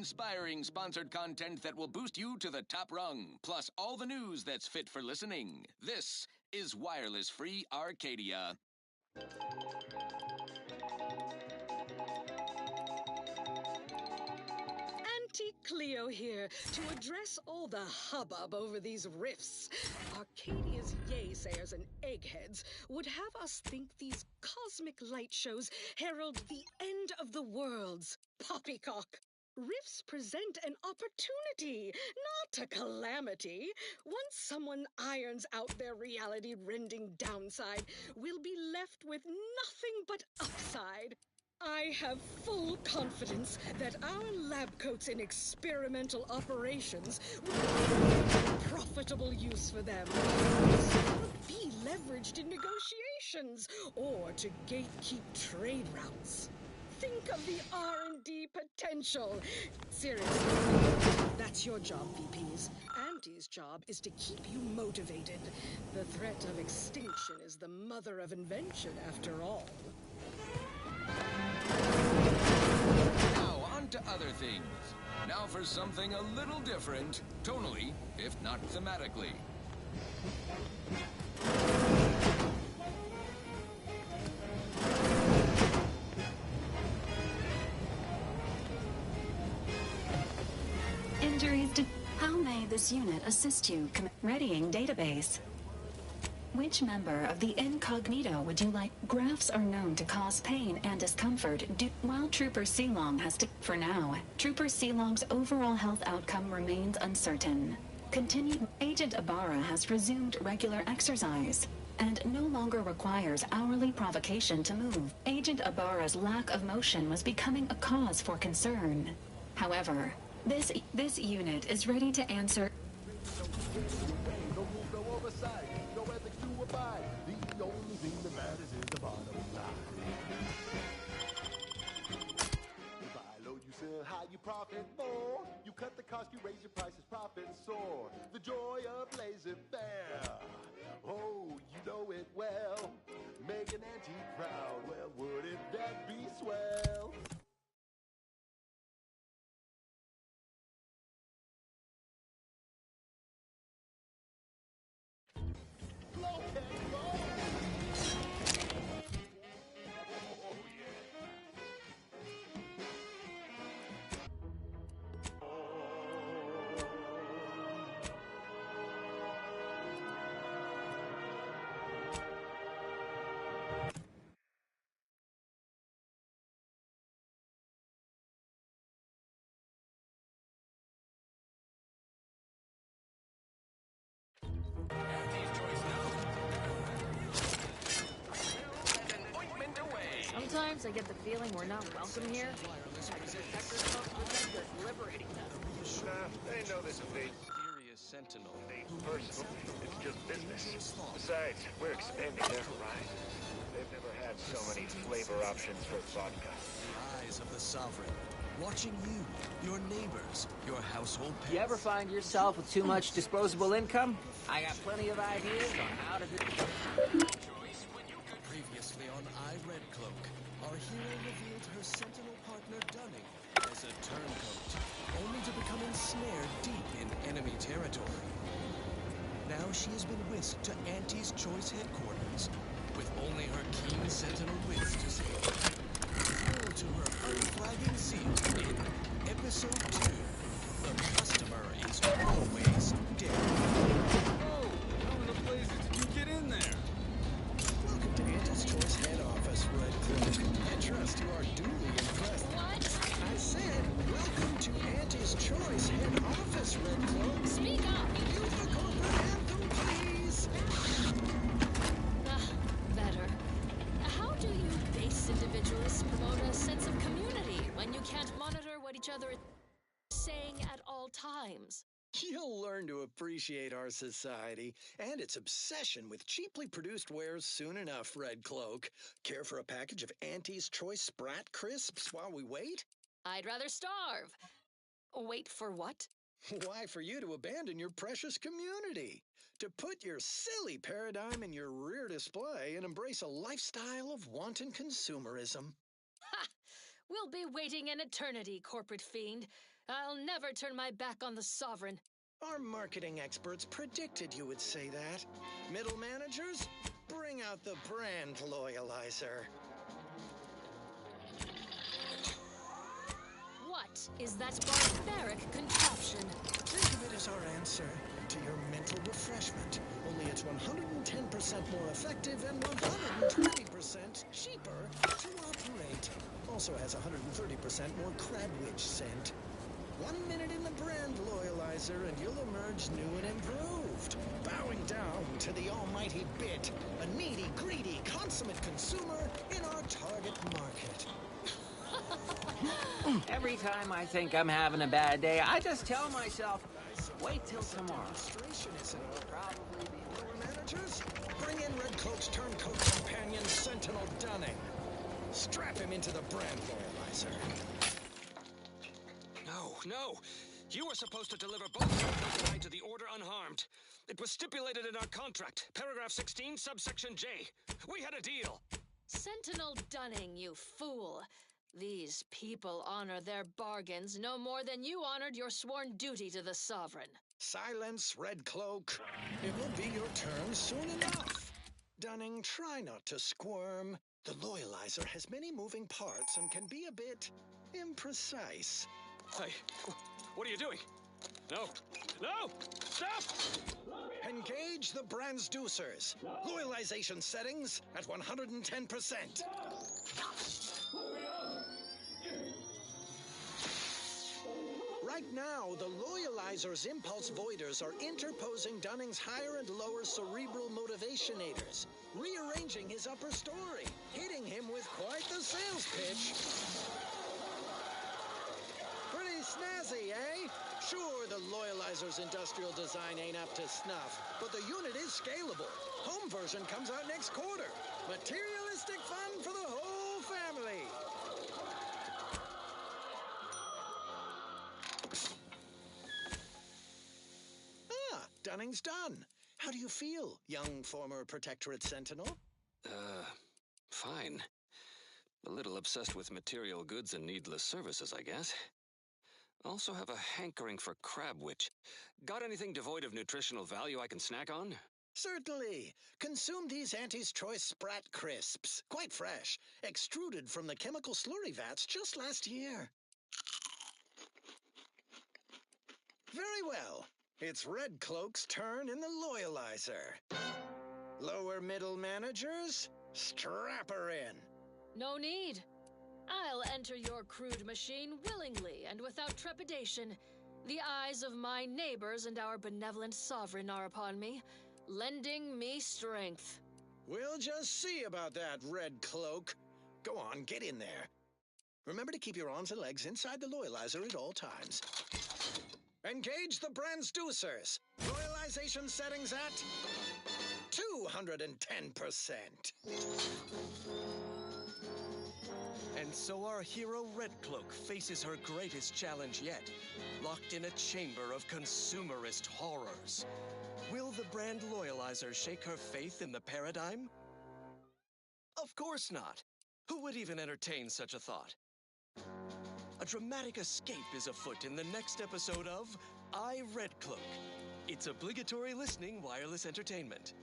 [SPEAKER 4] inspiring sponsored content that will boost you to the top rung, plus all the news that's fit for listening. This is Wireless Free Arcadia.
[SPEAKER 7] Auntie Cleo here to address all the hubbub over these rifts. Arcadia's yaysayers and eggheads would have us think these cosmic light shows herald the end of the worlds. Poppycock! Rifts present an opportunity, not a calamity. Once someone irons out their reality-rending downside, we'll be left with nothing but upside. I have full confidence that our lab coats in experimental operations will be profitable use for them. Be leveraged in negotiations or to gatekeep trade routes. Think of the R&D potential. Seriously, that's your job, VPs. Auntie's job is to keep you motivated. The threat of extinction is the mother of invention, after all.
[SPEAKER 4] Now on to other things. Now for something a little different, tonally, if not thematically.
[SPEAKER 5] Injuries to... How may this unit assist you? Readying database. Which member of the incognito would you like? Graphs are known to cause pain and discomfort while Trooper Sealong has to... For now, Trooper Sealong's overall health outcome remains uncertain. Continue. Agent Ibarra has resumed regular exercise and no longer requires hourly provocation to move. Agent Ibarra's lack of motion was becoming a cause for concern. However, this unit is ready to answer...
[SPEAKER 24] The only thing that matters is the bottom line. You buy low, you sell high, you profit more. You cut the cost, you raise your prices, profits soar. The joy of laissez faire. Oh, you know it well. Make an antique proud. Well, wouldn't that be swell?
[SPEAKER 10] Sometimes I get the feeling we're not welcome here. Liberating them.
[SPEAKER 13] They know this is a serious sentinel. Ain't personal. It's just business. Besides, we're expanding their horizons. They've never had so many flavor options for vodka.
[SPEAKER 19] The eyes of the sovereign, watching you, your neighbors, your household pets.
[SPEAKER 20] You ever find yourself with too much disposable income? I got plenty of ideas on how to do.
[SPEAKER 19] Previously on Red Cloak, our hero revealed her sentinel partner Dunning as a turncoat, only to become ensnared deep in enemy territory. Now she has been whisked to Auntie's Choice headquarters, with only her keen sentinel wits to save her. Thrilled to her unflagging zeal in Episode 2, The Customer is Always Dead.
[SPEAKER 21] Oh, how in the blazes did you get in there?
[SPEAKER 19] Welcome to Auntie's Choice head office, Red Cloak. I trust you are duly impressed.
[SPEAKER 10] What?
[SPEAKER 19] I said, welcome to Auntie's Choice head office, Red Cloak.
[SPEAKER 10] Speak up!
[SPEAKER 19] Use the corporate anthem, please!
[SPEAKER 10] Better. How do you base individualists promote a sense of community when you can't monitor what each other is saying at all times?
[SPEAKER 19] You'll learn to appreciate our society and its obsession with cheaply produced wares soon enough, Red Cloak. Care for a package of Auntie's Choice Sprat Crisps while we wait?
[SPEAKER 10] I'd rather starve. Wait for what?
[SPEAKER 19] Why, for you to abandon your precious community. To put your silly paradigm in your rear display and embrace a lifestyle of wanton consumerism.
[SPEAKER 10] Ha! We'll be waiting an eternity, corporate fiend.
[SPEAKER 2] I'll never turn my back on the Sovereign.
[SPEAKER 12] Our marketing experts predicted you would say that. Middle managers, bring out the brand loyalizer.
[SPEAKER 2] What is that barbaric contraption?
[SPEAKER 12] Think of it as our answer to your mental refreshment. Only it's 110% more effective and 120% cheaper to operate. Also has 130% more Crabwitch scent. 1 minute in the brand loyalizer and you'll emerge new and improved. Bowing down to the almighty bit, a needy, greedy, consummate consumer in our target market.
[SPEAKER 20] Every time I think I'm having a bad day, I just tell myself, wait till tomorrow.
[SPEAKER 12] Probably be lower managers. Bring in Red Cloak's turncoat companion, Sentinel Dunning. Strap him into the brand loyalizer.
[SPEAKER 16] No! You were supposed to deliver both vehicles tonight to the Order unharmed. It was stipulated in our contract, paragraph 16, subsection J. We had a deal.
[SPEAKER 2] Sentinel Dunning, you fool. These people honor their bargains no more than you honored your sworn duty to the Sovereign.
[SPEAKER 12] Silence, Red Cloak. It will be your turn soon enough. Dunning, try not to squirm. The loyalizer has many moving parts and can be a bit imprecise.
[SPEAKER 16] Hey, what are you doing? No! Stop!
[SPEAKER 12] Engage the transducers. Loyalization settings at 110%. Right now, the loyalizer's impulse voiders are interposing Dunning's higher and lower cerebral motivationators, rearranging his upper story, hitting him with quite the sales pitch. Pretty snazzy, eh? Sure, the loyalizer's industrial design ain't up to snuff, but the unit is scalable. Home version comes out next quarter. Materialistic fun for the whole family. Dunning's done. How do you feel, young former Protectorate Sentinel?
[SPEAKER 16] Fine. A little obsessed with material goods and needless services, I guess. Also have a hankering for Crabwitch. Got anything devoid of nutritional value I can snack on?
[SPEAKER 12] Certainly. Consume these Auntie's Choice Sprat Crisps. Quite fresh. Extruded from the chemical slurry vats just last year. Very well. It's Red Cloak's turn in the loyalizer. Lower middle managers, strap her in.
[SPEAKER 2] No need. I'll enter your crude machine willingly and without trepidation. The eyes of my neighbors and our benevolent sovereign are upon me, lending me strength.
[SPEAKER 12] We'll just see about that, Red Cloak. Go on, get in there. Remember to keep your arms and legs inside the loyalizer at all times. Engage the transducers. Loyalization settings at 210%.
[SPEAKER 19] And so our hero Red Cloak faces her greatest challenge yet, locked in a chamber of consumerist horrors. Will the brand loyalizer shake her faith in the paradigm? Of course not. Who would even entertain such a thought? A dramatic escape is afoot in the next episode of I, Red Cloak. It's obligatory listening wireless entertainment.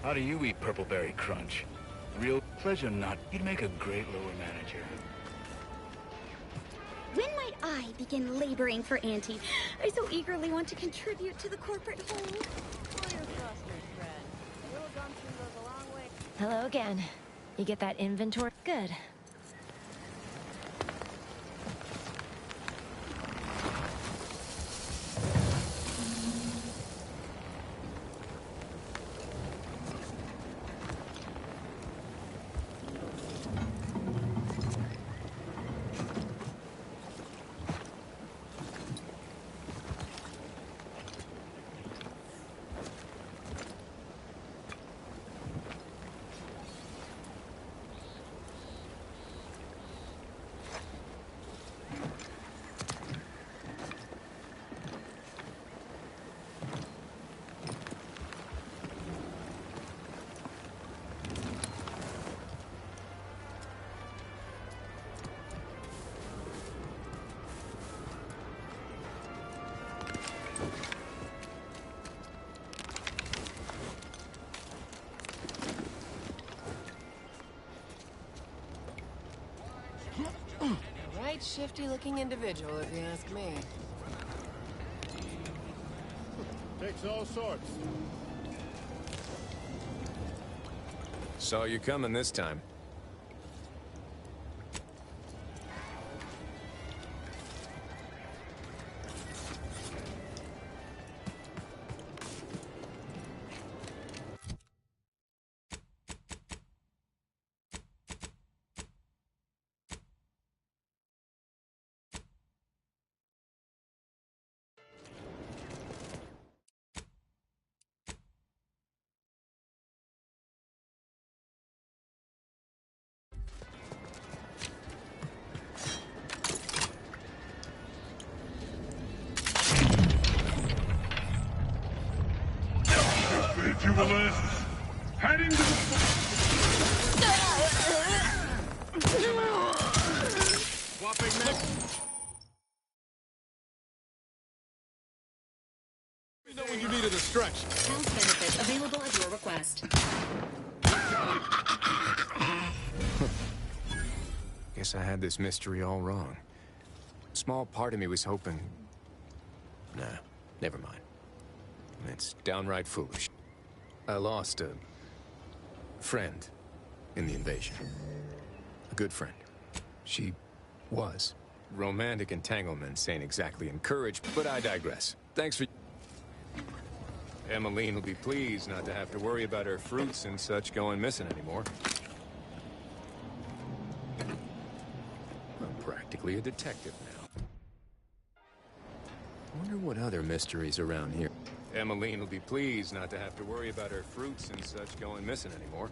[SPEAKER 8] How do you eat Purpleberry Crunch? Real pleasure nut. You'd make a great lower manager.
[SPEAKER 11] When might I begin laboring for Auntie? I so eagerly want to contribute to the corporate whole.
[SPEAKER 14] Hello again. You get that inventory? Good.
[SPEAKER 23] Right shifty-looking individual, if you ask me.
[SPEAKER 25] Takes all sorts.
[SPEAKER 26] Saw you coming this time.
[SPEAKER 25] Jubilant, heading to the...
[SPEAKER 8] Swapping neck.
[SPEAKER 25] Let me know when you need a distraction.
[SPEAKER 1] Health benefit available at your request.
[SPEAKER 26] Guess I had this mystery all wrong. Small part of me was hoping... Nah, never mind. It's downright foolish. I lost a friend in the invasion. A good friend. She was. Romantic entanglements ain't exactly encouraged, but I digress. Thanks for... Emmeline will be pleased not to have to worry about her fruits and such going missing anymore. I'm practically a detective now. I wonder what other mysteries around here. Emmeline will be pleased not to have to worry about her fruits and such going missing anymore.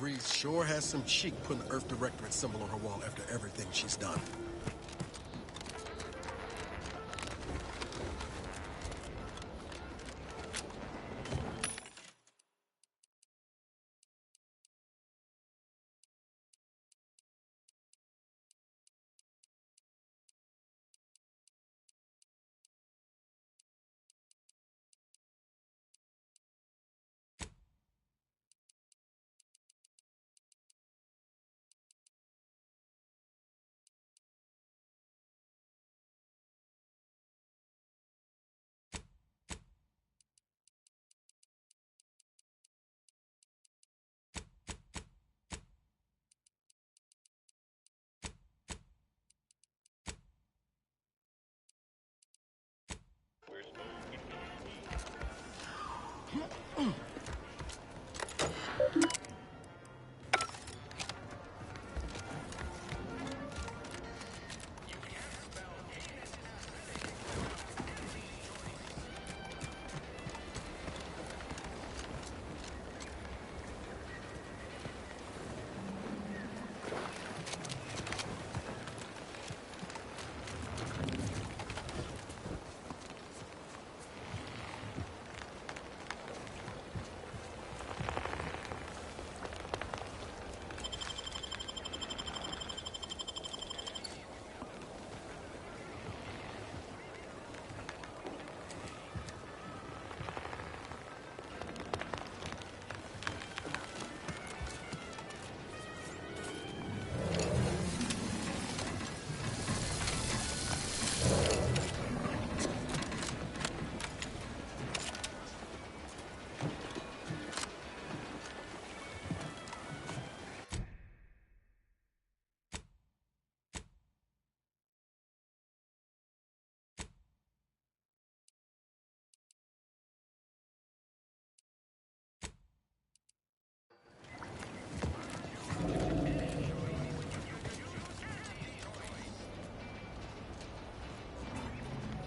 [SPEAKER 9] DeVries sure has some cheek putting the Earth Directorate symbol on her wall after everything she's done.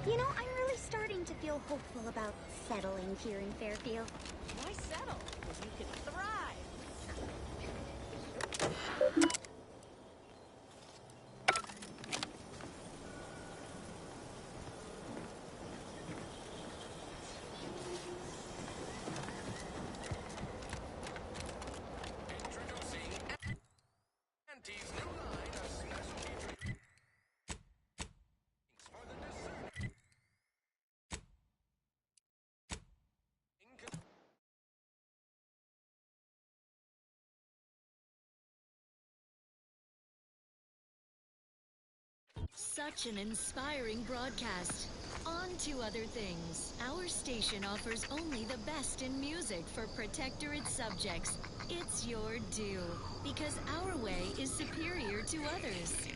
[SPEAKER 11] You know, I'm really starting to feel hopeful about settling here in Fairfield.
[SPEAKER 10] Why settle? You can thrive.
[SPEAKER 2] Such an inspiring broadcast. On to other things. Our station offers only the best in music for Protectorate subjects. It's your due, because our way is superior to others.